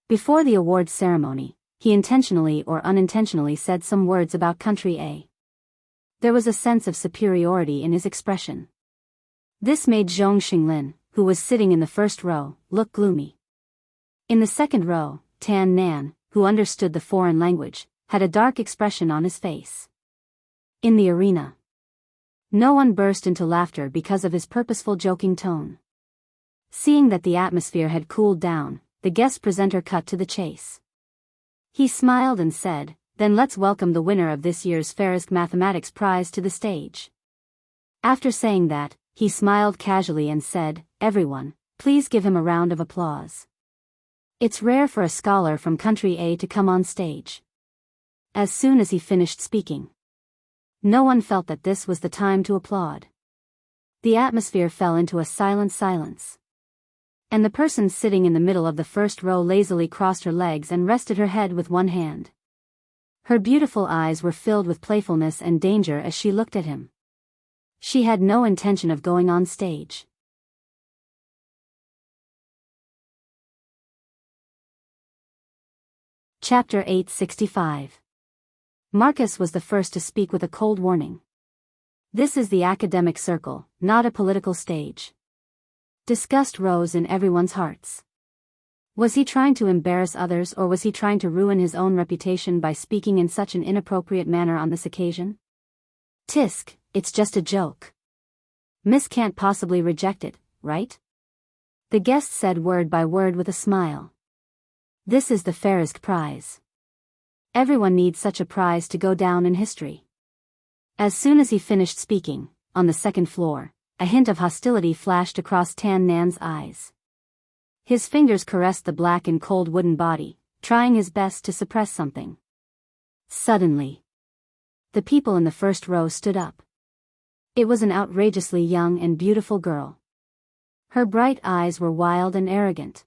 Before the award ceremony, he intentionally or unintentionally said some words about country A. There was a sense of superiority in his expression. This made Zhong Xinglin, who was sitting in the first row, look gloomy. In the second row, Tan Nan, who understood the foreign language, had a dark expression on his face. In the arena, no one burst into laughter because of his purposeful joking tone. Seeing that the atmosphere had cooled down, the guest presenter cut to the chase. He smiled and said, then let's welcome the winner of this year's Farisk Mathematics Prize to the stage. After saying that, he smiled casually and said, everyone, please give him a round of applause. It's rare for a scholar from country A to come on stage. As soon as he finished speaking, no one felt that this was the time to applaud. The atmosphere fell into a silent silence. And the person sitting in the middle of the first row lazily crossed her legs and rested her head with one hand. Her beautiful eyes were filled with playfulness and danger as she looked at him. She had no intention of going on stage. Chapter 865. Marcus was the first to speak with a cold warning. This is the academic circle, not a political stage. Disgust rose in everyone's hearts. Was he trying to embarrass others or was he trying to ruin his own reputation by speaking in such an inappropriate manner on this occasion? Tisk, it's just a joke. Miss can't possibly reject it, right? The guest said word by word with a smile. This is the Farisk Prize. Everyone needs such a prize to go down in history. As soon as he finished speaking, on the second floor, a hint of hostility flashed across Tan Nan's eyes. His fingers caressed the black and cold wooden body, trying his best to suppress something. Suddenly, the people in the first row stood up. It was an outrageously young and beautiful girl. Her bright eyes were wild and arrogant.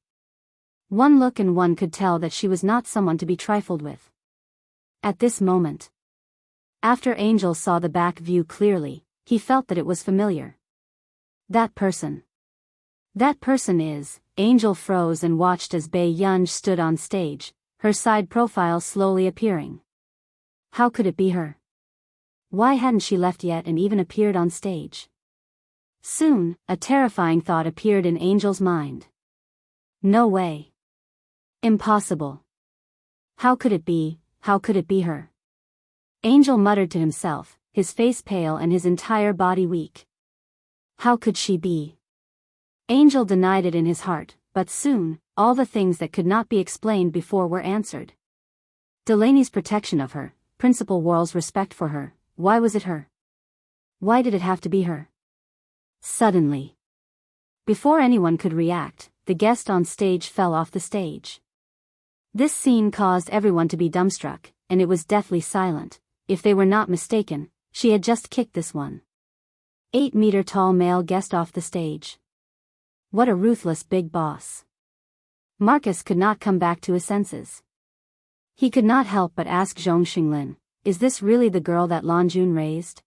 One look and one could tell that she was not someone to be trifled with. At this moment, after Angel saw the back view clearly, he felt that it was familiar. That person is... Angel froze and watched as Bei Yunj stood on stage, her side profile slowly appearing. How could it be her? Why hadn't she left yet and even appeared on stage? Soon, a terrifying thought appeared in Angel's mind. No way. Impossible. How could it be her? Angel muttered to himself, his face pale and his entire body weak. How could she be? Angel denied it in his heart, but soon, all the things that could not be explained before were answered. Delaney's protection of her, Principal Worrell's respect for her, why was it her? Why did it have to be her? Suddenly, before anyone could react, the guest on stage fell off the stage. This scene caused everyone to be dumbstruck, and it was deathly silent. If they were not mistaken, she had just kicked this 8-meter-tall male guest off the stage. What a ruthless big boss. Marcus could not come back to his senses. He could not help but ask Zhong Xinglin, is this really the girl that Lan Jun raised?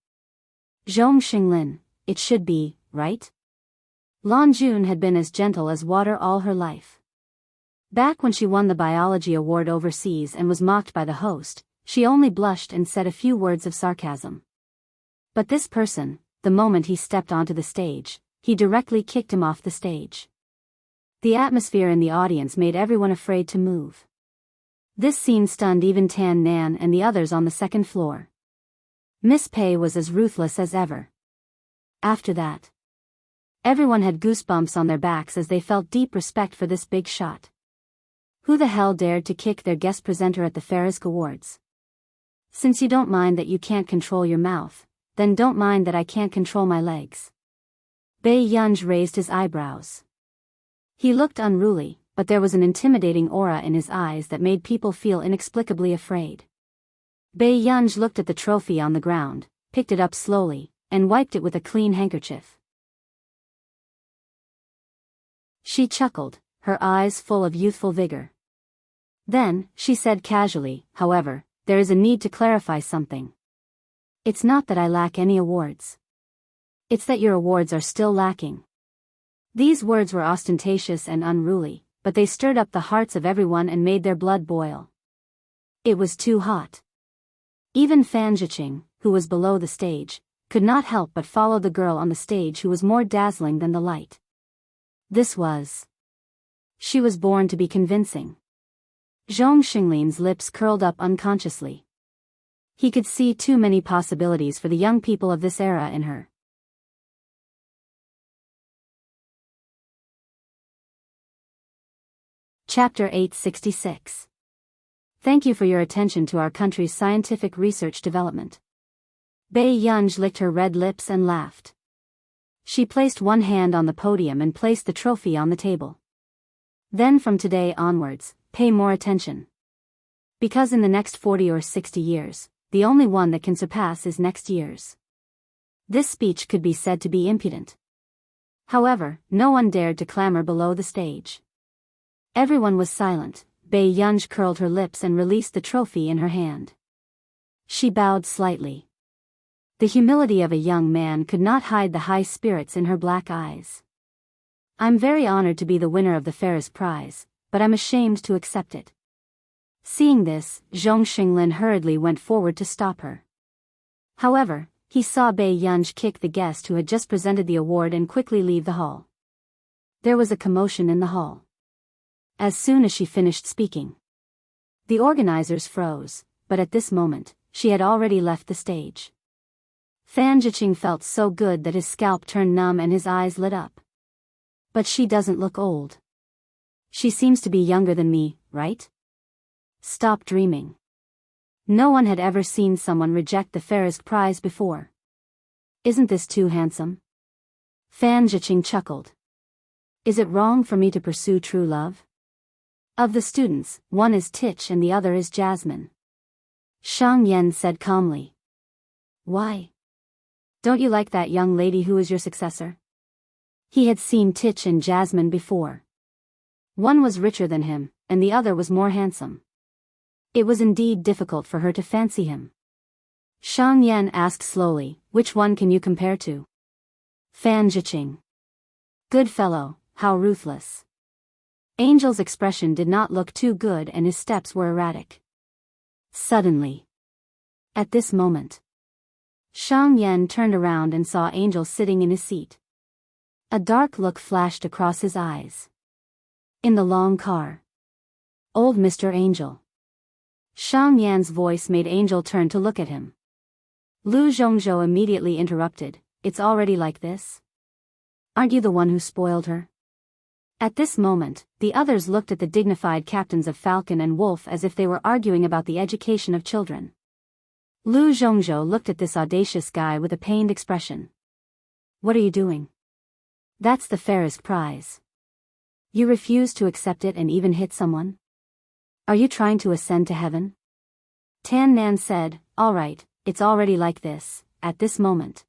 Zhong Xinglin, it should be, right? Lan Jun had been as gentle as water all her life. Back when she won the biology award overseas and was mocked by the host, she only blushed and said a few words of sarcasm. But this person, the moment he stepped onto the stage, he directly kicked him off the stage. The atmosphere in the audience made everyone afraid to move. This scene stunned even Tan Nan and the others on the second floor. Miss Pei was as ruthless as ever. After that, everyone had goosebumps on their backs as they felt deep respect for this big shot. Who the hell dared to kick their guest presenter at the Farisk Awards? Since you don't mind that you can't control your mouth, then don't mind that I can't control my legs. Bei Yunj raised his eyebrows. He looked unruly, but there was an intimidating aura in his eyes that made people feel inexplicably afraid. Bei Yunj looked at the trophy on the ground, picked it up slowly, and wiped it with a clean handkerchief. She chuckled, her eyes full of youthful vigor. Then, she said casually, however, there is a need to clarify something. It's not that I lack any awards. It's that your awards are still lacking. These words were ostentatious and unruly, but they stirred up the hearts of everyone and made their blood boil. It was too hot. Even Fan Zhiqing, who was below the stage, could not help but follow the girl on the stage who was more dazzling than the light. She was born to be convincing. Zhong Xinglin's lips curled up unconsciously. He could see too many possibilities for the young people of this era in her. Chapter 866. Thank you for your attention to our country's scientific research development. Bei Yunj licked her red lips and laughed. She placed one hand on the podium and placed the trophy on the table. Then from today onwards, pay more attention. Because in the next 40 or 60 years, the only one that can surpass is next year's. This speech could be said to be impudent. However, no one dared to clamor below the stage. Everyone was silent. Bei Yunj curled her lips and released the trophy in her hand. She bowed slightly. The humility of a young man could not hide the high spirits in her black eyes. I'm very honored to be the winner of the Ferris Prize, but I'm ashamed to accept it. Seeing this, Zhong Xinglin hurriedly went forward to stop her. However, he saw Bei Yunj kick the guest who had just presented the award and quickly leave the hall. There was a commotion in the hall. As soon as she finished speaking, the organizers froze, but at this moment, she had already left the stage. Fan Zhiqing felt so good that his scalp turned numb and his eyes lit up. But she doesn't look old. She seems to be younger than me, right? Stop dreaming. No one had ever seen someone reject the Farisk Prize before. Isn't this too handsome? Fan Zhiqing chuckled. Is it wrong for me to pursue true love? Of the students, one is Tich and the other is Jasmine. Shang Yan said calmly. Why? Don't you like that young lady who is your successor? He had seen Tich and Jasmine before. One was richer than him, and the other was more handsome. It was indeed difficult for her to fancy him. Shang Yan asked slowly, which one can you compare to? Fan Zhiqing. Good fellow, how ruthless. Angel's expression did not look too good and his steps were erratic. Suddenly, at this moment, Shang Yan turned around and saw Angel sitting in his seat. A dark look flashed across his eyes. In the long car. Old Mr. Angel. Shang Yan's voice made Angel turn to look at him. Lu Zhongzhou immediately interrupted, it's already like this? Aren't you the one who spoiled her? At this moment, the others looked at the dignified captains of Falcon and Wolf as if they were arguing about the education of children. Lu Zhongzhou looked at this audacious guy with a pained expression. What are you doing? That's the fairest prize. You refuse to accept it and even hit someone? Are you trying to ascend to heaven? Tan Nan said, all right, it's already like this, at this moment.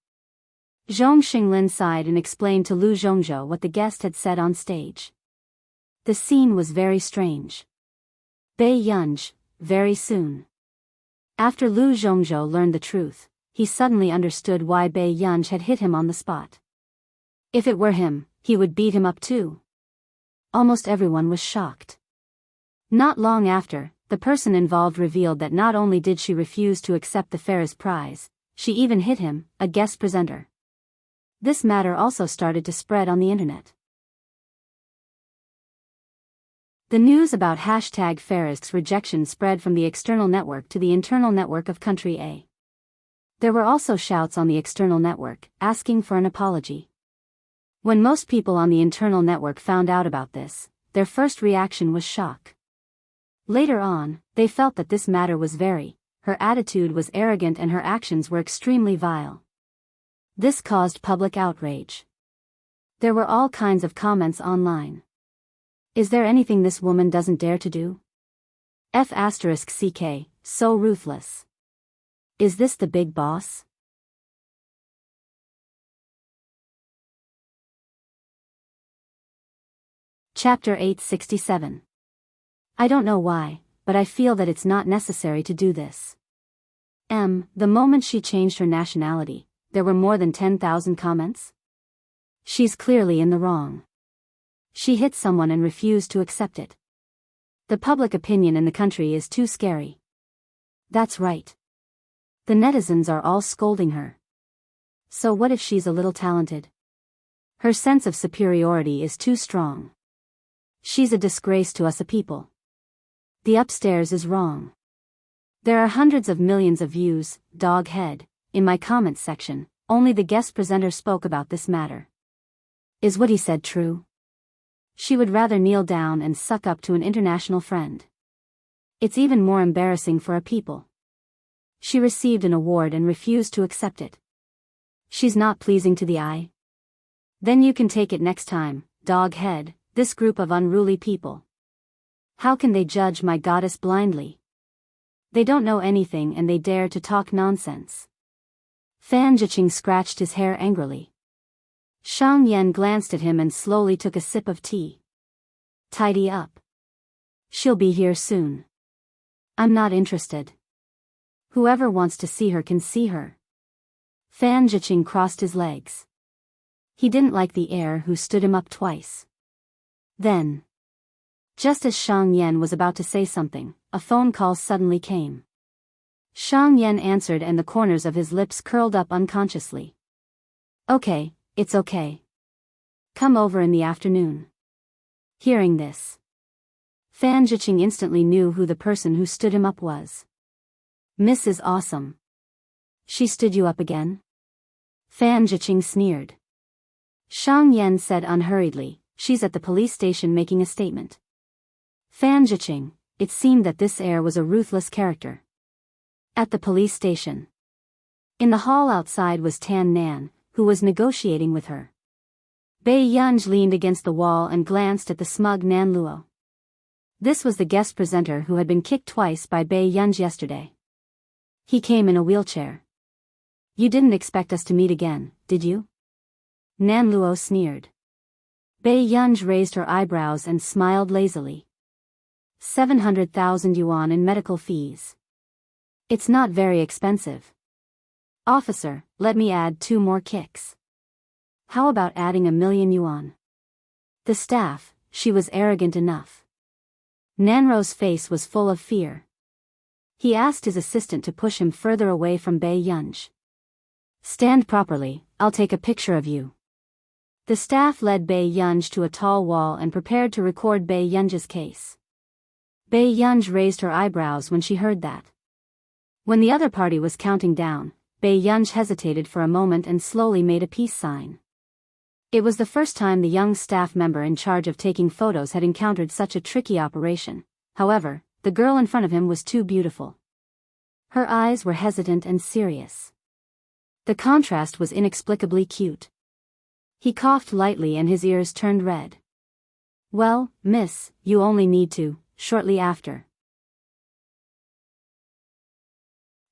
Zhong Xinglin sighed and explained to Lu Zhongzhou what the guest had said on stage. The scene was very strange. Bei Yunj, very soon. After Lu Zhongzhou learned the truth, he suddenly understood why Bei Yunj had hit him on the spot. If it were him, he would beat him up too. Almost everyone was shocked. Not long after, the person involved revealed that not only did she refuse to accept the fairest prize, she even hit him, a guest presenter. This matter also started to spread on the internet. The news about #Fairest's rejection spread from the external network to the internal network of country A. There were also shouts on the external network, asking for an apology. When most people on the internal network found out about this, their first reaction was shock. Later on, they felt that this matter was her attitude was arrogant and her actions were extremely vile. This caused public outrage. There were all kinds of comments online. Is there anything this woman doesn't dare to do? F***ck, so ruthless. Is this the big boss? Chapter 867. I don't know why, but I feel that it's not necessary to do this. The moment she changed her nationality, there were more than 10,000 comments. She's clearly in the wrong. She hit someone and refused to accept it. The public opinion in the country is too scary. That's right. The netizens are all scolding her. So what if she's a little talented? Her sense of superiority is too strong. She's a disgrace to us a people. The upstairs is wrong. There are hundreds of millions of views, dog head. In my comments section, only the guest presenter spoke about this matter. Is what he said true? She would rather kneel down and suck up to an international friend. It's even more embarrassing for a people. She received an award and refused to accept it. She's not pleasing to the eye? Then you can take it next time, dog head, this group of unruly people. How can they judge my goddess blindly? They don't know anything and they dare to talk nonsense. Fan Zhiqing scratched his hair angrily. Shang Yan glanced at him and slowly took a sip of tea. Tidy up. She'll be here soon. I'm not interested. Whoever wants to see her can see her. Fan Zhiqing crossed his legs. He didn't like the heir who stood him up twice. Then, just as Shang Yan was about to say something, a phone call suddenly came. Shang Yan answered and the corners of his lips curled up unconsciously. Okay, it's okay. Come over in the afternoon. Hearing this, Fan Zhiqing instantly knew who the person who stood him up was. Mrs. Awesome. She stood you up again? Fan Zhiqing sneered. Shang Yan said unhurriedly, she's at the police station making a statement. Fan Zhiqing, it seemed that this heir was a ruthless character. At the police station. In the hall outside was Tan Nan, who was negotiating with her. Bei Yunj leaned against the wall and glanced at the smug Nan Luo. This was the guest presenter who had been kicked twice by Bei Yunj yesterday. He came in a wheelchair. You didn't expect us to meet again, did you? Nan Luo sneered. Bei Yunj raised her eyebrows and smiled lazily. 700,000 yuan in medical fees. It's not very expensive. Officer, let me add 2 more kicks. How about adding 1,000,000 yuan? The staff, she was arrogant enough. Nanro's face was full of fear. He asked his assistant to push him further away from Bei Yunj. Stand properly, I'll take a picture of you. The staff led Bei Yunj to a tall wall and prepared to record Bei Yunj's case. Bei Yunj raised her eyebrows when she heard that. When the other party was counting down, Bei Yunj hesitated for a moment and slowly made a peace sign. It was the first time the young staff member in charge of taking photos had encountered such a tricky operation. However, the girl in front of him was too beautiful. Her eyes were hesitant and serious. The contrast was inexplicably cute. He coughed lightly and his ears turned red. "Well, miss, you only need to," shortly after.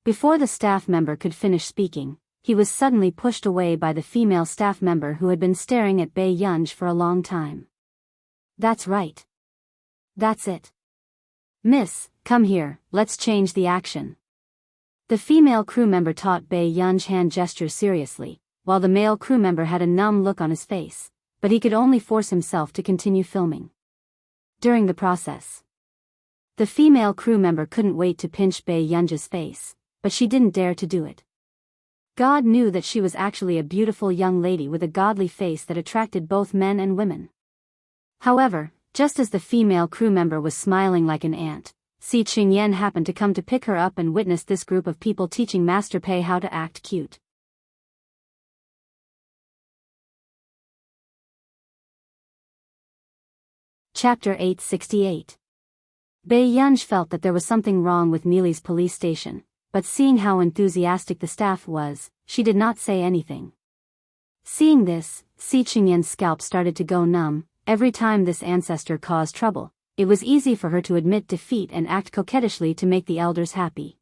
Before the staff member could finish speaking, he was suddenly pushed away by the female staff member who had been staring at Bei Yunj for a long time. "That's right. That's it. Miss, come here, let's change the action." The female crew member taught Bei Yunj hand gestures seriously, while the male crew member had a numb look on his face, but he could only force himself to continue filming. During the process, the female crew member couldn't wait to pinch Bei Yunj's face, but she didn't dare to do it. God knew that she was actually a beautiful young lady with a godly face that attracted both men and women. However, just as the female crew member was smiling like an ant, Si Qingyan happened to come to pick her up and witnessed this group of people teaching Master Pei how to act cute. Chapter 868. Bei Yunj felt that there was something wrong with Mili's police station, but seeing how enthusiastic the staff was, she did not say anything. Seeing this, Si Qingyan's scalp started to go numb. Every time this ancestor caused trouble, it was easy for her to admit defeat and act coquettishly to make the elders happy.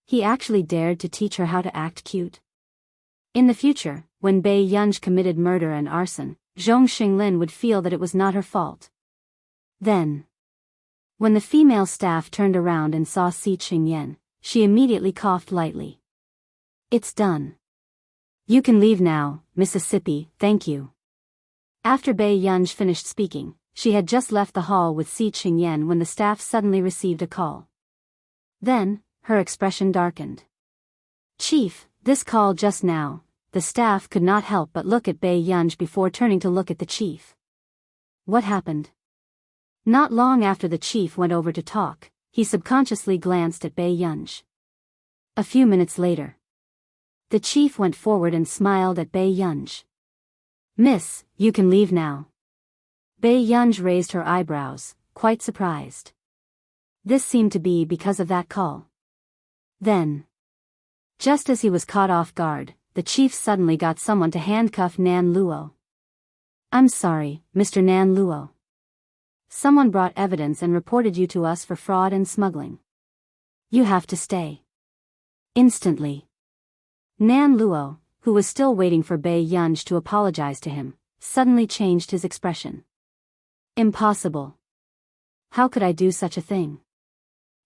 He actually dared to teach her how to act cute. In the future, when Bei Yunj committed murder and arson, Zhong Xinglin would feel that it was not her fault. Then, when the female staff turned around and saw Si Qingyan, she immediately coughed lightly. "It's done. You can leave now, Mississippi, thank you." After Bei Yunj finished speaking, she had just left the hall with Si Qingyan when the staff suddenly received a call. Then, her expression darkened. "Chief, this call just now." The staff could not help but look at Bei Yunj before turning to look at the chief. What happened? Not long after the chief went over to talk, he subconsciously glanced at Bei Yunj. A few minutes later, the chief went forward and smiled at Bei Yunj. "Miss, you can leave now." Bei Yunj raised her eyebrows, quite surprised. This seemed to be because of that call. Then, just as he was caught off guard, the chief suddenly got someone to handcuff Nan Luo. "I'm sorry, Mr. Nan Luo. Someone brought evidence and reported you to us for fraud and smuggling. You have to stay." Instantly, Nan Luo, who was still waiting for Bei Yunj to apologize to him, suddenly changed his expression. "Impossible. How could I do such a thing?"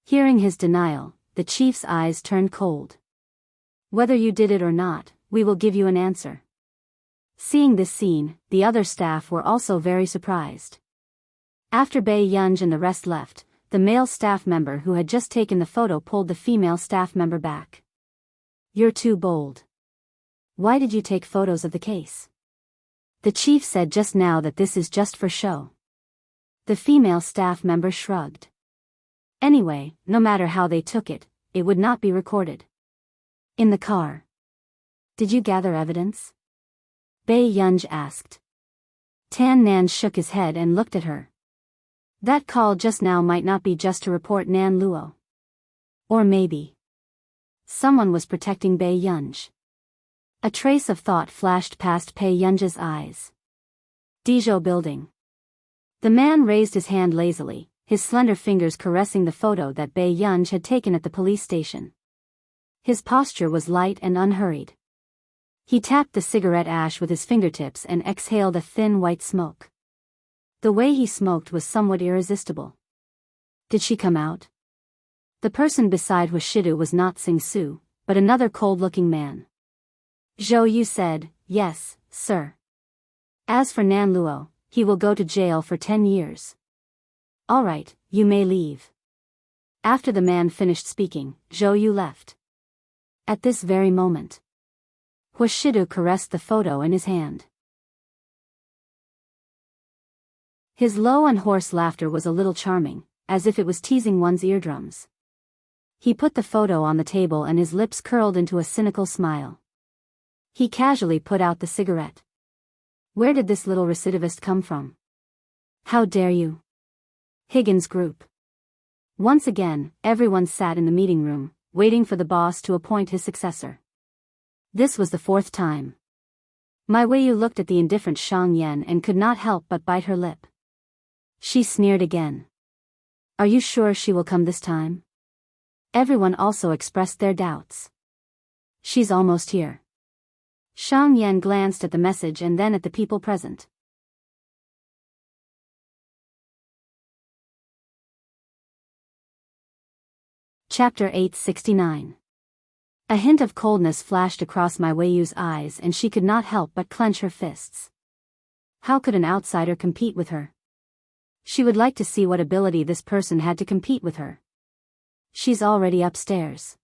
Hearing his denial, the chief's eyes turned cold. "Whether you did it or not, we will give you an answer." Seeing this scene, the other staff were also very surprised. After Bei Yunj and the rest left, the male staff member who had just taken the photo pulled the female staff member back. "You're too bold. Why did you take photos of the case? The chief said just now that this is just for show." The female staff member shrugged. "Anyway, no matter how they took it, it would not be recorded." In the car, "Did you gather evidence?" Bei Yunj asked. Tan Nan shook his head and looked at her. That call just now might not be just to report Nan Luo. Or maybe someone was protecting Bei Yunj. A trace of thought flashed past Bei Yunj's eyes. Dizhou Building. The man raised his hand lazily, his slender fingers caressing the photo that Bei Yunj had taken at the police station. His posture was light and unhurried. He tapped the cigarette ash with his fingertips and exhaled a thin white smoke. The way he smoked was somewhat irresistible. Did she come out? The person beside Huashidu was not Sing Su, but another cold-looking man. Zhou Yu said, "Yes, sir. As for Nan Luo, he will go to jail for 10 years. All right, you may leave." After the man finished speaking, Zhou Yu left. At this very moment, Huashidu caressed the photo in his hand. His low and hoarse laughter was a little charming, as if it was teasing one's eardrums. He put the photo on the table and his lips curled into a cynical smile. He casually put out the cigarette. Where did this little recidivist come from? How dare you? Higgins Group. Once again, everyone sat in the meeting room, waiting for the boss to appoint his successor. This was the fourth time. Mai Weiyu looked at the indifferent Shang Yan and could not help but bite her lip. She sneered again. Are you sure she will come this time? Everyone also expressed their doubts. She's almost here. Shang Yan glanced at the message and then at the people present. Chapter 869. A hint of coldness flashed across Mai Weiyu's eyes and she could not help but clench her fists. How could an outsider compete with her? She would like to see what ability this person had to compete with her. She's already upstairs.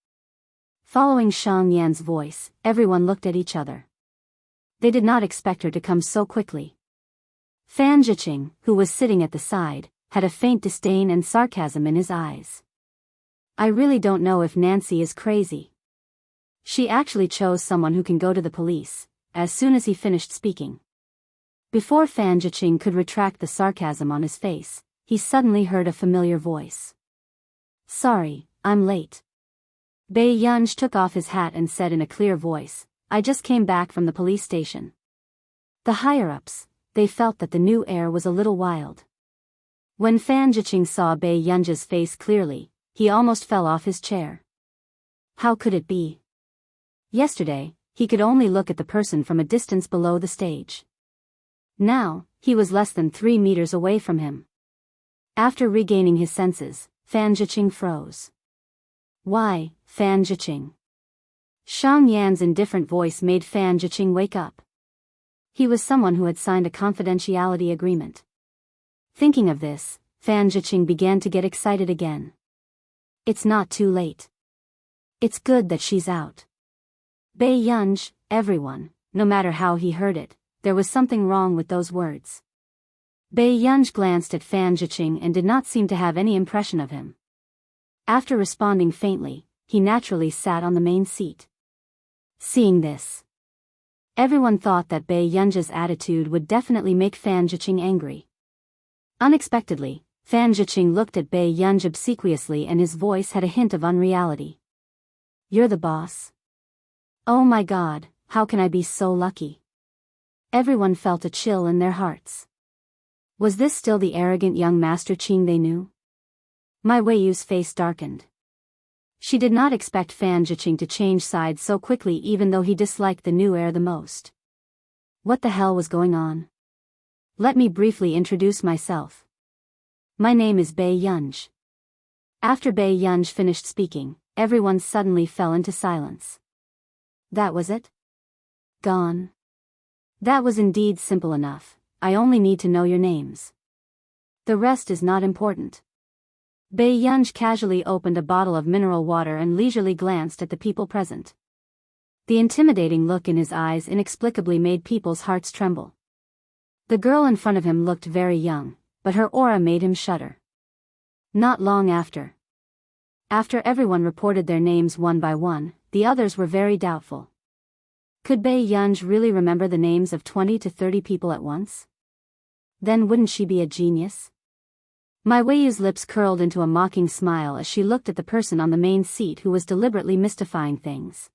Following Shang Yan's voice, everyone looked at each other. They did not expect her to come so quickly. Fan Zhiqing, who was sitting at the side, had a faint disdain and sarcasm in his eyes. I really don't know if Nancy is crazy. She actually chose someone who can go to the police, as soon as he finished speaking. Before Fan Zhiqing could retract the sarcasm on his face, he suddenly heard a familiar voice. Sorry, I'm late. Bei Yunj took off his hat and said in a clear voice, I just came back from the police station. The higher-ups, they felt that the new air was a little wild. When Fan Zhiqing saw Bei Yunj's face clearly, he almost fell off his chair. How could it be? Yesterday, he could only look at the person from a distance below the stage. Now, he was less than 3 meters away from him. After regaining his senses, Fan Zhiqing froze. Why, Fan Zhiqing? Shang Yan's indifferent voice made Fan Zhiqing wake up. He was someone who had signed a confidentiality agreement. Thinking of this, Fan Zhiqing began to get excited again. It's not too late. It's good that she's out. Bei Yunj, everyone, no matter how he heard it, there was something wrong with those words. Bei Yunj glanced at Fan Zhiqing and did not seem to have any impression of him. After responding faintly, he naturally sat on the main seat. Seeing this, everyone thought that Bei Yunj's attitude would definitely make Fan Zhiqing angry. Unexpectedly, Fan Zhiqing looked at Bei Yunj obsequiously and his voice had a hint of unreality. You're the boss? Oh my God, how can I be so lucky? Everyone felt a chill in their hearts. Was this still the arrogant young Master Qing they knew? Mai Weiyu's face darkened. She did not expect Fan Zhiqing to change sides so quickly even though he disliked the new heir the most. What the hell was going on? Let me briefly introduce myself. My name is Bei Yunj. After Bei Yunj finished speaking, everyone suddenly fell into silence. That was it? Gone. That was indeed simple enough. I only need to know your names. The rest is not important. Bei Yunj casually opened a bottle of mineral water and leisurely glanced at the people present. The intimidating look in his eyes inexplicably made people's hearts tremble. The girl in front of him looked very young, but her aura made him shudder. Not long after. After everyone reported their names one by one, the others were very doubtful. Could Bei Yunj really remember the names of 20 to 30 people at once? Then wouldn't she be a genius? Mai Weiyu's lips curled into a mocking smile as she looked at the person on the main seat who was deliberately mystifying things.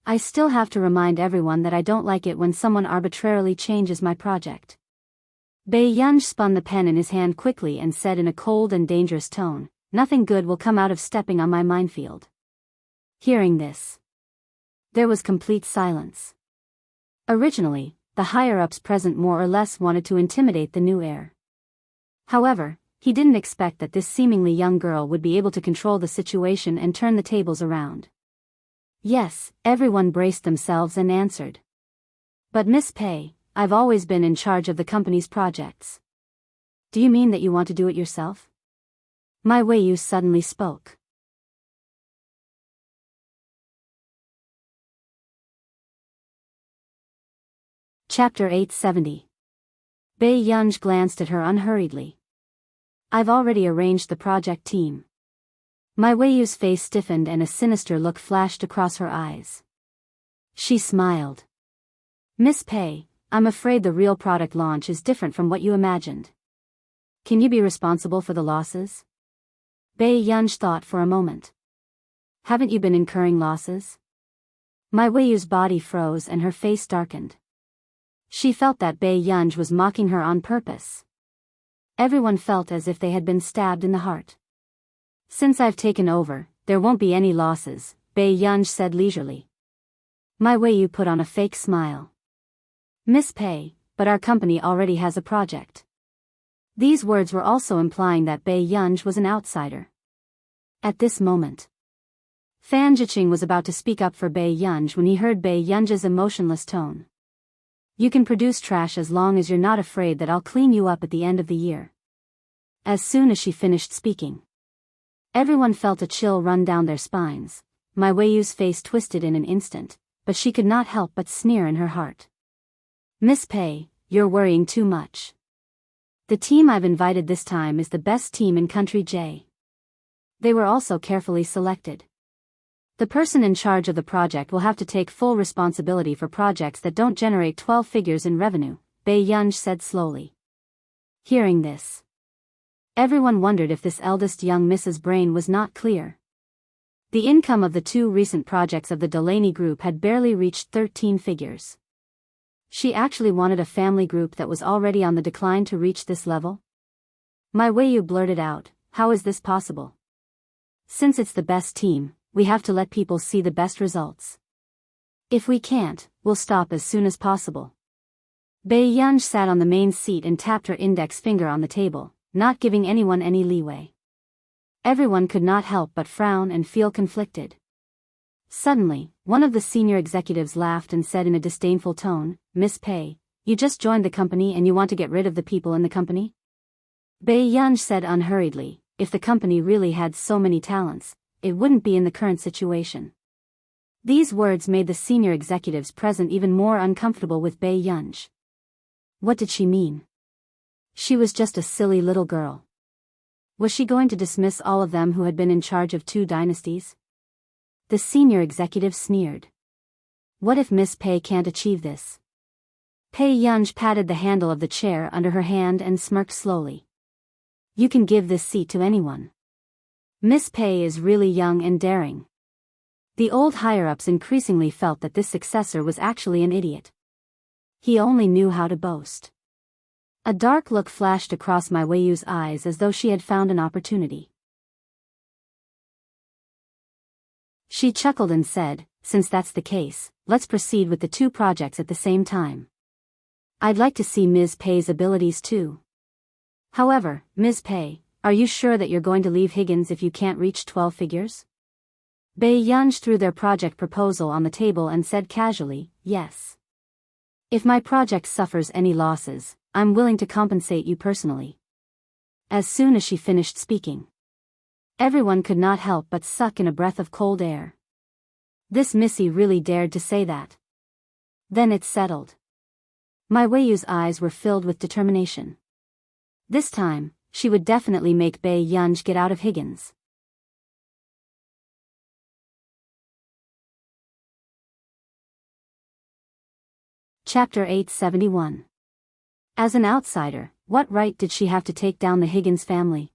I still have to remind everyone that I don't like it when someone arbitrarily changes my project. Bei Yunj spun the pen in his hand quickly and said in a cold and dangerous tone, nothing good will come out of stepping on my minefield. Hearing this, there was complete silence. Originally, the higher-ups present more or less wanted to intimidate the new heir. However, he didn't expect that this seemingly young girl would be able to control the situation and turn the tables around. Yes, everyone braced themselves and answered. But Miss Pei, I've always been in charge of the company's projects. Do you mean that you want to do it yourself? Mai Weiyu suddenly spoke. Chapter 870. Bei Yunj glanced at her unhurriedly. I've already arranged the project team. Mai Weiyu's face stiffened and a sinister look flashed across her eyes. She smiled. Miss Pei, I'm afraid the real product launch is different from what you imagined. Can you be responsible for the losses? Bei Yunj thought for a moment. Haven't you been incurring losses? Mai Weiyu's body froze and her face darkened. She felt that Bei Yunj was mocking her on purpose. Everyone felt as if they had been stabbed in the heart. Since I've taken over, there won't be any losses, Bei Yunj said leisurely. Mai Weiyu put on a fake smile. Miss Pei, but our company already has a project. These words were also implying that Bei Yunj was an outsider. At this moment, Fan Jiqing was about to speak up for Bei Yunj when he heard Bei Yunj's emotionless tone. You can produce trash as long as you're not afraid that I'll clean you up at the end of the year. As soon as she finished speaking, everyone felt a chill run down their spines. Mai Weiyu's face twisted in an instant, but she could not help but sneer in her heart. Miss Pei, you're worrying too much. The team I've invited this time is the best team in Country J. They were also carefully selected. The person in charge of the project will have to take full responsibility for projects that don't generate 12 figures in revenue, Bei Yunj said slowly. Hearing this, everyone wondered if this eldest young Mrs. Brain was not clear. The income of the two recent projects of the Delaney Group had barely reached 13 figures. She actually wanted a family group that was already on the decline to reach this level? Mai Weiyu blurted out, how is this possible? Since it's the best team, we have to let people see the best results. If we can't, we'll stop as soon as possible. Bei Yunj sat on the main seat and tapped her index finger on the table, not giving anyone any leeway. Everyone could not help but frown and feel conflicted. Suddenly, one of the senior executives laughed and said in a disdainful tone, Miss Pei, you just joined the company and you want to get rid of the people in the company? Bei Yunj said unhurriedly, if the company really had so many talents, it wouldn't be in the current situation. These words made the senior executives present even more uncomfortable with Bei Yunj. What did she mean? She was just a silly little girl. Was she going to dismiss all of them who had been in charge of 2 dynasties? The senior executive sneered. What if Miss Pei can't achieve this? Bei Yunj patted the handle of the chair under her hand and smirked slowly. You can give this seat to anyone. Miss Pei is really young and daring. The old higher-ups increasingly felt that this successor was actually an idiot. He only knew how to boast. A dark look flashed across Mai Weiyu's eyes as though she had found an opportunity. She chuckled and said, since that's the case, let's proceed with the 2 projects at the same time. I'd like to see Ms. Pei's abilities too. However, Ms. Pei, are you sure that you're going to leave Higgins if you can't reach 12 figures? Bei Yunj threw their project proposal on the table and said casually, yes. If my project suffers any losses, I'm willing to compensate you personally. As soon as she finished speaking, everyone could not help but suck in a breath of cold air. This Missy really dared to say that. Then it's settled. Mai Weiyu's eyes were filled with determination. This time, she would definitely make Bei Yunj get out of Higgins. Chapter 871. As an outsider, what right did she have to take down the Higgins family?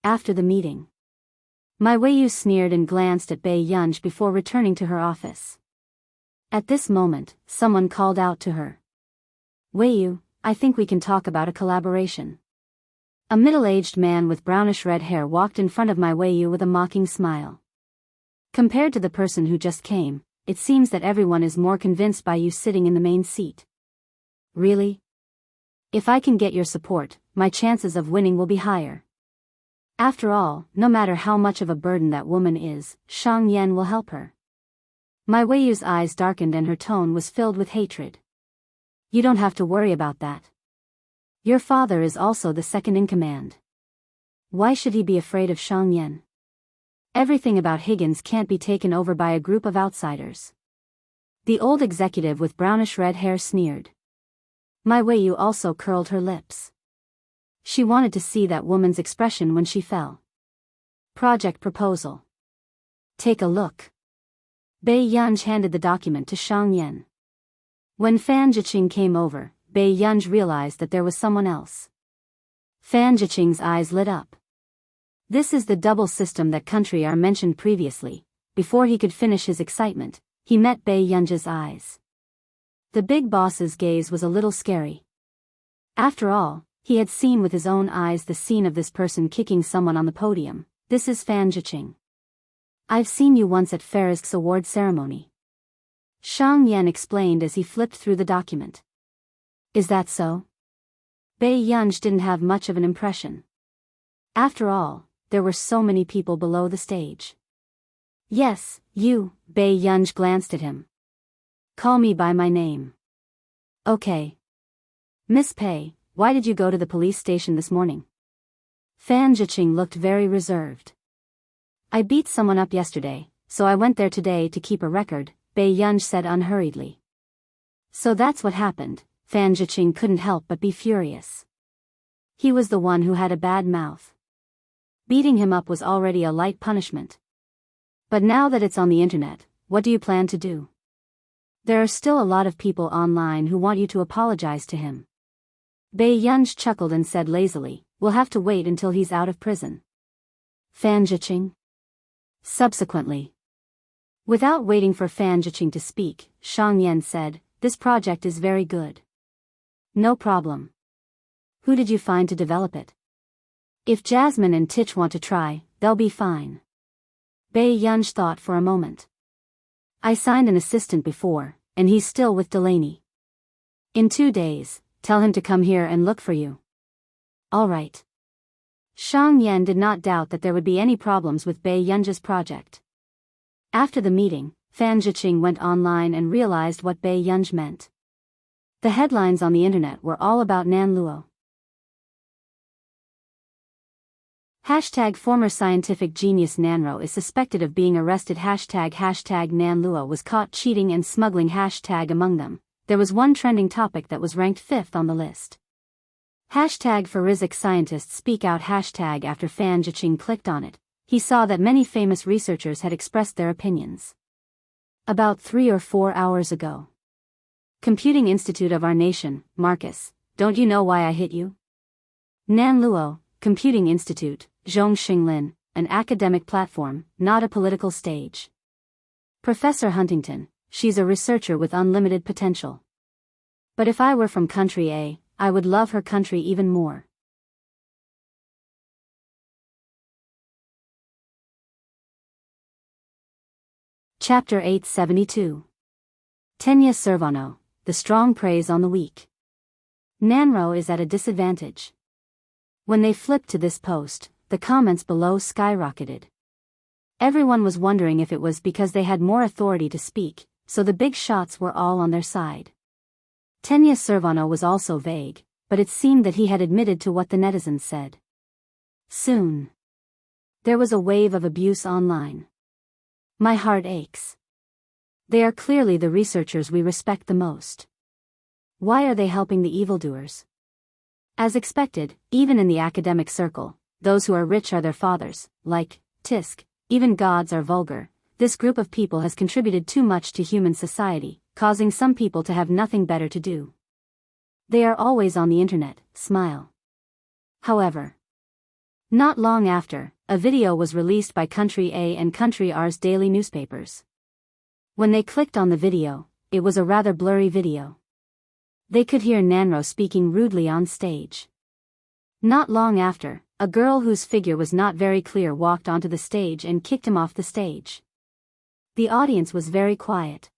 After the meeting, Mai Weiyu sneered and glanced at Bei Yunj before returning to her office. At this moment, someone called out to her. Weiyu, I think we can talk about a collaboration. A middle-aged man with brownish-red hair walked in front of Mai Weiyu with a mocking smile. Compared to the person who just came, it seems that everyone is more convinced by you sitting in the main seat. Really? If I can get your support, my chances of winning will be higher. After all, no matter how much of a burden that woman is, Shang Yan will help her. Mai Weiyu's eyes darkened and her tone was filled with hatred. You don't have to worry about that. Your father is also the second in command. Why should he be afraid of Shang Yan? Everything about Higgins can't be taken over by a group of outsiders. The old executive with brownish-red hair sneered. Mai Weiyu also curled her lips. She wanted to see that woman's expression when she fell. Project proposal. Take a look. Bei Yunj handed the document to Shang Yan. When Fan Jiqing came over, Bei Yunj realized that there was someone else. Fan Jiqing's eyes lit up. This is the double system that country R mentioned previously. Before he could finish his excitement, he met Bei Yunj's eyes. The big boss's gaze was a little scary. After all, he had seen with his own eyes the scene of this person kicking someone on the podium. This is Fan Jiqing. I've seen you once at Farisk's award ceremony. Shang Yan explained as he flipped through the document. Is that so? Bei Yunj didn't have much of an impression. After all, there were so many people below the stage. Yes, you, Bei Yunj glanced at him. Call me by my name. Okay. Miss Pei, why did you go to the police station this morning? Fan Jiqing looked very reserved. I beat someone up yesterday, so I went there today to keep a record, Bei Yunj said unhurriedly. So that's what happened. Fan Jiqing couldn't help but be furious. He was the one who had a bad mouth. Beating him up was already a light punishment. But now that it's on the internet, what do you plan to do? There are still a lot of people online who want you to apologize to him. Bei Yunj chuckled and said lazily, we'll have to wait until he's out of prison. Fan Jiqing? Subsequently. Without waiting for Fan Jiqing to speak, Shang Yan said, this project is very good. No problem. Who did you find to develop it? If Jasmine and Titch want to try, they'll be fine. Bei Yunj thought for a moment. I signed an assistant before, and he's still with Delaney. In 2 days, tell him to come here and look for you. All right. Shang Yan did not doubt that there would be any problems with Bei Yunj's project. After the meeting, Fan Jiqing went online and realized what Bei Yunj meant. The headlines on the internet were all about Nan Luo. Hashtag former scientific genius Nanro is suspected of being arrested. Hashtag Nan Luo was caught cheating and smuggling. Hashtag among them, there was one trending topic that was ranked 5th on the list. Hashtag forensic scientists speak out. Hashtag after Fan Jiqing clicked on it, he saw that many famous researchers had expressed their opinions. About 3 or 4 hours ago. Computing Institute of our nation, Marcus, don't you know why I hit you? Nan Luo, Computing Institute, Zhong Xinglin, an academic platform, not a political stage. Professor Huntington, she's a researcher with unlimited potential. But if I were from country A, I would love her country even more. Chapter 872. Tenya Servano, the strong preys on the weak. Nanro is at a disadvantage. When they flipped to this post, the comments below skyrocketed. Everyone was wondering if it was because they had more authority to speak, so the big shots were all on their side. Tenya Servano was also vague, but it seemed that he had admitted to what the netizens said. Soon. There was a wave of abuse online. My heart aches. They are clearly the researchers we respect the most. Why are they helping the evildoers? As expected, even in the academic circle, those who are rich are their fathers, like Tisk, even gods are vulgar. This group of people has contributed too much to human society, causing some people to have nothing better to do. They are always on the internet, smile. However, not long after, a video was released by Country A and Country R's daily newspapers. When they clicked on the video, it was a rather blurry video. They could hear Nanro speaking rudely on stage. Not long after, a girl whose figure was not very clear walked onto the stage and kicked him off the stage. The audience was very quiet.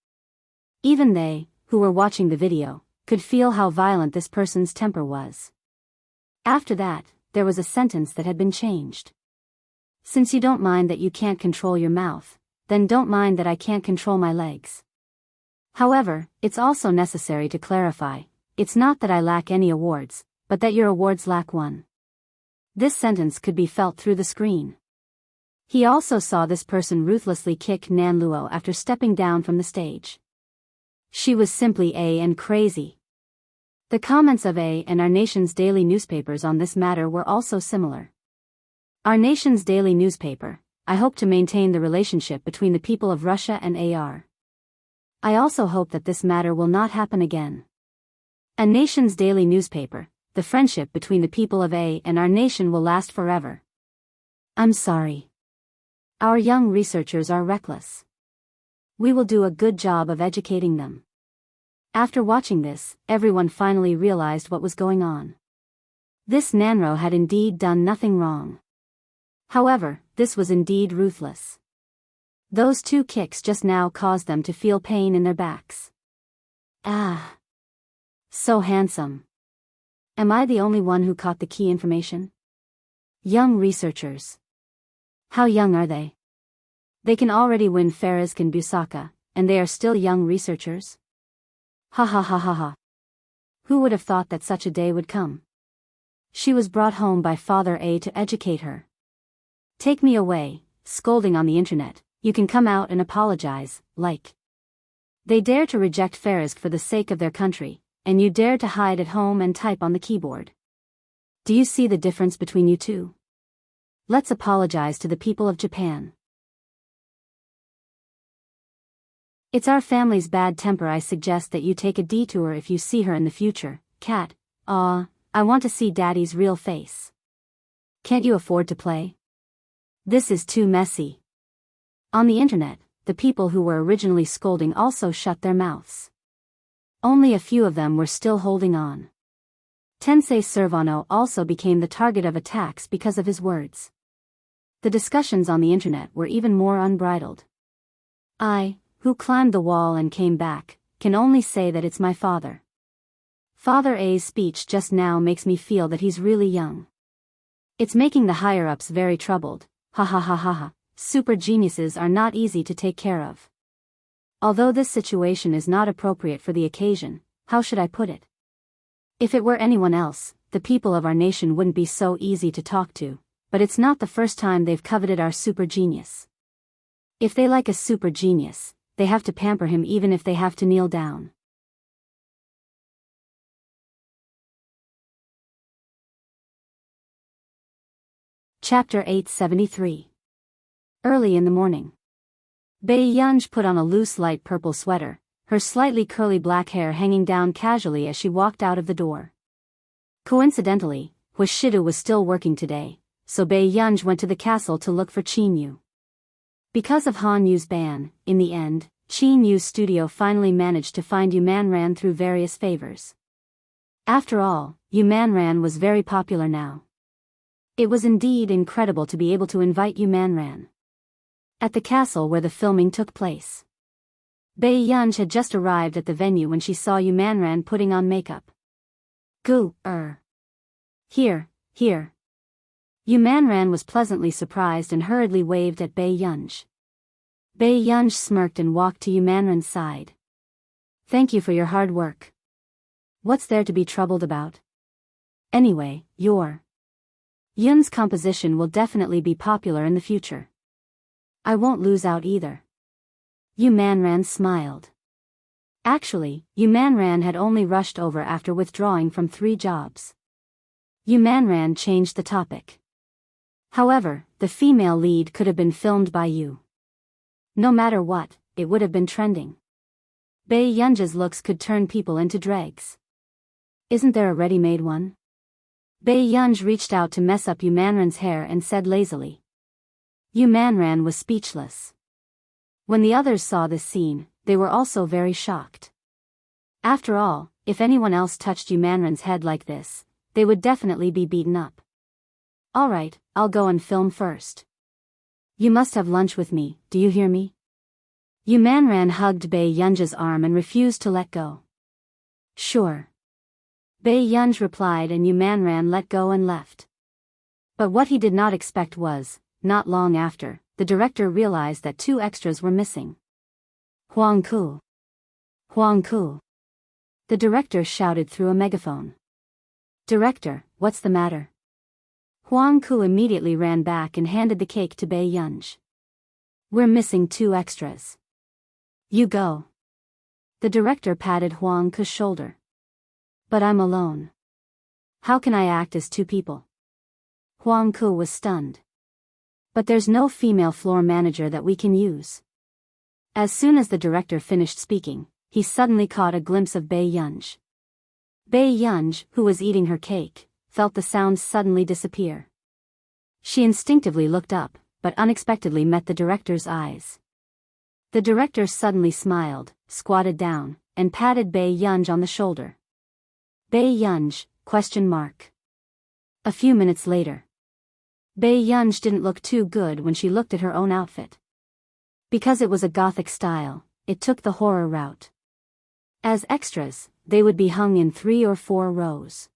Even they, who were watching the video, could feel how violent this person's temper was. After that, there was a sentence that had been changed. Since you don't mind that you can't control your mouth, then don't mind that I can't control my legs. However, it's also necessary to clarify, it's not that I lack any awards, but that your awards lack one. This sentence could be felt through the screen. He also saw this person ruthlessly kick Nan Luo after stepping down from the stage. She was simply A and crazy. The comments of A and Our Nation's daily newspapers on this matter were also similar. Our Nation's daily newspaper, I hope to maintain the relationship between the people of Russia and AR. I also hope that this matter will not happen again. A nation's daily newspaper, the friendship between the people of A and our nation will last forever. I'm sorry. Our young researchers are reckless. We will do a good job of educating them. After watching this, everyone finally realized what was going on. This Nanro had indeed done nothing wrong. However, this was indeed ruthless. Those 2 kicks just now caused them to feel pain in their backs. Ah. So handsome. Am I the only one who caught the key information? Young researchers. How young are they? They can already win Farazk and Busaka, and they are still young researchers? Ha ha ha ha ha. Who would have thought that such a day would come? She was brought home by Father A to educate her. Take me away, scolding on the internet, you can come out and apologize, like. They dare to reject Farazk for the sake of their country, and you dare to hide at home and type on the keyboard. Do you see the difference between you two? Let's apologize to the people of Japan. It's our family's bad temper. I suggest that you take a detour if you see her in the future, Cat. I want to see Daddy's real face. Can't you afford to play? This is too messy. On the internet, the people who were originally scolding also shut their mouths. Only a few of them were still holding on. Tensei Servano also became the target of attacks because of his words. The discussions on the internet were even more unbridled. I, who climbed the wall and came back, can only say that it's my father. Father A's speech just now makes me feel that he's really young. It's making the higher-ups very troubled. Ha ha ha ha ha. Super geniuses are not easy to take care of. Although this situation is not appropriate for the occasion, how should I put it? If it were anyone else, the people of our nation wouldn't be so easy to talk to, but it's not the first time they've coveted our super genius. If they like a super genius, they have to pamper him even if they have to kneel down. Chapter 873. Early in the morning. Biyao put on a loose light purple sweater, her slightly curly black hair hanging down casually as she walked out of the door. Coincidentally, Hushido was still working today, so Biyao went to the castle to look for Qin. Because of Han Yu's ban, in the end, Qin Yu's studio finally managed to find Yu Manran through various favors. After all, Yu Manran was very popular now. It was indeed incredible to be able to invite Yu Manran. At the castle where the filming took place. Biyao had just arrived at the venue when she saw Yu Manran putting on makeup. Here. Yu Manran was pleasantly surprised and hurriedly waved at Biyao. Biyao smirked and walked to Yu Manran's side. Thank you for your hard work. What's there to be troubled about? Anyway, Yun's composition will definitely be popular in the future. I won't lose out either. Yu Manran smiled. Actually, Yu Manran had only rushed over after withdrawing from 3 jobs. Yu Manran changed the topic. However, the female lead could have been filmed by Yu. No matter what, it would have been trending. Biyao's looks could turn people into dregs. Isn't there a ready-made one? Biyao reached out to mess up Yu Manran's hair and said lazily. Yu Manran was speechless. When the others saw this scene, they were also very shocked. After all, if anyone else touched Yu Manran's head like this, they would definitely be beaten up. Alright, I'll go and film first. You must have lunch with me, do you hear me? Yu Manran hugged Biyao's arm and refused to let go. Sure. Biyao replied and Yu Manran let go and left. But what he did not expect was, not long after, the director realized that 2 extras were missing. Huang Ku. The director shouted through a megaphone. Director, what's the matter? Huang Ku immediately ran back and handed the cake to Biyao. We're missing 2 extras. You go. The director patted Huang Ku's shoulder. But I'm alone. How can I act as 2 people? Huang Ku was stunned. But there's no female floor manager that we can use. As soon as the director finished speaking, he suddenly caught a glimpse of Bai Yunj. Bai Yunj, who was eating her cake, felt the sound suddenly disappear. She instinctively looked up, but unexpectedly met the director's eyes. The director suddenly smiled, squatted down, and patted Bai Yunj on the shoulder. Bai Yunj? A few minutes later. Bai Yunj didn't look too good when she looked at her own outfit. Because it was a gothic style, it took the horror route. As extras, they would be hung in 3 or 4 rows.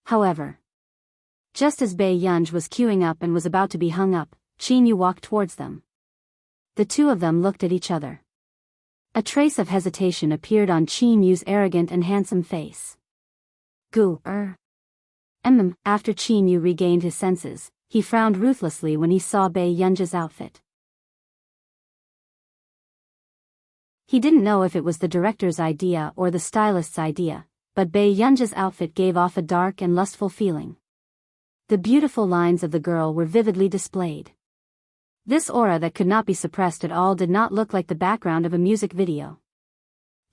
However, just as Bai Yunj was queuing up and was about to be hung up, Jianghu walked towards them. The two of them looked at each other. A trace of hesitation appeared on Jianghu's arrogant and handsome face. After Jianghu regained his senses, he frowned ruthlessly when he saw Bai Yunj's outfit. He didn't know if it was the director's idea or the stylist's idea, but Bai Yunj's outfit gave off a dark and lustful feeling. The beautiful lines of the girl were vividly displayed. This aura that could not be suppressed at all did not look like the background of a music video.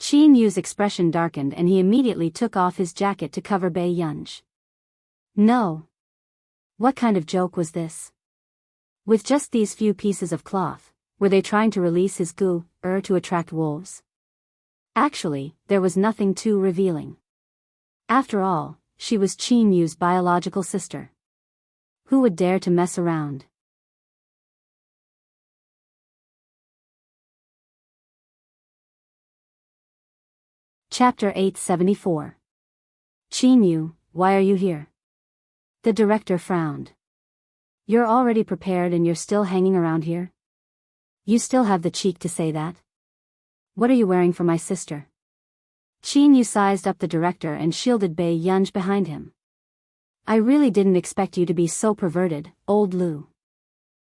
Jianghu's expression darkened and he immediately took off his jacket to cover Bai Yunj. No. What kind of joke was this? With just these few pieces of cloth, were they trying to release his to attract wolves? Actually, there was nothing too revealing. After all, she was Jianghu's biological sister. Who would dare to mess around? Chapter 874. Jianghu, why are you here? The director frowned. You're already prepared and you're still hanging around here? You still have the cheek to say that? What are you wearing for my sister? Jianghu sized up the director and shielded Bai Yunj behind him. I really didn't expect you to be so perverted, old Lu.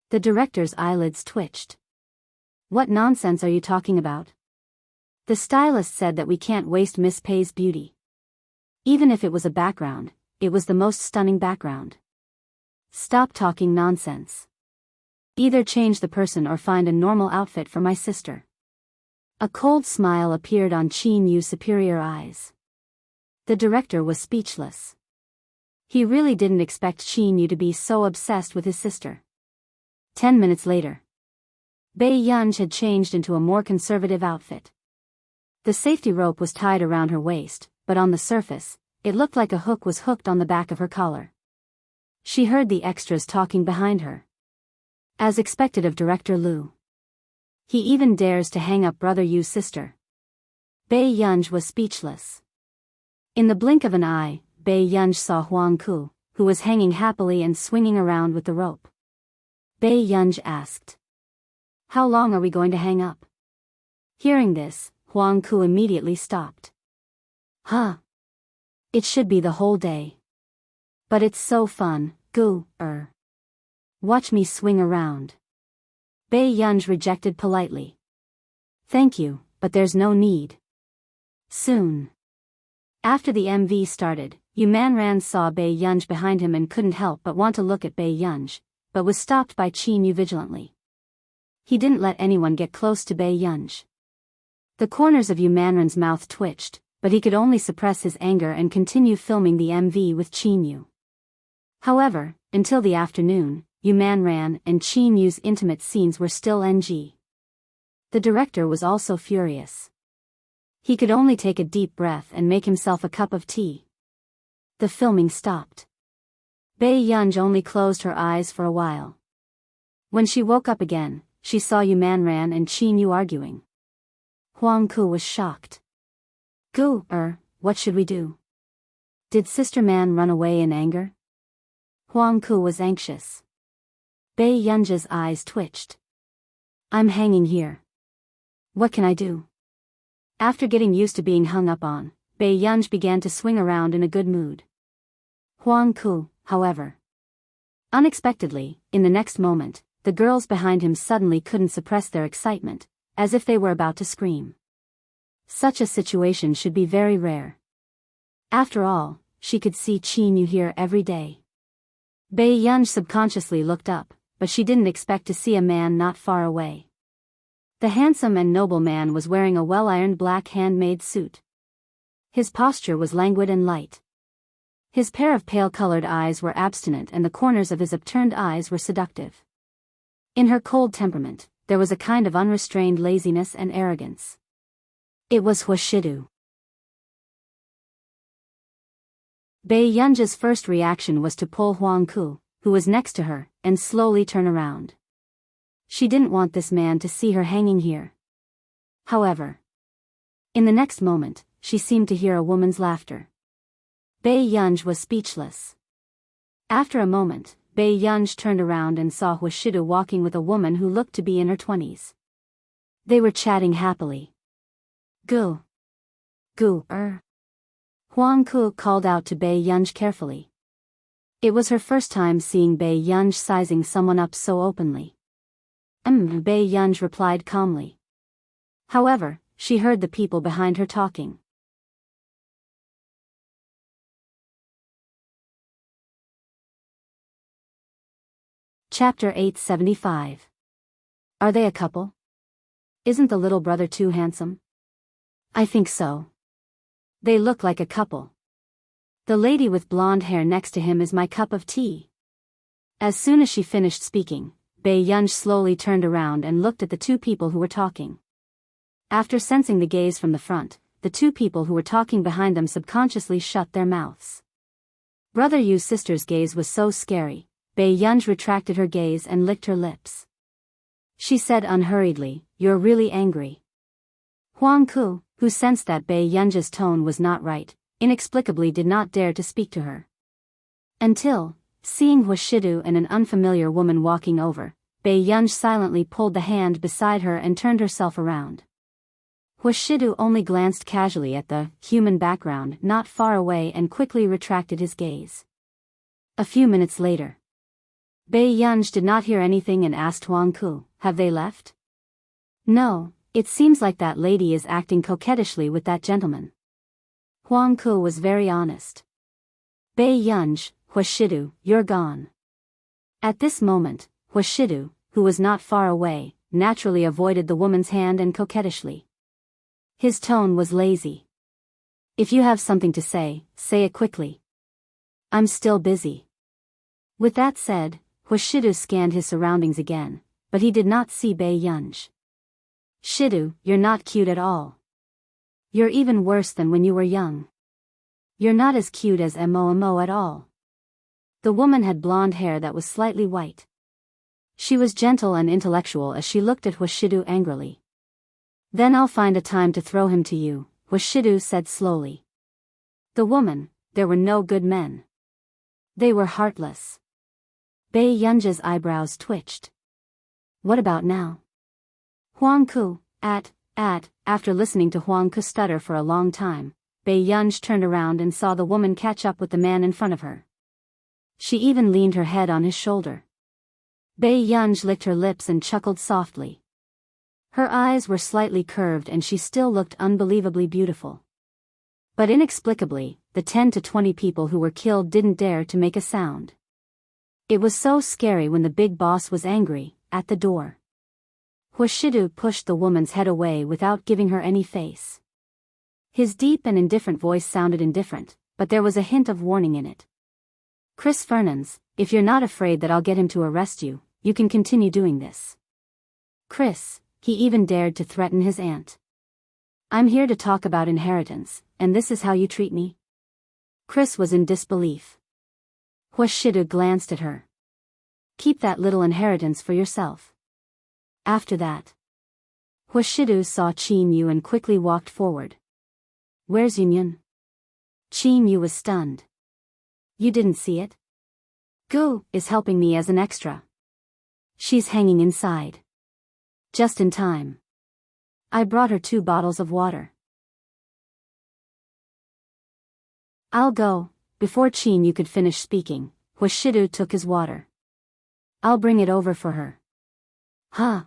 The director's eyelids twitched. What nonsense are you talking about? The stylist said that we can't waste Miss Pei's beauty. Even if it was a background, it was the most stunning background. Stop talking nonsense. Either change the person or find a normal outfit for my sister. A cold smile appeared on Jianghu's superior eyes. The director was speechless. He really didn't expect Jianghu to be so obsessed with his sister. 10 minutes later. Bai Yunj had changed into a more conservative outfit. The safety rope was tied around her waist, but on the surface, it looked like a hook was hooked on the back of her collar. She heard the extras talking behind her. As expected of Director Lu. He even dares to hang up Brother Yu's sister. Bai Yunj was speechless. In the blink of an eye, Bai Yunj saw Huang Ku, who was hanging happily and swinging around with the rope. Bai Yunj asked. How long are we going to hang up? Hearing this, Huang Ku immediately stopped. Huh. It should be the whole day. But it's so fun, Watch me swing around. Bai Yunj rejected politely. Thank you, but there's no need. Soon. After the MV started, Yu Manran saw Bai Yunj behind him and couldn't help but want to look at Bai Yunj, but was stopped by Jianghu vigilantly. He didn't let anyone get close to Bai Yunj. The corners of Yu Manran's mouth twitched, but he could only suppress his anger and continue filming the MV with Jianghu. However, until the afternoon, Yu Manran and Jianghu's intimate scenes were still NG. The director was also furious. He could only take a deep breath and make himself a cup of tea. The filming stopped. Bai Yunj only closed her eyes for a while. When she woke up again, she saw Yu Manran and Jianghu arguing. Huang Ku was shocked. What should we do? Did Sister Man run away in anger? Huang Ku was anxious. Bai Yunj's eyes twitched. I'm hanging here. What can I do? After getting used to being hung up on, Bai Yunj began to swing around in a good mood. Huang Ku, however. Unexpectedly, in the next moment, the girls behind him suddenly couldn't suppress their excitement, as if they were about to scream. Such a situation should be very rare. After all, she could see Jianghu here every day. Bai Yunj subconsciously looked up, but she didn't expect to see a man not far away. The handsome and noble man was wearing a well-ironed black handmade suit. His posture was languid and light. His pair of pale-colored eyes were abstinent and the corners of his upturned eyes were seductive. In her cold temperament, there was a kind of unrestrained laziness and arrogance. It was Huashidu. Bai Yunji's first reaction was to pull Huang Ku, who was next to her, and slowly turn around. She didn't want this man to see her hanging here. However, in the next moment, she seemed to hear a woman's laughter. Bai Yunji was speechless. After a moment, Bai Yunji turned around and saw Huashidu walking with a woman who looked to be in her 20s. They were chatting happily. Gu. Huang Ku called out to Bai Yunji carefully. It was her first time seeing Bai Yunji sizing someone up so openly. Bai Yunji replied calmly. However, she heard the people behind her talking. Chapter 875. Are they a couple? Isn't the little brother too handsome? I think so. They look like a couple. The lady with blonde hair next to him is my cup of tea. As soon as she finished speaking, Bai Yunji slowly turned around and looked at the two people who were talking. After sensing the gaze from the front, the two people who were talking behind them subconsciously shut their mouths. Brother Yu's sister's gaze was so scary. Bai Yunji retracted her gaze and licked her lips. She said unhurriedly, "You're really angry." Huang Ku, who sensed that Bai Yunji's tone was not right, inexplicably did not dare to speak to her. Until, seeing Huashidu and an unfamiliar woman walking over, Bai Yunji silently pulled the hand beside her and turned herself around. Huashidu only glanced casually at the human background not far away and quickly retracted his gaze. A few minutes later, Bai Yunji did not hear anything and asked Huang Ku, "Have they left?" "No, it seems like that lady is acting coquettishly with that gentleman." Huang Ku was very honest. "Bai Yunji, Huashidu, you're gone." At this moment, Huashidu, who was not far away, naturally avoided the woman's hand and coquettishly. His tone was lazy. "If you have something to say it quickly. I'm still busy." With that said, Huashidu scanned his surroundings again, but he did not see Bai Yunji. "Shidu, you're not cute at all. You're even worse than when you were young. You're not as cute as Mo at all." The woman had blonde hair that was slightly white. She was gentle and intellectual as she looked at Huashidu angrily. "Then I'll find a time to throw him to you," Huashidu said slowly. The woman, there were no good men. They were heartless. Bai Yunji's eyebrows twitched. "What about now?" Huang Ku, after listening to Huang Ku stutter for a long time, Bai Yunji turned around and saw the woman catch up with the man in front of her. She even leaned her head on his shoulder. Bai Yunji licked her lips and chuckled softly. Her eyes were slightly curved and she still looked unbelievably beautiful. But inexplicably, the 10 to 20 people who were killed didn't dare to make a sound. It was so scary when the big boss was angry, at the door. Huashidu pushed the woman's head away without giving her any face. His deep and indifferent voice sounded indifferent, but there was a hint of warning in it. "Chris Fernandes, if you're not afraid that I'll get him to arrest you, you can continue doing this." "Chris," he even dared to threaten his aunt. "I'm here to talk about inheritance, and this is how you treat me?" Chris was in disbelief. Huashidu glanced at her. "Keep that little inheritance for yourself." After that, Huashidu saw Qin Yu and quickly walked forward. "Where's Yunyun?" Qin Yu was stunned. "You didn't see it? Gu is helping me as an extra. She's hanging inside. Just in time. I brought her 2 bottles of water." "I'll go." Before Qin Yu could finish speaking, Huashidu took his water. "I'll bring it over for her." "Huh.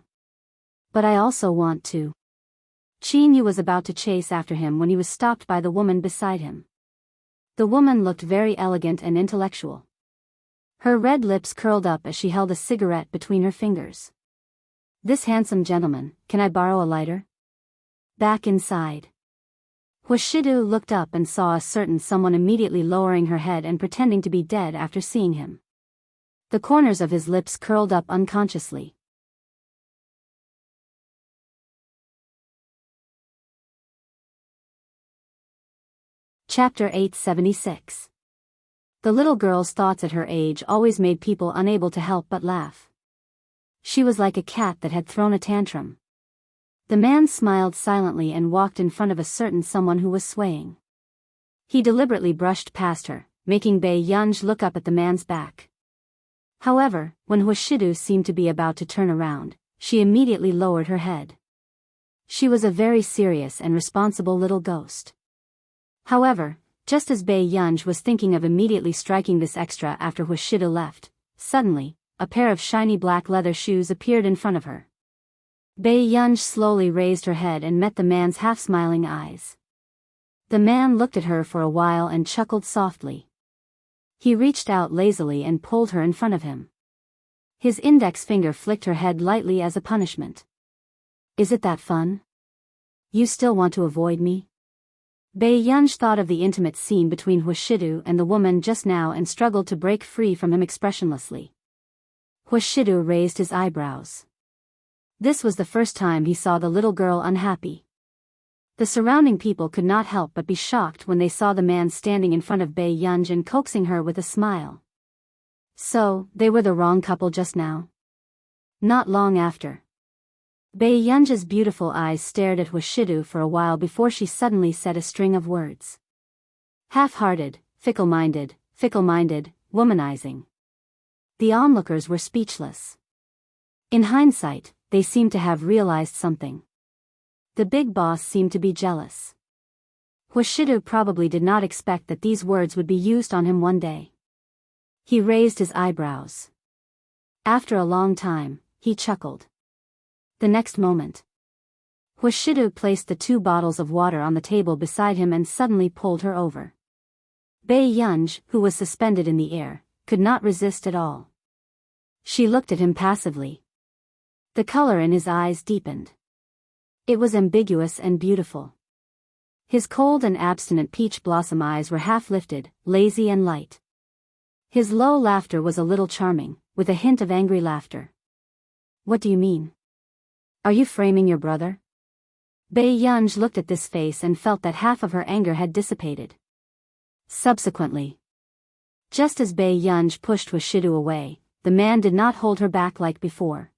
But I also want to." Qin Yu was about to chase after him when he was stopped by the woman beside him. The woman looked very elegant and intellectual. Her red lips curled up as she held a cigarette between her fingers. This handsome gentleman, can I borrow a lighter? Back inside. Huashidu looked up and saw a certain someone immediately lowering her head and pretending to be dead after seeing him. The corners of his lips curled up unconsciously. Chapter 876. The little girl's thoughts at her age always made people unable to help but laugh. She was like a cat that had thrown a tantrum. The man smiled silently and walked in front of a certain someone who was swaying. He deliberately brushed past her, making Bei Yunj look up at the man's back. However, when Huashidu seemed to be about to turn around, she immediately lowered her head. She was a very serious and responsible little ghost. However, just as Bei Yunj was thinking of immediately striking this extra after Huashidu left, suddenly, a pair of shiny black leather shoes appeared in front of her. Bei Yunj slowly raised her head and met the man's half-smiling eyes. The man looked at her for a while and chuckled softly. He reached out lazily and pulled her in front of him. His index finger flicked her head lightly as a punishment. Is it that fun? You still want to avoid me? Bei Yunj thought of the intimate scene between Huashidu and the woman just now and struggled to break free from him expressionlessly. Huashidu raised his eyebrows. This was the first time he saw the little girl unhappy. The surrounding people could not help but be shocked when they saw the man standing in front of Bei Yunj and coaxing her with a smile. So, they were the wrong couple just now? Not long after. Bei Yunj's beautiful eyes stared at Huashidu for a while before she suddenly said a string of words. Half-hearted, fickle-minded, womanizing. The onlookers were speechless. In hindsight, they seemed to have realized something. The big boss seemed to be jealous. Huashidu probably did not expect that these words would be used on him one day. He raised his eyebrows. After a long time, he chuckled. The next moment, Huashidu placed the 2 bottles of water on the table beside him and suddenly pulled her over. Bei Yunj, who was suspended in the air, could not resist at all. She looked at him passively. The color in his eyes deepened. It was ambiguous and beautiful. His cold and abstinent peach blossom eyes were half-lifted, lazy and light. His low laughter was a little charming, with a hint of angry laughter. What do you mean? Are you framing your brother? Bei Yunj looked at this face and felt that half of her anger had dissipated. Subsequently, just as Bei Yunj pushed Huashidu away, the man did not hold her back like before.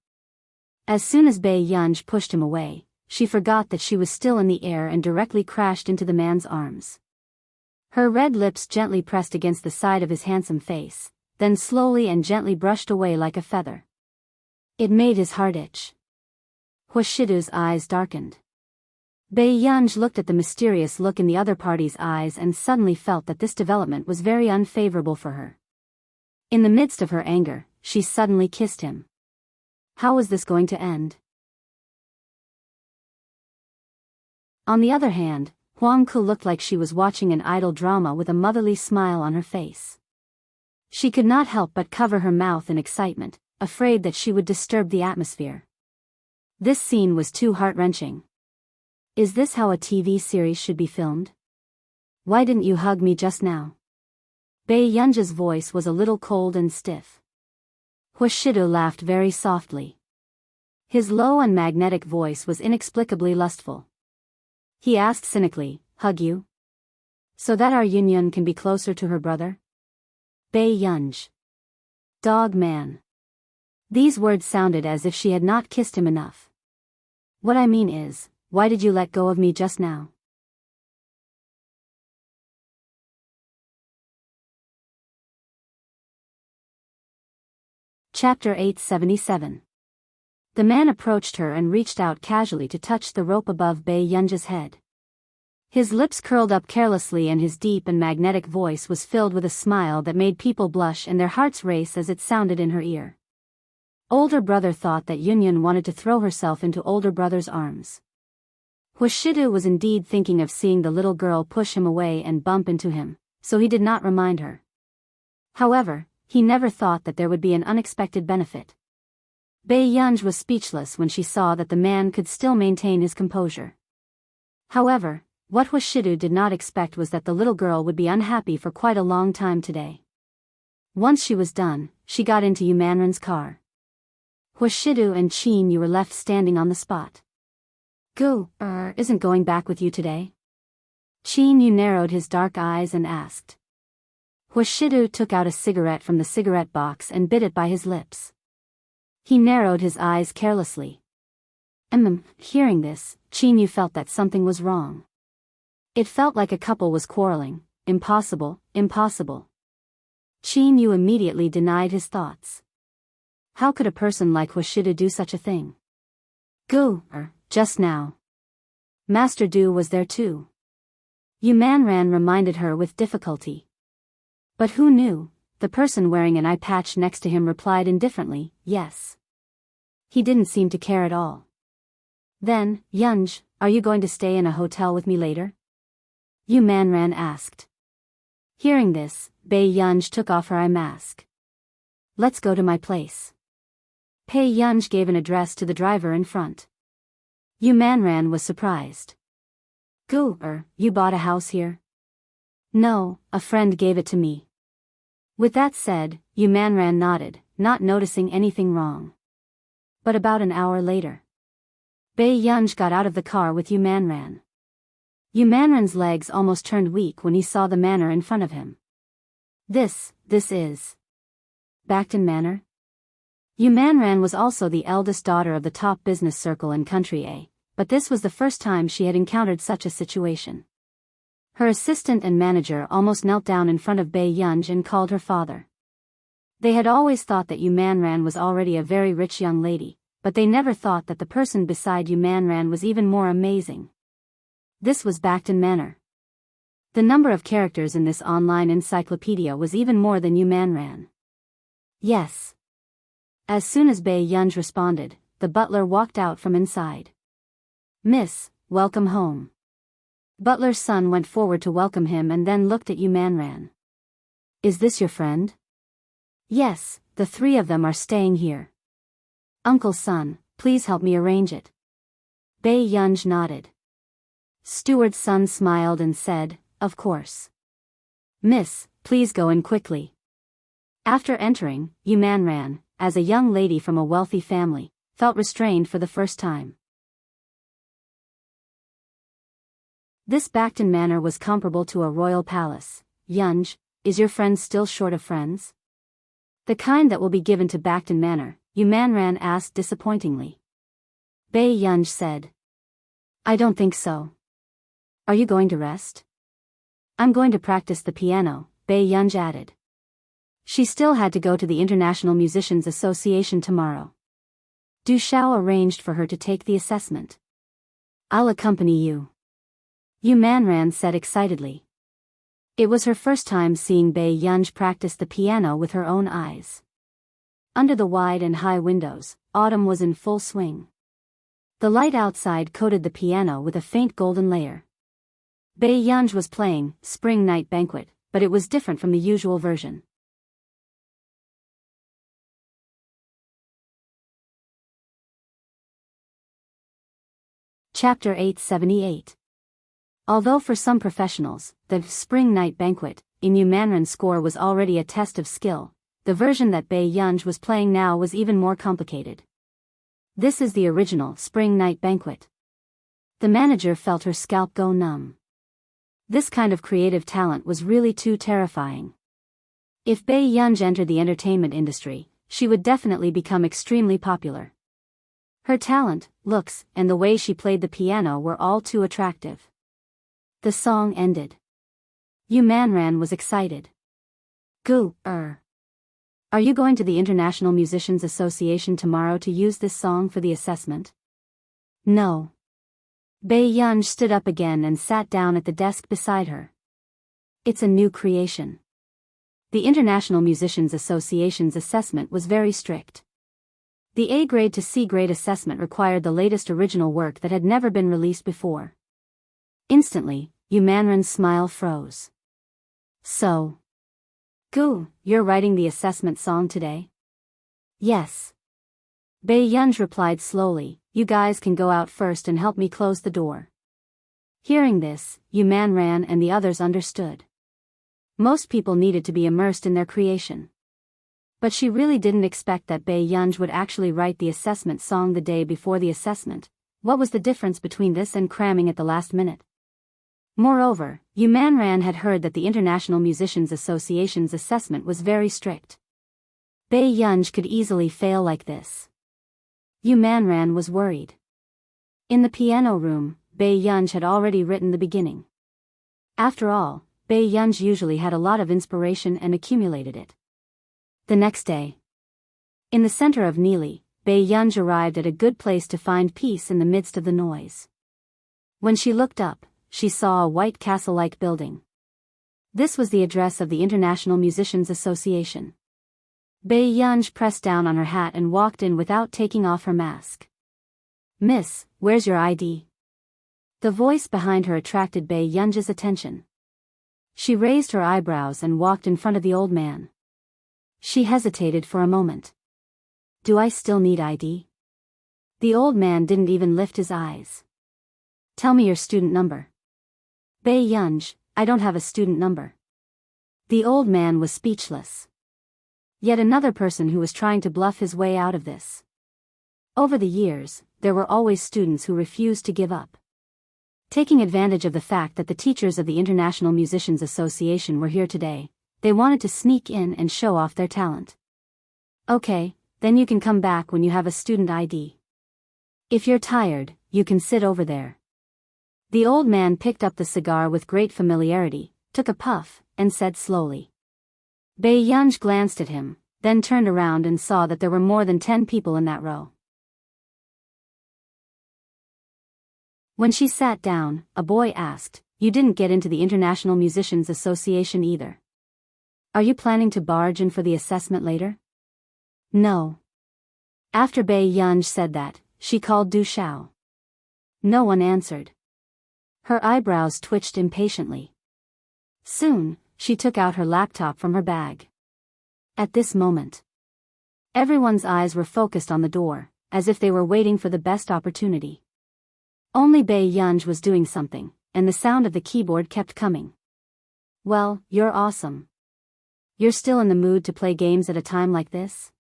As soon as Bei Yunj pushed him away, she forgot that she was still in the air and directly crashed into the man's arms. Her red lips gently pressed against the side of his handsome face, then slowly and gently brushed away like a feather. It made his heart itch. Huashidu's eyes darkened. Bei Yunj looked at the mysterious look in the other party's eyes and suddenly felt that this development was very unfavorable for her. In the midst of her anger, she suddenly kissed him. How was this going to end? On the other hand, Huang Ku looked like she was watching an idle drama with a motherly smile on her face. She could not help but cover her mouth in excitement, afraid that she would disturb the atmosphere. This scene was too heart-wrenching. Is this how a TV series should be filmed? Why didn't you hug me just now? Bei Yunj's voice was a little cold and stiff. Huashidu laughed very softly. His low and magnetic voice was inexplicably lustful. He asked cynically, hug you? So that our Yunyun can be closer to her brother? Bei Yunj. Dog man. These words sounded as if she had not kissed him enough. What I mean is, why did you let go of me just now? Chapter 877. The man approached her and reached out casually to touch the rope above Bei Yunj's head. His lips curled up carelessly and his deep and magnetic voice was filled with a smile that made people blush and their hearts race as it sounded in her ear. Older brother thought that Yunyun wanted to throw herself into older brother's arms. Huashidu was indeed thinking of seeing the little girl push him away and bump into him, so he did not remind her. However, he never thought that there would be an unexpected benefit. Bei Yunj was speechless when she saw that the man could still maintain his composure. However, what Huashidu did not expect was that the little girl would be unhappy for quite a long time today. Once she was done, she got into Yu Manren's car. Huashidu and Qin Yu were left standing on the spot. Gu, isn't going back with you today? Qin Yu narrowed his dark eyes and asked. Huashidu took out a cigarette from the cigarette box and bit it by his lips. He narrowed his eyes carelessly. Hearing this, Qin Yu felt that something was wrong. It felt like a couple was quarreling. Impossible, impossible. Qin Yu immediately denied his thoughts. How could a person like Huashidu do such a thing? Gu, just now. Master Du was there too. Yu Manren reminded her with difficulty. But who knew? The person wearing an eye patch next to him replied indifferently, yes. He didn't seem to care at all. Then, Yunj, are you going to stay in a hotel with me later? Yu Manren asked. Hearing this, Bei Yunj took off her eye mask. Let's go to my place. Bei Yunj gave an address to the driver in front. Yu Manren was surprised. Gu, you bought a house here? No, a friend gave it to me. With that said, Yu Manren nodded, not noticing anything wrong. But about an hour later, Bei Yunj got out of the car with Yu Manren. Yu Manren's legs almost turned weak when he saw the manor in front of him. This is Backton Manor? Yu Manren was also the eldest daughter of the top business circle in Country A, but this was the first time she had encountered such a situation. Her assistant and manager almost knelt down in front of Bei Yunj and called her father. They had always thought that Yu Manren was already a very rich young lady, but they never thought that the person beside Yu Manren was even more amazing. This was Backton Manor. The number of characters in this online encyclopedia was even more than Yu Manren. Yes. As soon as Bei Yunj responded, the butler walked out from inside. Miss, welcome home. Butler's son went forward to welcome him and then looked at Yu Manren. Is this your friend? Yes, the three of them are staying here. Uncle's son, please help me arrange it. Bei Yunj nodded. Steward's son smiled and said, of course. Miss, please go in quickly. After entering, Yu Manren, as a young lady from a wealthy family, felt restrained for the first time. This Backton Manor was comparable to a royal palace. Yunj, is your friend still short of friends? The kind that will be given to Backton Manor, Yu Manren asked disappointingly. Bei Yunj said. I don't think so. Are you going to rest? I'm going to practice the piano, Bei Yunj added. She still had to go to the International Musicians Association tomorrow. Du Shao arranged for her to take the assessment. I'll accompany you. Yu Manren said excitedly. It was her first time seeing Bei Yunj practice the piano with her own eyes. Under the wide and high windows, autumn was in full swing. The light outside coated the piano with a faint golden layer. Bei Yunj was playing Spring Night Banquet, but it was different from the usual version. Chapter 878. Although for some professionals, the Spring Night Banquet in Yu Manren's score was already a test of skill, the version that Bei Yunj was playing now was even more complicated. This is the original Spring Night Banquet. The manager felt her scalp go numb. This kind of creative talent was really too terrifying. If Bei Yunj entered the entertainment industry, she would definitely become extremely popular. Her talent, looks, and the way she played the piano were all too attractive. The song ended. Yu Manren was excited. Gu, Are you going to the International Musicians Association tomorrow to use this song for the assessment? No. Bei Yunj stood up again and sat down at the desk beside her. It's a new creation. The International Musicians Association's assessment was very strict. The A grade to C grade assessment required the latest original work that had never been released before. Instantly, Yu Manren's smile froze. So. Gu, you're writing the assessment song today? Yes. Bei Yunj replied slowly, "You guys can go out first and help me close the door." Hearing this, Yu Man ran and the others understood. Most people needed to be immersed in their creation. But she really didn't expect that Bei Yunj would actually write the assessment song the day before the assessment. What was the difference between this and cramming at the last minute? Moreover, Yu Manran had heard that the International Musicians Association's assessment was very strict. Bei Yunj could easily fail like this. Yu Manran was worried. In the piano room, Bei Yunj had already written the beginning. After all, Bei Yunj usually had a lot of inspiration and accumulated it. The next day, in the center of Nili, Bei Yunj arrived at a good place to find peace in the midst of the noise. When she looked up, she saw a white castle-like building. This was the address of the International Musicians Association. Bei Yunj pressed down on her hat and walked in without taking off her mask. "Miss, where's your ID?" The voice behind her attracted Bei Yunj's attention. She raised her eyebrows and walked in front of the old man. She hesitated for a moment. "Do I still need ID?" The old man didn't even lift his eyes. "Tell me your student number." "Bei Yunj, I don't have a student number." The old man was speechless. Yet another person who was trying to bluff his way out of this. Over the years, there were always students who refused to give up. Taking advantage of the fact that the teachers of the International Musicians Association were here today, they wanted to sneak in and show off their talent. "Okay, then you can come back when you have a student ID. If you're tired, you can sit over there." The old man picked up the cigar with great familiarity, took a puff, and said slowly. Bei Yunj glanced at him, then turned around and saw that there were more than 10 people in that row. When she sat down, a boy asked, "You didn't get into the International Musicians Association either. Are you planning to barge in for the assessment later?" "No." After Bei Yunj said that, she called Du Xiao. No one answered. Her eyebrows twitched impatiently. Soon, she took out her laptop from her bag. At this moment, everyone's eyes were focused on the door, as if they were waiting for the best opportunity. Only Bei Yunj was doing something, and the sound of the keyboard kept coming. "Well, you're awesome. You're still in the mood to play games at a time like this?"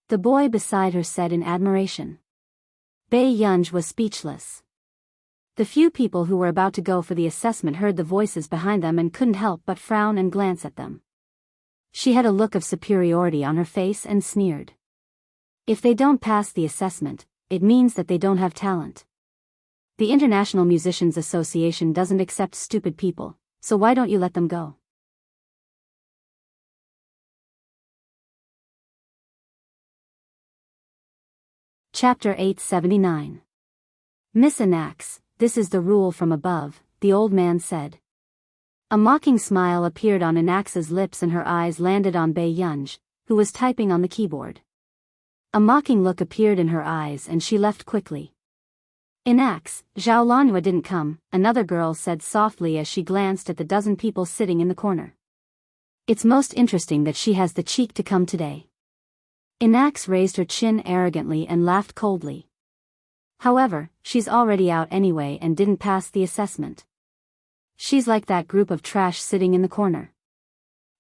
The boy beside her said in admiration. Bei Yunj was speechless. The few people who were about to go for the assessment heard the voices behind them and couldn't help but frown and glance at them. She had a look of superiority on her face and sneered. "If they don't pass the assessment, it means that they don't have talent. The International Musicians Association doesn't accept stupid people, so why don't you let them go?" Chapter 879. "Miss Anax, this is the rule from above," the old man said. A mocking smile appeared on Anax's lips and her eyes landed on Bei Yunj, who was typing on the keyboard. A mocking look appeared in her eyes and she left quickly. "Anax, Zhao Lanhua didn't come," another girl said softly as she glanced at the dozen people sitting in the corner. "It's most interesting that she has the cheek to come today." Anax raised her chin arrogantly and laughed coldly. "However, she's already out anyway and didn't pass the assessment. She's like that group of trash sitting in the corner.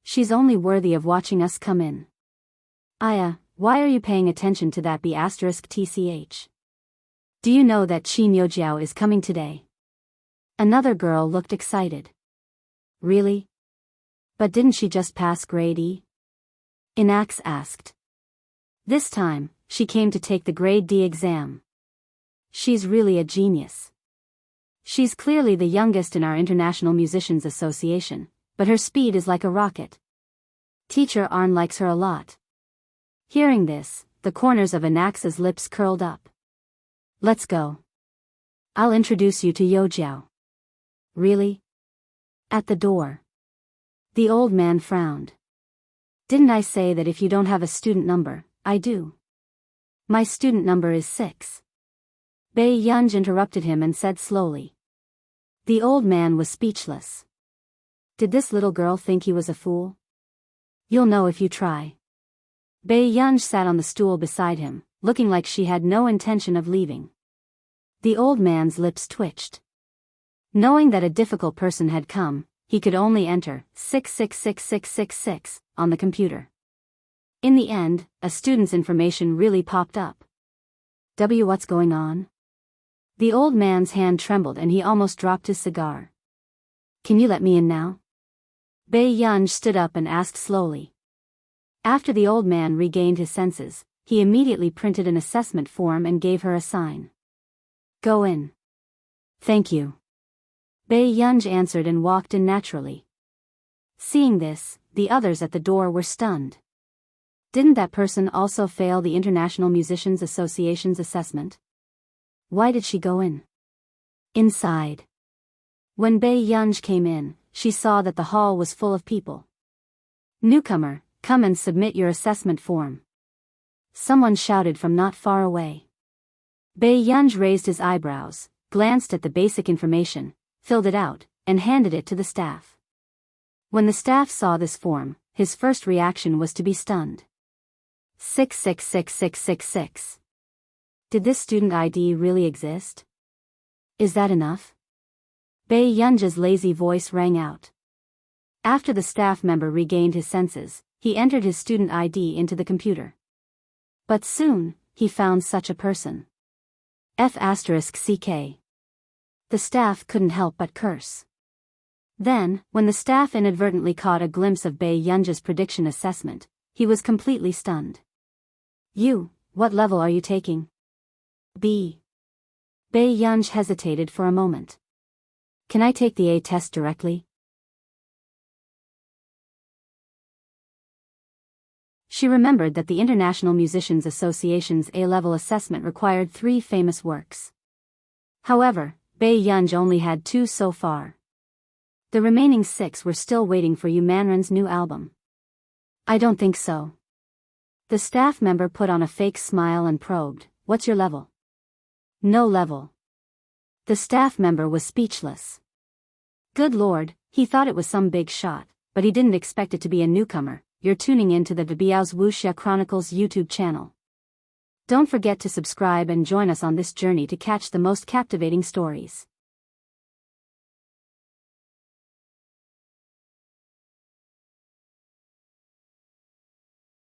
She's only worthy of watching us come in." "Aya, why are you paying attention to that B*TCH? Do you know that Qin Yojiao is coming today?" Another girl looked excited. "Really? But didn't she just pass grade E?" Inax asked. This time, she came to take the grade D exam. She's really a genius. She's clearly the youngest in our International Musicians Association, but her speed is like a rocket. Teacher Arn likes her a lot. Hearing this, the corners of Anax's lips curled up. "Let's go. I'll introduce you to Yojiao." "Really?" At the door. The old man frowned. "Didn't I say that if you don't have a student number, I do? My student number is 6. Bei Yunj interrupted him and said slowly. The old man was speechless. Did this little girl think he was a fool? "You'll know if you try." Bei Yunj sat on the stool beside him, looking like she had no intention of leaving. The old man's lips twitched. Knowing that a difficult person had come, he could only enter 666666 on the computer. In the end, a student's information really popped up. What's going on? The old man's hand trembled and he almost dropped his cigar. Can you let me in now? Biyao stood up and asked slowly. After the old man regained his senses, he immediately printed an assessment form and gave her a sign. Go in. Thank you. Biyao answered and walked in naturally. Seeing this, the others at the door were stunned. Didn't that person also fail the International Musicians Association's assessment? Why did she go in? Inside. When Biyao came in, she saw that the hall was full of people. Newcomer, come and submit your assessment form. Someone shouted from not far away. Biyao raised his eyebrows, glanced at the basic information, filled it out, and handed it to the staff. When the staff saw this form, his first reaction was to be stunned. 666666. Did this student ID really exist? Is that enough? Biyao's lazy voice rang out. After the staff member regained his senses, he entered his student ID into the computer. But soon, he found such a person. F***CK. The staff couldn't help but curse. Then, when the staff inadvertently caught a glimpse of Biyao's prediction assessment, he was completely stunned. What level are you taking? B. Biyao hesitated for a moment. Can I take the A test directly? She remembered that the International Musicians Association's A-level assessment required 3 famous works. However, Biyao only had 2 so far. The remaining 6 were still waiting for Manran's new album. I don't think so. The staff member put on a fake smile and probed, what's your level? No level. The staff member was speechless. Good Lord, he thought it was some big shot, but he didn't expect it to be a newcomer. You're tuning in to the Biyao's Wuxia Chronicles YouTube channel. Don't forget to subscribe and join us on this journey to catch the most captivating stories.